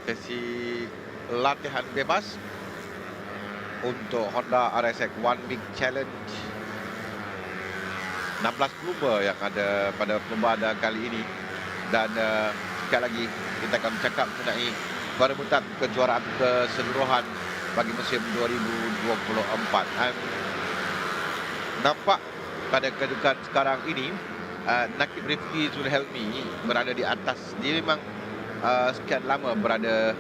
sesi latihan bebas untuk Honda RSX One Week Challenge 16 pelumba yang ada pada perlombaan kali ini. Dan sekali lagi kita akan bercakap mengenai perebutan kejuaraan keseluruhan bagi musim 2024. Dan nampak pada kedudukan sekarang ini Nakib Rifki Zulhelmi berada di atas. Dia memang sekian lama berada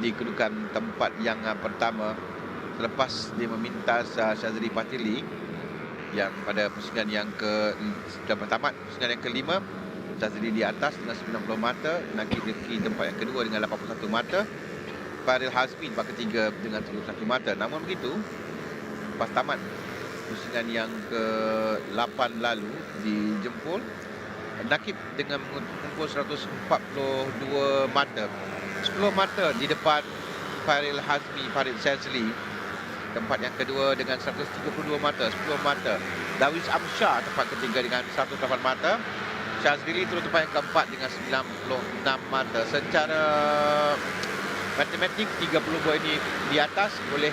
di kedudukan tempat yang pertama selepas dia memintas Syazri Patili yang pada pusingan yang sudah tamat pusingan yang kelima. Syazri di atas dengan 90 mata, Nakib Rifki tempat yang kedua dengan 81 mata, Faril Hazmi tempat ketiga dengan 71 mata. Namun begitu, lepas tamat pusingan yang ke-8 lalu di Jempol, Nakib dengan mengumpul 142 mata, 10 mata di depan Faril Hazmi, Farid Shazli tempat yang kedua dengan 132 mata, 10 mata. Dawis Amsyah tempat ketiga dengan 108 mata. Syazli turun tempat yang keempat dengan 96 mata. Secara matematik, 3 pelumba ini di atas boleh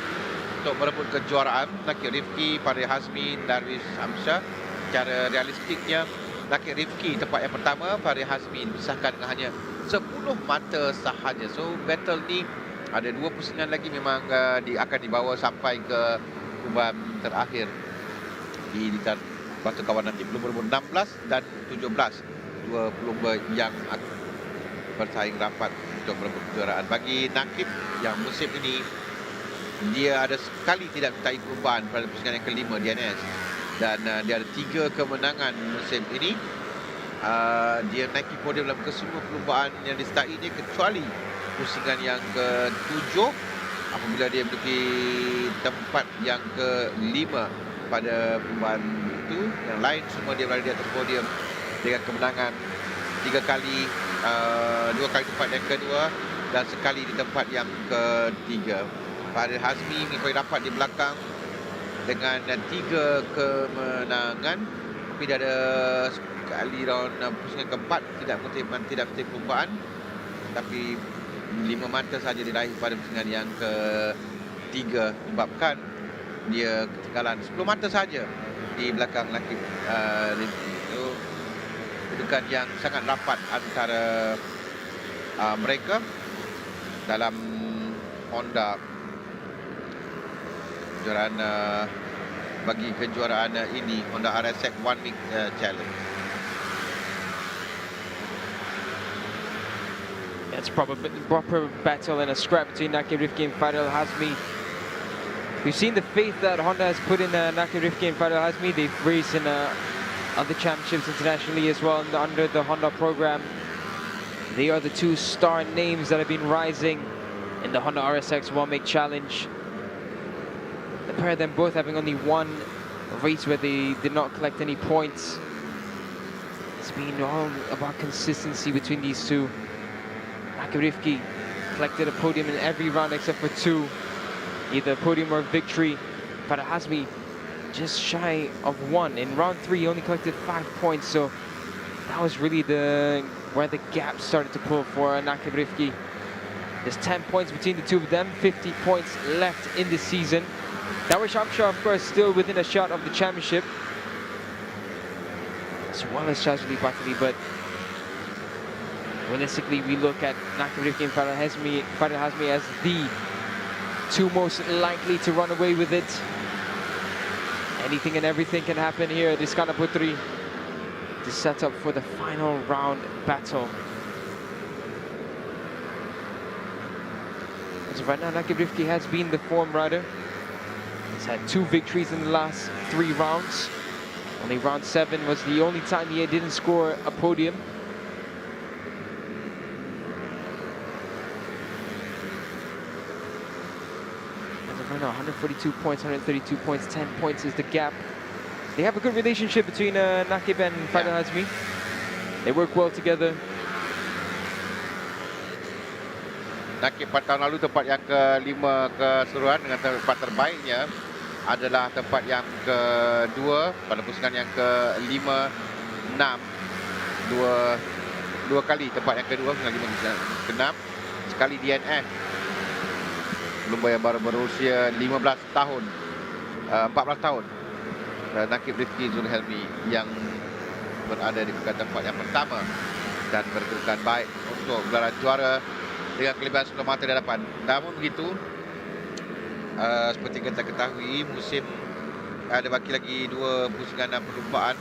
untuk merebut kejuaraan. Nakib Rifki, Farid Hazmi, Darwis Amsyah. Secara realistiknya, Nakib Rifki tempat yang pertama, Farid Hazmi dipisahkan dengan hanya 10 mata sahaja. So battle ni ada 2 pusingan lagi memang akan dibawa sampai ke perlombaan terakhir di tingkat batu kawan nanti. Pelumba nombor 16 dan 17, 2 pelumba yang bersaing rapat untuk merebut kejuaraan. Bagi Nakib yang musim ini dia ada sekali tidak menyertai perlombaan pada pusingan yang kelima DNS, dan dia ada 3 kemenangan musim ini. Dia naiki podium dalam kesemua perlombaan yang disertai dia kecuali pusingan yang ke-7 apabila dia menduduki tempat yang ke-5 pada perlombaan itu. Yang lain semua dia berada di atas podium dengan kemenangan 3 kali, 2 kali tempat yang kedua dan sekali di tempat yang ke-3. Farid Hazmi mengikuti rapat di belakang dengan 3 kemenangan, tapi dia ada sekali round pusingan keempat tidak mengikuti perlombaan, tapi 5 mata saja diraih pada pusingan yang ke-3 menyebabkan dia ketinggalan 10 mata saja di belakang Nakib. Itu kedudukan yang sangat rapat antara mereka dalam Honda kejuaraan bagi kejuaraan ini, Honda RSX One Week Challenge. It's probably proper battle and a scrap between Nakib Rifki and Faril Hazmi. We've seen the faith that Honda has put in Nakib Rifki and Faril Hazmi. They've raced in other championships internationally as well under the Honda program. They are the 2 star names that have been rising in the Honda RSX One Make Challenge. The pair of them both having only 1 race where they did not collect any points. It's been all about consistency between these 2. Nakib Rifki collected a podium in every round except for 2, either podium or victory. Faril Hazmi just shy of 1. In round 3 he only collected 5 points, so that was really where the gap started to pull for Nakib Rifki. There's 10 points between the 2 of them, 50 points left in the season. Dawish Amshar, of course, still within a shot of the championship, as well as Shazli Patili, but realistically, we look at Nakib Rifki and Faril Hazmi as the 2 most likely to run away with it. Anything and everything can happen here at Iskandar Putri to set up for the final round battle. As of right now, Nakib Rifki has been the form rider. He's had 2 victories in the last 3 rounds. Only round 7 was the only time he didn't score a podium. Right now, 142 points, 132 points, 10 points is the gap. They have a good relationship between Nakib and Faril Hazmi. They work well together. Nakib pada tahun lalu tempat yang ke-5 keseluruhan dengan tempat terbaiknya adalah tempat yang ke-2 pada pusingan yang ke-5, 6, dua kali tempat yang kedua lagi ke-6, sekali DNF. Lumba yang baru berusia 15 tahun, 14 tahun. Dan Nakib Rifki Zulhelmi yang berada di peringkat tempat yang pertama dan berkedudukan baik untuk gelaran juara dengan kelebihan 10 mata di hadapan. Namun begitu, seperti kita ketahui, musim ada baki lagi 2 pusingan dan perlumbaan.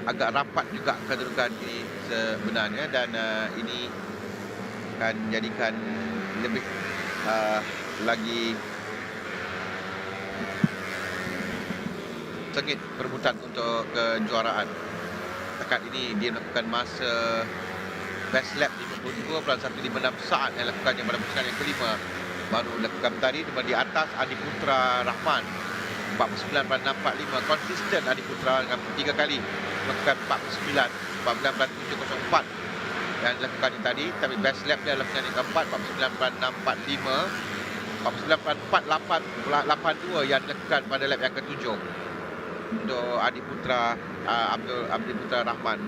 Agak rapat juga kedudukan ini sebenarnya, dan ini akan jadikan lebih lagi sengit perebutan untuk kejuaraan. Setakat ini dia melakukan masa best lap 52.156 saat yang lakukannya pada pusingan yang kelima. Baru lakukan tadi di atas Adi Putra Rahman 49.645. Konsisten Adi Putra dengan 3 kali melakukan 49.704 yang dilakukan tadi. Tapi best lap dia lakukan yang keempat 49.645, 49.4882 yang dilakukan pada lap yang ketujuh untuk Adi Putra Abdi Putra Rahman.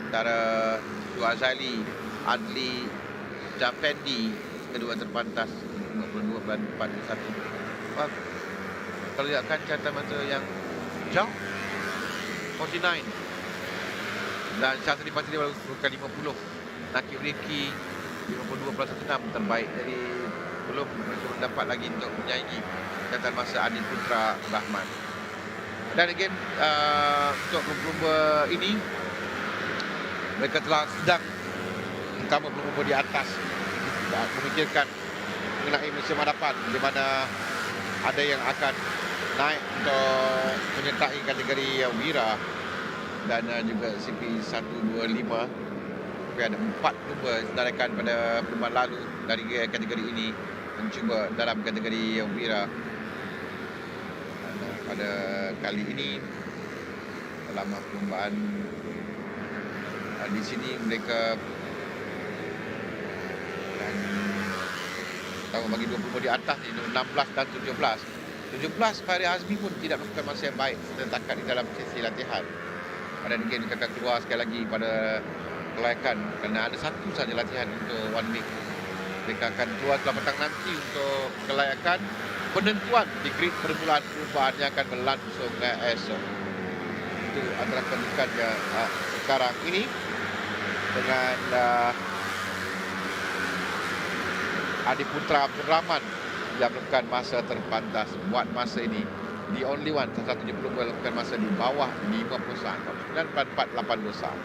Antara Azali, Adli, Jafendi kedua terpantas 52.41. Kalau dia akan catatan masa yang jauh 49, dan Syazli Fatih dia baru bukan 50. Nakib Rifki 52.16 terbaik. Jadi belum dapat lagi untuk menyaingi catatan masa Adi Putra Rahman. Dan again untuk pelumba ini, mereka telah sedang utama pelumba di atas memikirkan mengenai musim hadapan, di mana ada yang akan naik untuk menyertai kategori WIRA dan juga CP125. Tapi ada 4 pelumba sedangkan pada perlumbaan lalu dari kategori ini mencuba dalam kategori WIRA. Pada kali ini dalam perlumbaan di sini mereka tahu bagi 2 pelumba di atas ni 16 dan 17. Fahri Azmi pun tidak melakukan masa yang baik setakat di dalam sesi latihan. Pada mungkin mereka akan keluar sekali lagi pada kelayakan kerana ada satu saja latihan untuk 1 week. Mereka akan keluar setelah petang nanti untuk kelayakan penentuan di grid permulaan perubahan yang akan berlangsung esok. Itu antara pendidikannya sekarang ini dengan Adi Putra Abdul Rahman yang melakukan masa terpantas buat masa ini. The only one, satu-satunya pelumba melakukan masa di bawah 50 saat, 9.481.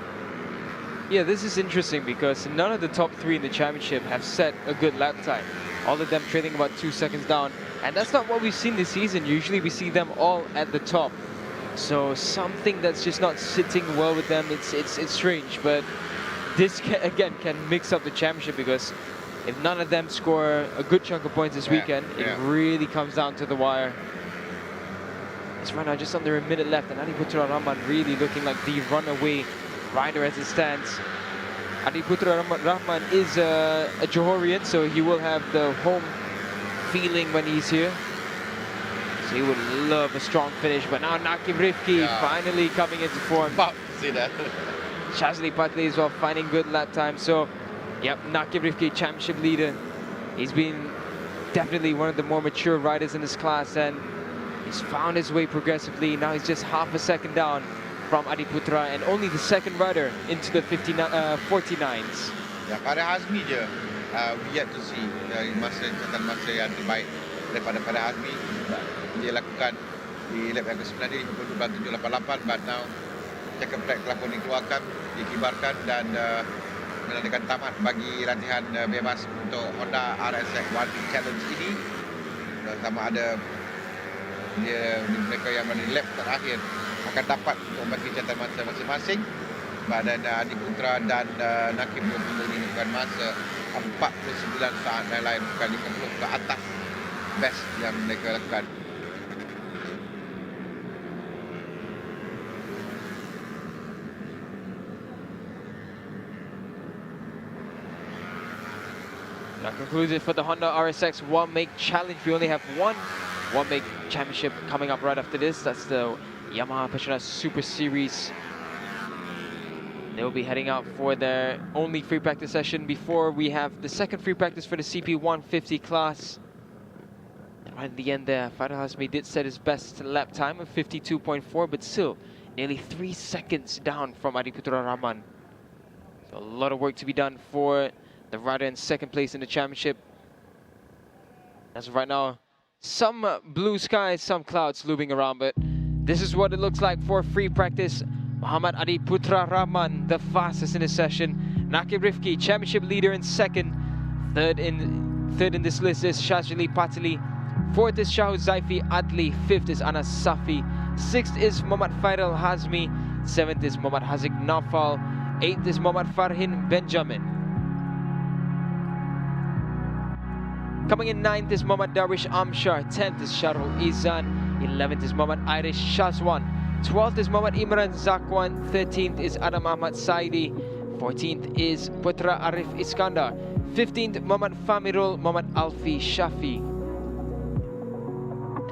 Yeah, this is interesting because none of the top 3 in the championship have set a good lap time. All of them trailing about 2 seconds down. And that's not what we've seen this season. Usually we see them all at the top. So something that's just not sitting well with them, it's strange. But this, again, can mix up the championship because if none of them score a good chunk of points this weekend, it really comes down to the wire. It's right now just under a minute left, and Adi Putra Rahman really looking like the runaway rider as it stands. Adi Putra Rahman is a Johorian, so he will have the home feeling when he's here. So he would love a strong finish, but now Nakib Rifki finally coming into form. About to see that. Shazli Patley as well finding good lap time. So, yep, Nakib Rifki, championship leader. He's been definitely one of the more mature riders in this class, and he's found his way progressively. Now he's just half a second down from Adi Putra and only the second rider into the 49s. Ya, Fahri Azmi je we yet to see catatan masa yang terbaik daripada Fahri Azmi. Dia lakukan di lap yang ke-9 dia 52.788, but now checker track telah pun dikeluarkan, dikibarkan dan menandakan tamat bagi latihan bebas untuk Honda RSX 1 Week Challenge ini. Sama ada mereka yang berada di lap terakhir akan dapat untuk membagi catatan masa masing-masing. Dan Adi Putra dan Nakib ini bukan masa 49 saat dan lain bukan 50 ke atas best yang mereka lakukan. That concludes it for the Honda RSX 1 Make Challenge. We only have one One Make Championship coming up right after this. That's the Yamaha Petronas Super Series. They'll be heading out for their only free practice session before we have the second free practice for the CP150 class. And right at the end there, Faisal Hazmi did set his best lap time of 52.4, but still nearly 3 seconds down from Adiputra Rahman. So a lot of work to be done for the rider in second place in the championship. As of right now, some blue skies, some clouds looming around, but this is what it looks like for free practice. Muhammad Adiputra Rahman, the fastest in the session. Nakib Rifki, championship leader in second. Third in this list is Shazili Patili. Fourth is Shahu Zaifi Adli. Fifth is Anas Safi. Sixth is Muhammad Faisal Hazmi. Seventh is Muhammad Haziq Nafal. Eighth is Muhammad Farhin Benjamin. Coming in ninth is Muhammad Darwish Amshar. 10th is Sharul Izan. 11th is Muhammad Irish Shazwan. 12th is Muhammad Imran Zakwan. 13th is Adam Ahmad Saidi. 14th is Putra Arif Iskandar. 15th Muhammad Famirul Muhammad Alfi Shafi.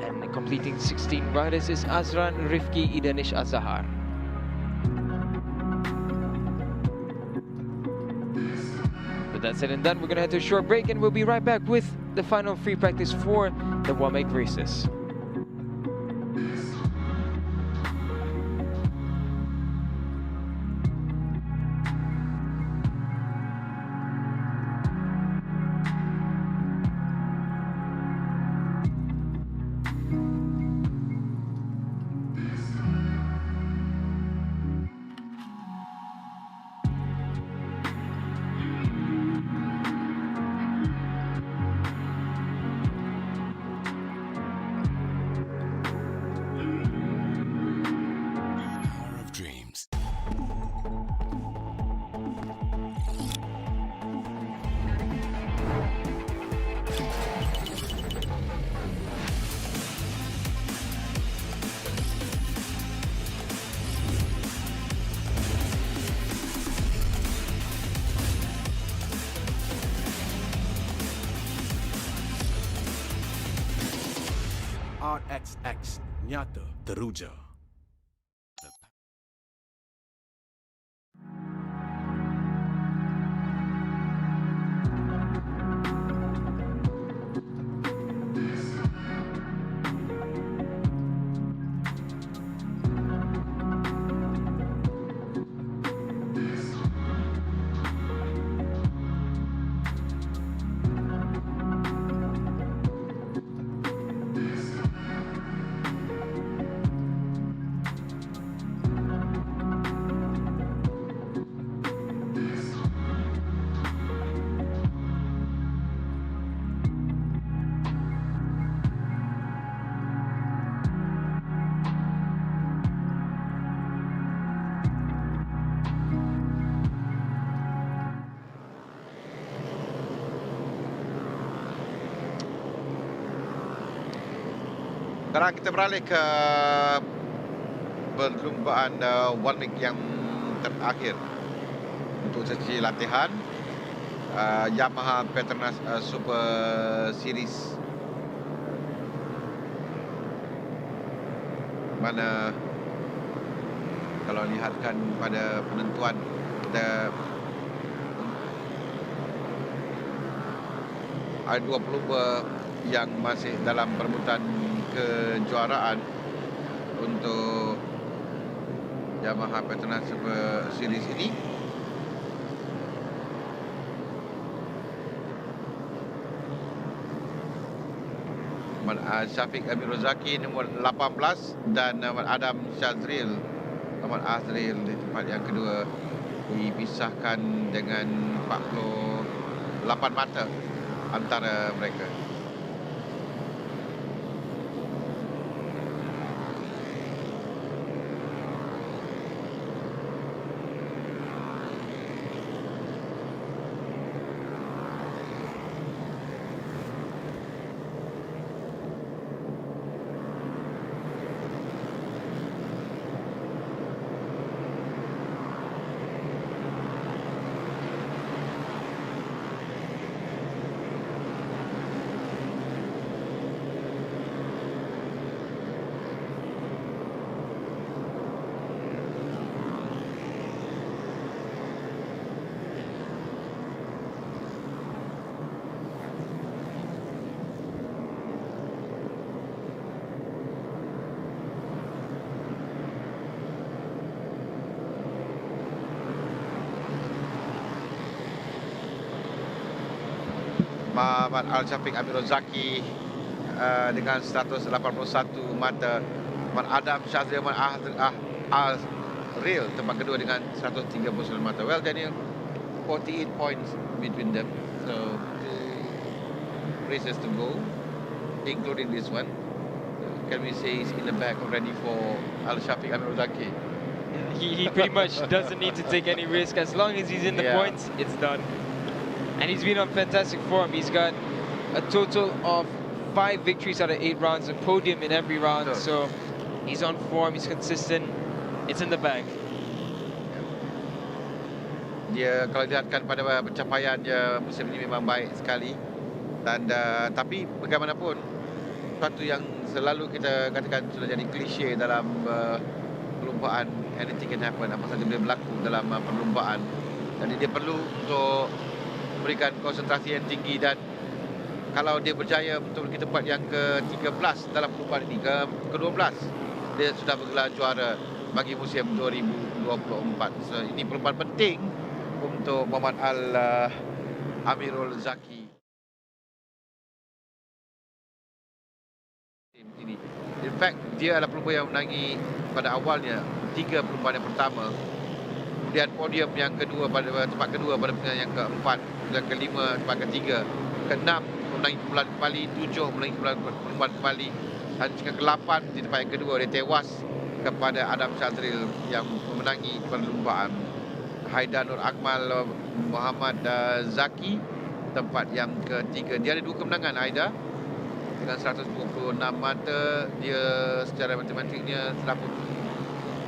And completing 16 riders is Azran Rifki Idanish Azahar. With that said and done, we're going to head to a short break and we'll be right back with the final free practice for the One Make races. RXX nyata teruja. Sekarang kita beralih ke perlumbaan One Week yang terakhir untuk sesi latihan Yamaha Petronas Super Series, mana kalau lihatkan pada penentuan kita ada 2 pelumba yang masih dalam perebutan kejuaraan untuk Yamaha Petronas Super Series ini. Muhammad Syafiq Amir Rozaki nombor 18 dan Muhammad Adam Syazril Muhammad Azril di tempat yang kedua, dipisahkan dengan 48 mata antara mereka. Muhammad Al-Syafiq Amirul Zaki dengan 181 mata. Muhammad Adam Syazril Al-Real tempat kedua dengan 139 mata. Well, Daniel, 48 points between them. So, races to go, including this one. Can we say he's in the bag already for Al-Syafiq Amirul Zaki? He pretty much doesn't need to take any risk. As long as he's in the points, it's done. And he's been on fantastic form. He's got a total of 5 victories out of 8 rounds, a podium in every round. So he's on form, he's consistent. It's in the bag. Dia kalau dilihatkan pada pencapaian dia musim ini memang baik sekali. Dan tapi bagaimanapun, satu yang selalu kita katakan sudah jadi klise dalam perlumbaan, anything can happen, apa saja boleh berlaku dalam perlumbaan. Jadi dia perlu untuk berikan konsentrasi yang tinggi, dan kalau dia berjaya betul di tempat yang ke-13 dalam perlumbaan ini, ke-12, dia sudah bergelar juara bagi musim 2024. So, ini perlumbaan penting untuk Muhammad Amirul Zaki. Ini. In fact, dia adalah pelumba yang menangi pada awalnya 3 perlumbaan yang pertama. Kemudian podium yang kedua pada tempat kedua pada pertandingan yang keempat, dan kelima tempat ketiga, keenam menangi perlumbaan kembali, 7 menangi perlumbaan kembali, dan ke-8 di tempat yang kedua dia tewas kepada Adam Syazril yang memenangi perlumbaan. Haidar Nur Akmal Muhammad Zaki tempat yang ketiga. Dia ada 2 kemenangan, Haidar, dengan 126 mata. Dia secara matematiknya telah pun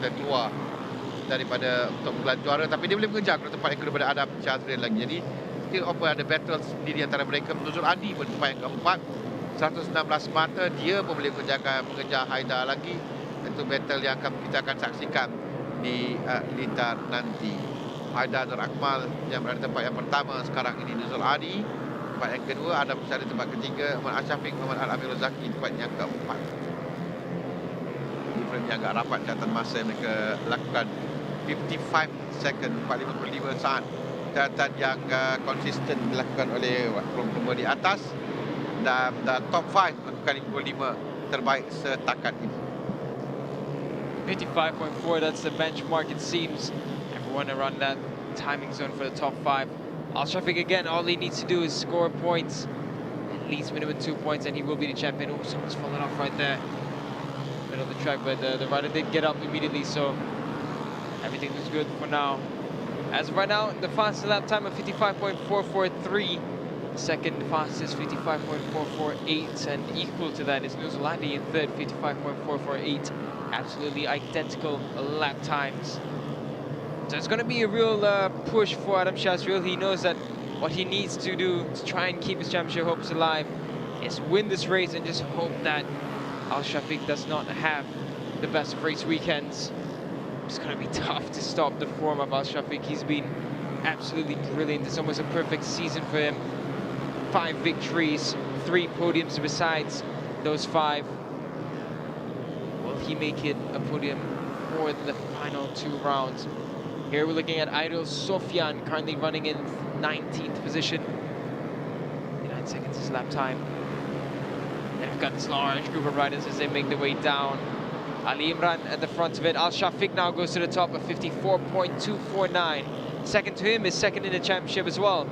keluar daripada untuk gelar juara, tapi dia boleh mengejar ke tempat yang kedua daripada Adam Syazril lagi. Jadi still open, ada battle sendiri antara mereka. Nuzul Adi pun tempat yang keempat, 116 mata. Dia pun boleh mengejar Haidar lagi. Itu battle yang kita akan saksikan di litar nanti. Haidar Nur Akmal yang berada tempat yang pertama sekarang ini, Nuzul Adi tempat yang kedua, Adam Syazril tempat ketiga, Muhammad Al-Syafiq Muhammad Al-Amirul Zaki tempat yang keempat. Different yang agak rapat catatan masa yang mereka lakukan, 55 second, 4.55 saat. Catatan yang konsisten dilakukan oleh pelumba di atas, dan top 5 melakukan 55 terbaik setakat ini. 55.4, that's the benchmark it seems. Everyone around that timing zone for the top 5. Al-Syafiq again, all he needs to do is score points, at least minimum 2 points, and he will be the champion. Oh, someone's fallen off right there, middle of the track, but the rider did get up immediately, so everything was good for now. As of right now, the fastest lap time of 55.443. Second fastest, 55.448, and equal to that is Nuzul Adi in third, 55.448. Absolutely identical lap times. So it's going to be a real push for Adam Syazril. He knows that what he needs to do to try and keep his championship hopes alive is win this race and just hope that Al-Syafiq does not have the best of race weekends. It's going to be tough to stop the form of Al-Syafiq. He's been absolutely brilliant. It's almost a perfect season for him. 5 victories, 3 podiums besides those 5. Will he make it a podium for the final 2 rounds? Here we're looking at Aidil Sofyan, currently running in 19th position. 9 seconds is lap time. And we've got this large group of riders as they make their way down. Ali Imran at the front of it. Al-Syafiq now goes to the top of 54.249. Second to him is second in the championship as well,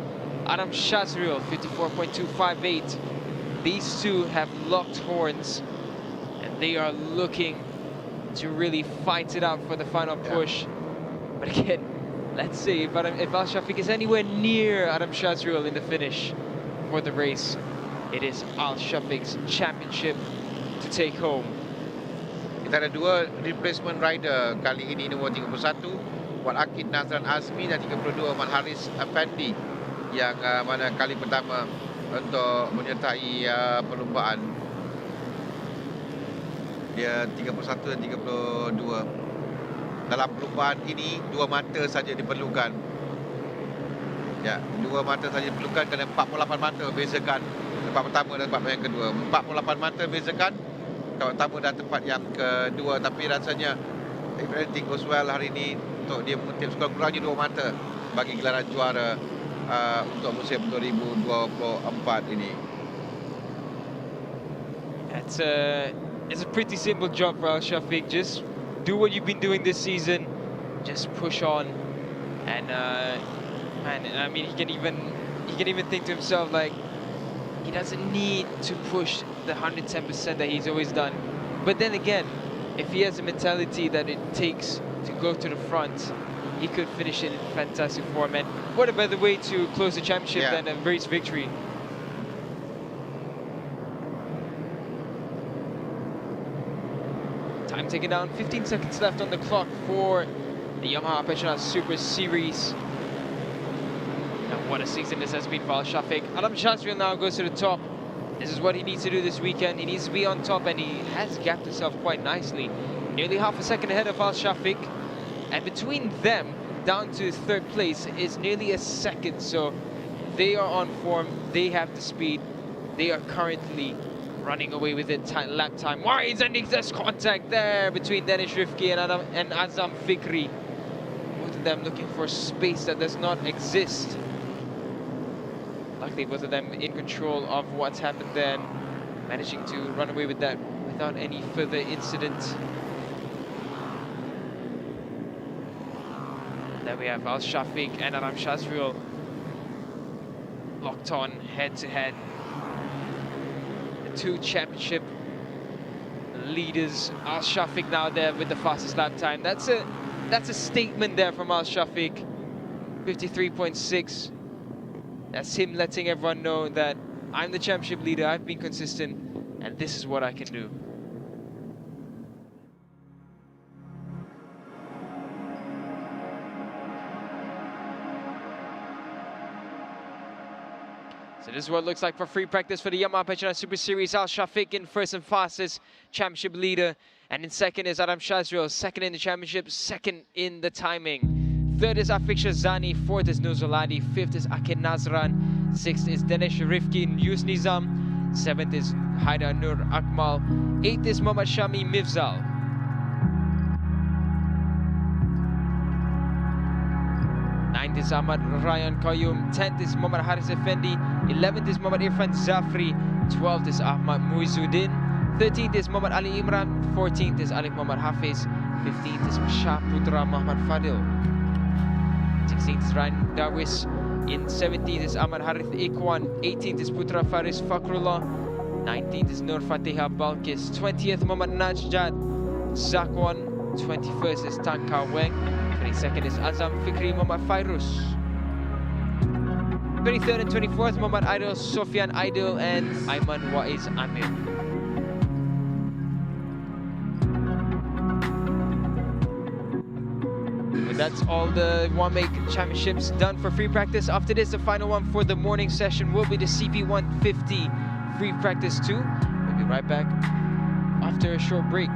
Adam Syazril, 54.258. These two have locked horns, and they are looking to really fight it out for the final push. But again, let's see if Al-Syafiq is anywhere near Adam Syazril in the finish for the race. It is Al-Syafiq's championship to take home. Kita ada 2 replacement rider kali ini, nombor 31 Wan Akid Nazran Azmi dan 32 Wan Haris Effendi, yang mana kali pertama untuk menyertai perlumbaan. Dia 31 dan 32. Dalam perlumbaan ini 2 mata saja diperlukan. Ya, 2 mata saja diperlukan kerana 48 mata bezakan tempat pertama dan tempat yang kedua. 48 mata bezakan tempat pertama dan tempat yang kedua. Tapi rasanya if everything goes well hari ini, untuk dia mengutip sekurang-kurangnya 2 mata bagi gelaran juara untuk musim 2024 ini. It's a pretty simple job for Al Shafiq. Just do what you've been doing this season. Just push on, and man, I mean, he can even think to himself like he doesn't need to push the 110% that he's always done. But then again, if he has a mentality that it takes to go to the front, he could finish it in fantastic form. And what a better way to close the championship than a race victory. Time taken down, 15 seconds left on the clock for the Yamaha Petronas Super Series. And what a season this has been for Al Shafiq. Adam Shazriel now goes to the top. This is what he needs to do this weekend. He needs to be on top, and he has gapped himself quite nicely. Nearly half a second ahead of Al Shafiq. And between them, down to third place, is nearly a second. So they are on form, they have the speed. They are currently running away with it, lap time wise, and there's contact there between Danish Rifki and Azam Fikri. Both of them looking for space that does not exist. Luckily, both of them in control of what's happened there, and managing to run away with that without any further incident. There we have Al Shafiq and Adam Shazriel locked on head to head. The two championship leaders. Al Shafiq now there with the fastest lap time. That's a statement there from Al Shafiq. 53.6. That's him letting everyone know that I'm the championship leader, I've been consistent, and this is what I can do. So this is what it looks like for free practice for the Yamaha Petronas Super Series. Al Shafiq in first and fastest, championship leader. And in second is Adam Shazriel, second in the championship, second in the timing. Third is Afiq Shazani, fourth is Nuzuladi, fifth is Akin Nazran, sixth is Danesh Rifki Yus Nizam, seventh is Haidar Nur Akmal, eighth is Muhammad Shami Mifzal. Ninth is Ahmad Ryan Qayyum, 10th is Muhammad Haris Effendi, 11th is Muhammad Irfan Zafri, 12th is Ahmad Muizuddin, 13th is Muhammad Ali Imran, 14th is Alik Muhammad Hafiz, 15th is Shah Putra Muhammad Fadil, 16th is Ryan Darwis, in 17th is Ahmad Harith Ikwan, 18th is Putra Faris Fakrullah, 19th is Nur Fatiha Balkis, 20th Muhammad Najjad Zakwan, 21st is Tan Ka Weng, 22nd is Azam Fikri Muhammad Fairuz, 23rd and 24th Muhammad Aidil Sofian Aidil and Aiman Waiz Amir. But that's all the one-make championships done for free practice. After this, the final one for the morning session will be the CP150 free practice 2. We'll be right back after a short break.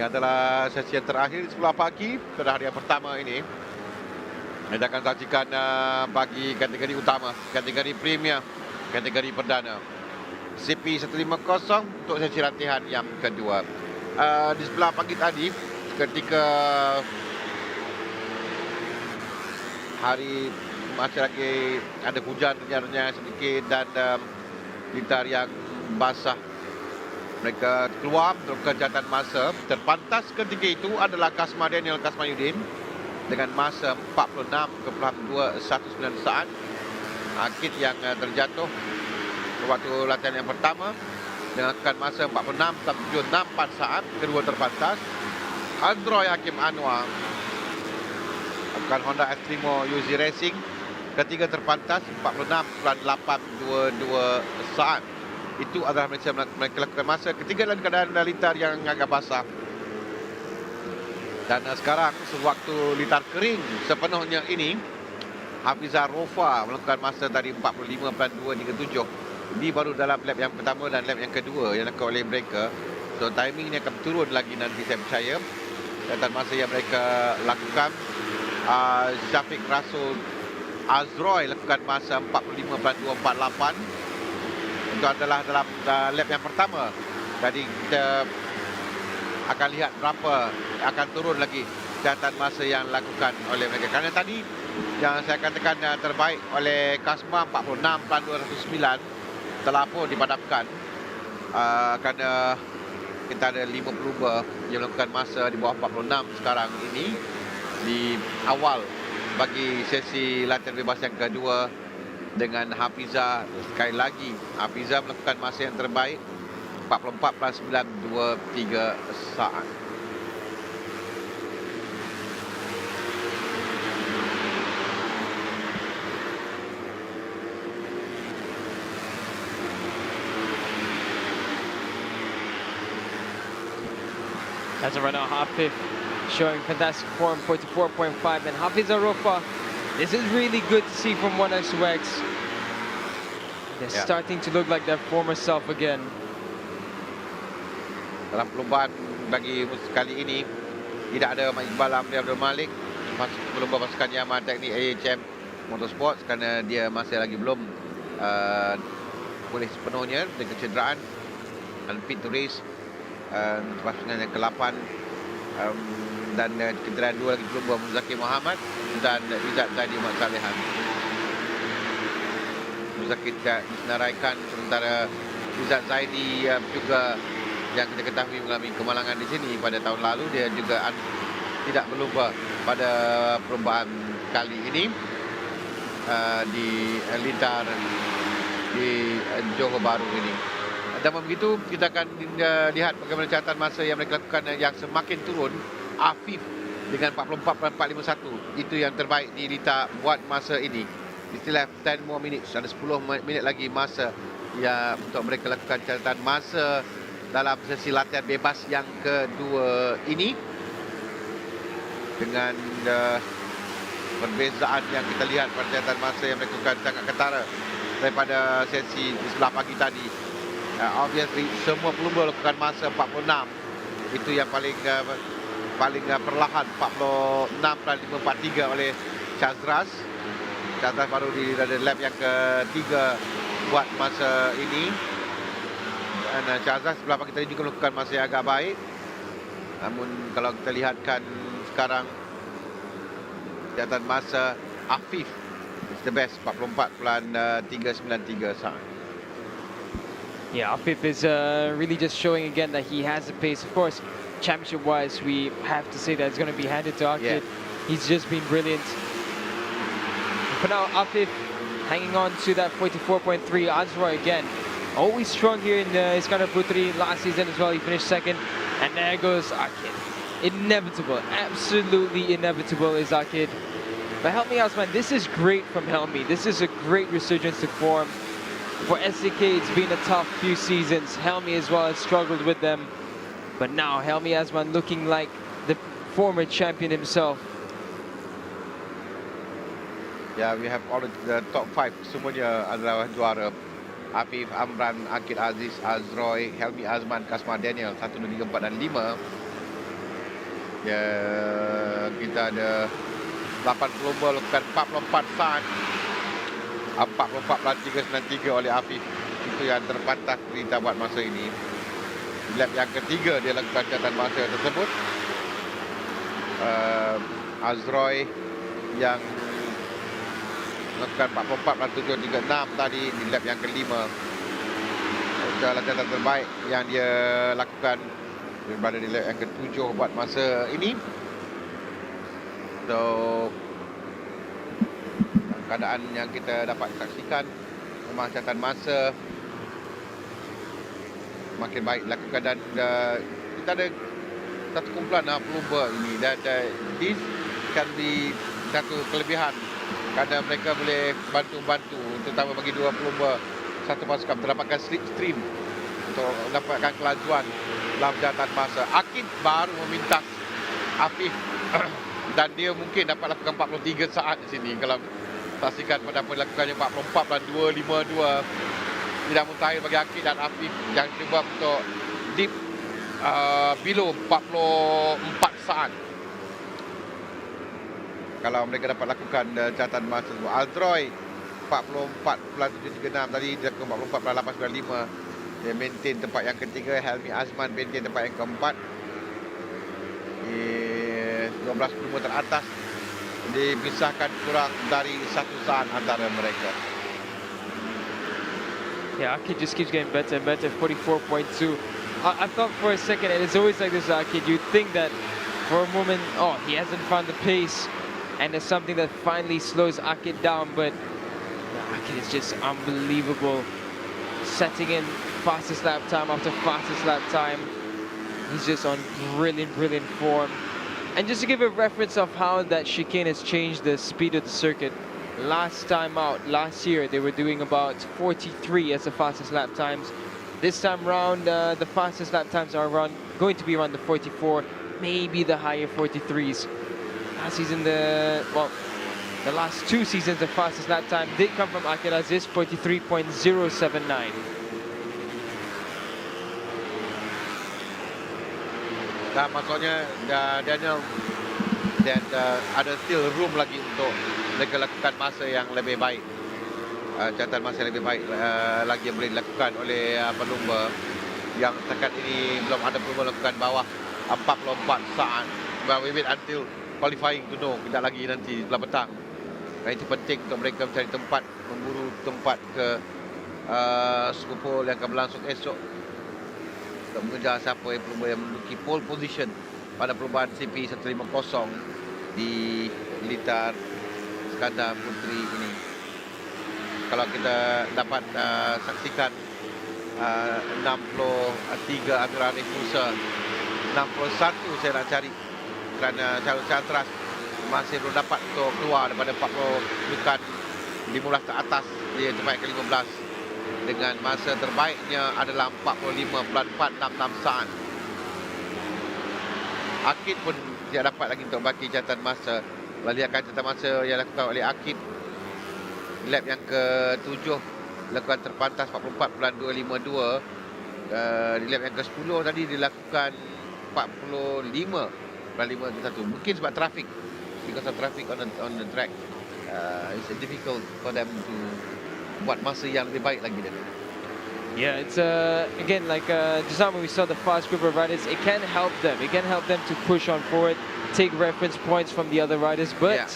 Ini adalah sesi yang terakhir di sebelah pagi pada hari yang pertama ini. Kita akan saksikan bagi kategori utama, kategori premier, kategori perdana. CP150 untuk sesi latihan yang kedua. Di sebelah pagi tadi, ketika hari masih lagi ada hujan renyah sedikit dan lintar yang basah, mereka keluar melakukan catatan masa. Terpantas ketika itu adalah Kasma Daniel Kasmayudin dengan masa 46.219 saat. Akid yang terjatuh waktu latihan yang pertama dengan masa 46.764 saat. Kedua terpantas Androy Hakim Anwar bukan Honda Estrimo Yuzi Racing. Ketiga terpantas 46.822 saat. Itu adalah mereka lakukan masa ketiga dalam keadaan lintar yang agak basah. Dan sekarang sewaktu lintar kering sepenuhnya ini, Hafizah Rofa melakukan masa tadi 45.237. Ini baru dalam lap yang pertama dan lap yang kedua yang dilakukan oleh mereka. So timing ini akan turun lagi nanti, saya percaya. Dan masa yang mereka lakukan, Syafiq Rasul Azroy lakukan masa 45.248. Itu adalah dalam lap yang pertama. Jadi kita akan lihat berapa akan turun lagi catatan masa yang dilakukan oleh mereka. Kerana tadi yang saya katakan terbaik oleh Kasma 46.209 telah pun dipadamkan kerana kita ada 5 pelumba yang melakukan masa di bawah 46 sekarang ini di awal bagi sesi latihan bebas yang kedua dengan Hafizah. Sekali lagi Hafizah melakukan masa yang terbaik 44.923 saat. As of right now, Hafif showing fantastic form, 44.5, and Hafiz Arofa. This is really good to see from 1x2x. They're starting to look like their former self again. Dalam perlombaan bagi kali ini tidak ada Iqbal Amri Abdul Malik pelumba pasukan Yamaha Teknik AHM Motorsports kerana dia masih lagi belum pulih sepenuhnya dengan kecederaan dan fit to race. Pasukan yang ke-8 dan kecederaan dua lagi pelumba Muzakir Muhammad dan Izzat Zaidi Mat Salihan. Muzakir tidak disenaraikan, sementara Izzat Zaidi juga yang kita ketahui mengalami kemalangan di sini pada tahun lalu. Dia juga tidak berlumba pada perlombaan kali ini di lintar di Johor Bahru ini. Dan begitu kita akan lihat bagaimana catatan masa yang mereka lakukan yang semakin turun. Afif dengan 44.451 itu yang terbaik di Lita buat masa ini. Istilah 10 more minutes, ada 10 minit lagi masa ya untuk mereka lakukan catatan masa dalam sesi latihan bebas yang kedua ini. Dengan perbezaan yang kita lihat pada catatan masa yang mereka lakukan sangat ketara daripada sesi di sebelah pagi tadi. Obviously semua pelumba lakukan masa 46. Itu yang paling perlahan, 46.543 oleh Chazras. Chazras baru di lap yang ketiga buat masa ini. Dan Chazras sebelah pagi tadi juga melakukan masa yang agak baik. Namun kalau kita lihatkan sekarang catatan masa Afif is the best, 44.393 saat. Yeah, Afif is really just showing again that he has the pace. Of course, championship-wise, we have to say that it's going to be handed to Akid. Yeah. He's just been brilliant. For now, Afif hanging on to that 44.3. Azroy again, always strong here in Iskandar Putri. Last season as well, he finished second. And there goes Akid. Inevitable, absolutely inevitable is Akid. But Helmi Asman, this is great from Helmi. This is a great resurgence to form. For SDK, it's been a tough few seasons. Helmi as well has struggled with them. But now, Helmi Asman looking like the former champion himself. Yeah, we have all the top 5. Semuanya adalah juara. Afif, Amran, Akid Aziz, Azroy, Helmi Azman, Kasma Daniel, 1, 2, 3, 4 dan 5. Ya, kita ada 8 lomba lakukan 44 saat. 44.393 oleh Afif. Itu yang terpantas kita buat masa ini. Lap yang ketiga dia lakukan catatan masa tersebut. Azroy yang lakukan 44.736 tadi di lap yang kelima. Itu adalah catatan terbaik yang dia lakukan daripada di lap yang ketujuh buat masa ini. So keadaan yang kita dapat saksikan, memang catatan masa makin baik dilakukan dan kita ada satu kumpulan pelumba ini dan this can be satu kelebihan kerana mereka boleh bantu-bantu, terutama bagi dua pelumba satu pasukan mendapatkan slipstream untuk mendapatkan kelajuan dalam catatan masa. Akid baru memintas Afif dan dia mungkin dapat lakukan 43 saat di sini. Kalau saksikan pada apa dilakukannya 44.252, tidak mustahil bagi Akid dan Afif yang cuba untuk deep below 44 saat. Kalau mereka dapat lakukan catatan masa tersebut. Aldroy 44.736 tadi dia ke 44.895. Dia maintain tempat yang ketiga. Helmi Azman maintain tempat yang keempat. 12 pelumba teratas dipisahkan kurang dari 1 saat antara mereka. Yeah, Akid just keeps getting better and better. 44.2. I thought for a second, and it's always like this, Akid, you'd think that for a moment, oh, he hasn't found the pace, and there's something that finally slows Akid down, but Akid is just unbelievable. Setting in fastest lap time after fastest lap time. He's just on brilliant, brilliant form. And just to give a reference of how that chicane has changed the speed of the circuit, last time out, last year, they were doing about 43 as the fastest lap times. This time round, the fastest lap times are going to be around the 44, maybe the higher 43s. Last season, the last 2 seasons, the fastest lap time did come from Akid Aziz, 43.079. Dan maksudnya Daniel dan ada still room lagi untuk mereka lakukan masa yang lebih baik. Catatan masa yang lebih baik lagi yang boleh dilakukan oleh pelumba yang setakat ini belum ada pelumba lakukan bawah 44 saat. But we wait until qualifying to know, tidak lagi nanti sebelah petang. Dan itu penting untuk mereka mencari tempat, memburu tempat ke skupul yang akan berlangsung esok untuk mengejar siapa yang pelumba yang menduduki pole position pada perlombaan CP150 di Blitar Skandar Putri ini. Kalau kita dapat saksikan 63 Amir Arif Musa, 61 saya nak cari kerana Syarul Syantras masih belum dapat untuk keluar daripada 40 bukan 15 ke atas di tempat ke-15 dengan masa terbaiknya adalah 45.466 saat. Akid pun tidak dapat lagi untuk bagi catatan masa. Laliakan catatan masa yang dilakukan oleh Akid lap yang ke-7 lakukan terpantas 44.252. Di lap yang ke-10 tadi dilakukan 45.521. Mungkin sebab trafik, because of traffic on the track. It's difficult for them to buat masa yang lebih baik lagi dia. Yeah, it's again like just now when we saw the fast group of riders, it can help them. It can help them to push on forward, take reference points from the other riders, but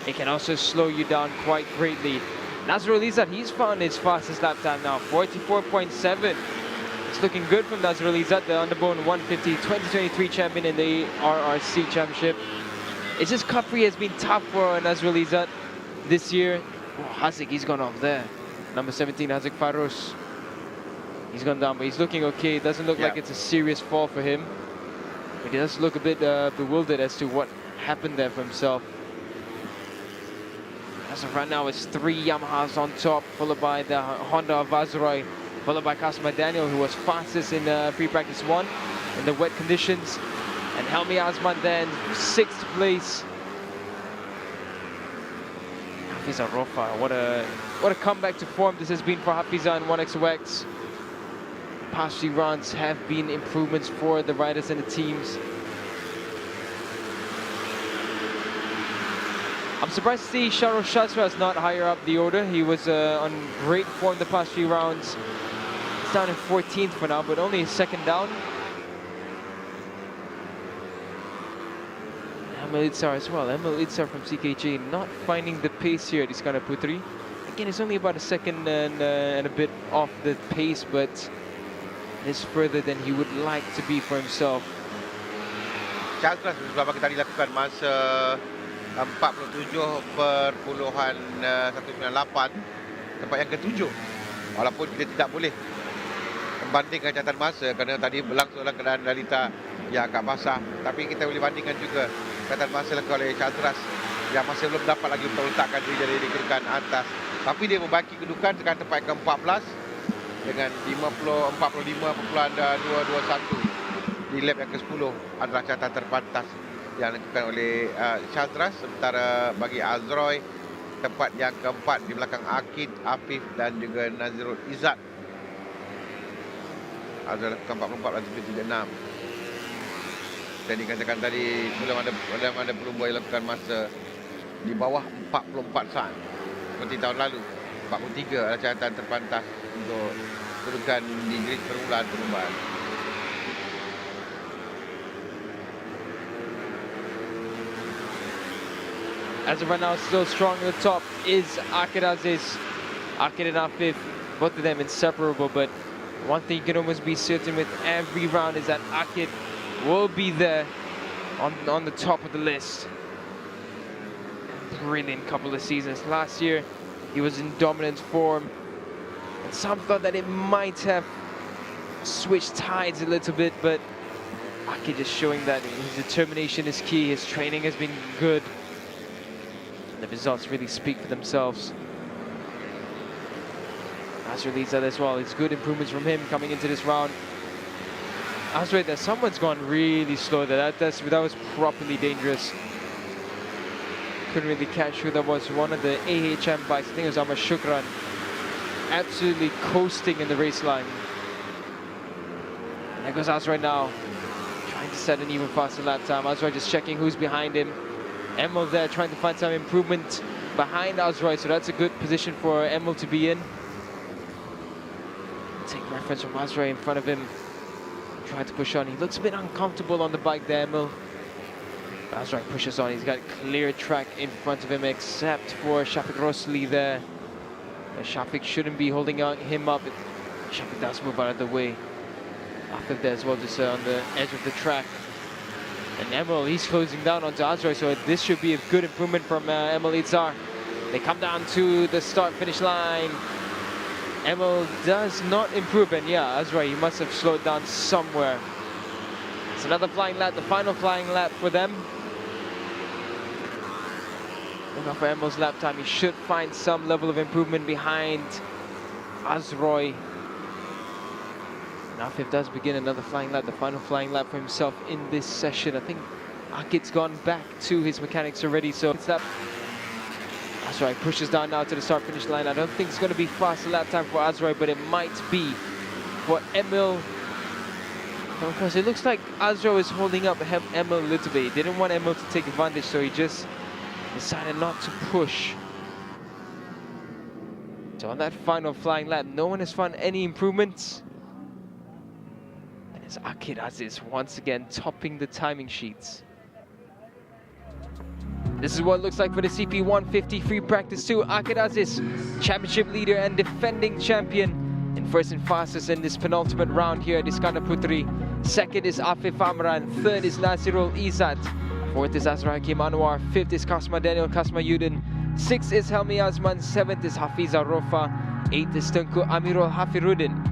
it can also slow you down quite greatly. Nazrul Izzat, he's found his fastest lap time now, 44.7. It's looking good from Nazrul Izzat, the Underbone 150 2023 champion in the RRC Championship. It's just Cub Prix has been tough for Nazrul Izzat this year. Oh, Hazik, he's gone off there. Number 17, Hazik Farouz. He's gone down, but he's looking okay. It doesn't look like it's a serious fall for him. But he does look a bit bewildered as to what happened there for himself. As of right now, it's 3 Yamahas on top, followed by the Honda of Azroy, followed by Kasma Daniel, who was fastest in pre-practice 1 in the wet conditions. And Helmi Azman then 6th place. Hafiza Rofa, what a comeback to form this has been for Hafiza and 1XOX. Past few runs have been improvements for the riders and the teams. surprised to see Shahrul Shazras not higher up the order. He was on great form the past few rounds. He's down in 14th for now, but only a second down. Emil Itzar as well. Emil Itzar from CKJ not finding the pace here at Iskandar Putri. Again, it's only about a second and a bit off the pace, but it is further than he would like to be for himself. Shazras sebab kita dilakukan masa 47.198, tempat yang ke-7. Walaupun kita tidak boleh membandingkan catatan masa kerana tadi berlangsung dalam keadaan realita yang agak basah, tapi kita boleh bandingkan juga catatan masa dilakukan oleh Shazras yang masih belum dapat lagi meletakkan diri dari kedudukan atas, tapi dia membaiki kedudukan sekarang tempat ke-14 dengan 45.221 di lap yang ke-10 adalah catatan terpantas yang dilakukan oleh Shazras. Sementara bagi Azroy, tempat yang keempat di belakang Akid, Afif dan juga Nazirul Izzat. Azroy lakukan 44.36. Dan dikatakan tadi belum ada perubahan lakukan masa di bawah 44 saat seperti tahun lalu. 43 adalah catatan terpantas untuk kedudukan di grid permulaan perlombaan. As of right now, still strong at the top is Akid Aziz. Akid and Afif, both of them inseparable, but one thing you can almost be certain with every round is that Akid will be there on the top of the list. Brilliant couple of seasons. Last year, he was in dominant form, and some thought that it might have switched tides a little bit, but Akid just showing that his determination is key, his training has been good. The results really speak for themselves. Azrael leads that as well. It's good improvements from him coming into this round. Azrael, there, someone's gone really slow there. That was properly dangerous. Couldn't really catch who that was. One of the AHM bikes, I think it was Ahmad Shukran, absolutely coasting in the race line. And there goes Azrael now, trying to set an even faster lap time. Azrael just checking who's behind him. Emil there trying to find some improvement behind Azroy, so that's a good position for Emil to be in. Take reference from Azroy in front of him. Trying to push on. He looks a bit uncomfortable on the bike there, Emil. Azroy pushes on. He's got clear track in front of him, except for Shafiq Rosli there. Shafiq shouldn't be holding him up. Shafiq does move out of the way. Afif there as well, just on the edge of the track. And Emil, he's closing down onto Azroy, so this should be a good improvement from Emil Itzar. They come down to the start-finish line. Emil does not improve, and yeah, Azroy, he must have slowed down somewhere. It's another flying lap, the final flying lap for them. Look out for Emil's lap time. He should find some level of improvement behind Azroy. Afif does begin another flying lap, the final flying lap for himself in this session. I think Akid's gone back to his mechanics already, so it's that. Azroy pushes down now to the start-finish line. I don't think it's going to be fast lap time for Azroy, but it might be for Emil. Because it looks like Azroy is holding up Emil a little bit. He didn't want Emil to take advantage, so he just decided not to push. So on that final flying lap, no one has found any improvements. Akid Aziz once again topping the timing sheets. This is what it looks like for the CP150 Free Practice 2. Akid Aziz, championship leader and defending champion, in first and fastest in this penultimate round here at Iskandar Putri. Second is Afif Amran. Third is Nazirul Izzat. Fourth is Azra Hakim Anwar. Fifth is Kasma Daniel Kasma Yudin. Sixth is Helmi Azman. Seventh is Hafiza Rofa. Eighth is Tunku Amirul Hafiruddin.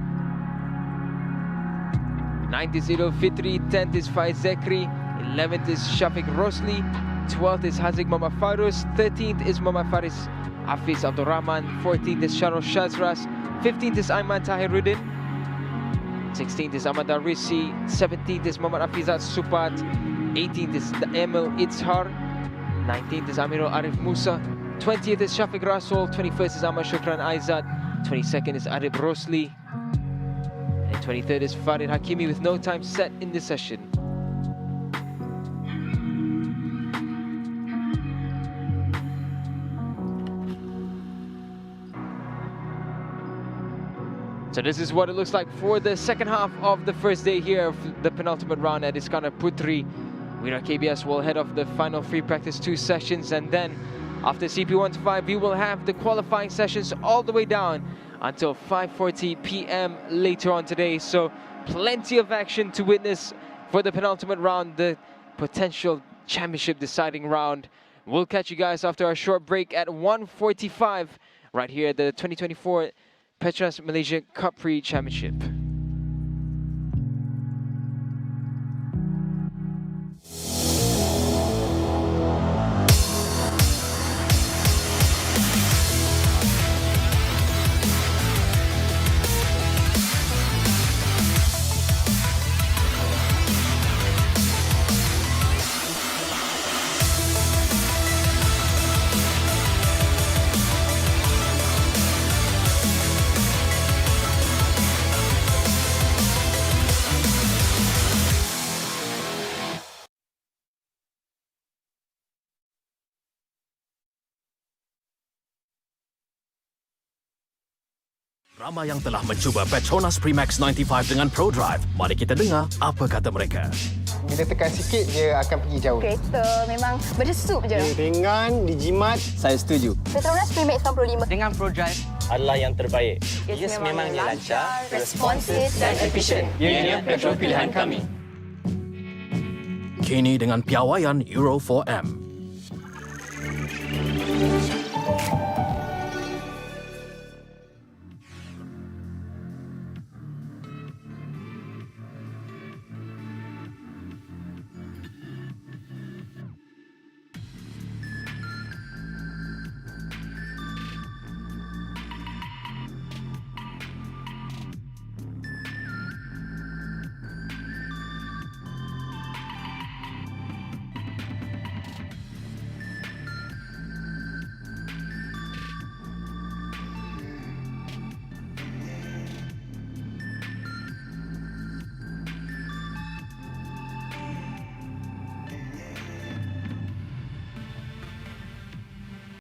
9th is Idul Fitri, 10th is Faiz Zekri, 11th is Shafiq Rosli, 12th is Hazik Muhammad Farus, 13th is Muhammad Faris Hafiz Abdul Rahman, 14th is Shahrul Shazras, 15th is Aiman Tahiruddin, 16th is Ahmad Arisi, 17th is Muhammad Hafizat Supat, 18th is Emil Itzhar, 19th is Amirul Arif Musa, 20th is Shafiq Rasul, 21st is Ahmad Shukran Aizat, 22nd is Arif Rosli, and 23rd is Farid Hakimi with no time set in this session. So this is what it looks like for the second half of the first day here of the penultimate round at Iskandar Putri. WIRA KBS will head off the final free practice 2 sessions, and then after CP125 we will have the qualifying sessions all the way down until 5:40 p.m. later on today. So plenty of action to witness for the penultimate round, the potential championship deciding round. We'll catch you guys after our short break at 1:45 right here at the 2024 PETRONAS Malaysian Cub Prix Championship. Ramai yang telah mencuba PETRONAS Max 95 dengan ProDrive. Mari kita dengar apa kata mereka. Bila tekan sikit, dia akan pergi jauh. Kereta memang berdesuk je. Dia ringan, dijimat. Saya setuju. PETRONAS Max 95. Dengan ProDrive adalah yang terbaik. Yes, memang dia lancar, responsif dan efisien. Ianya petrol pilihan kami. Kini dengan piawaian Euro 4M.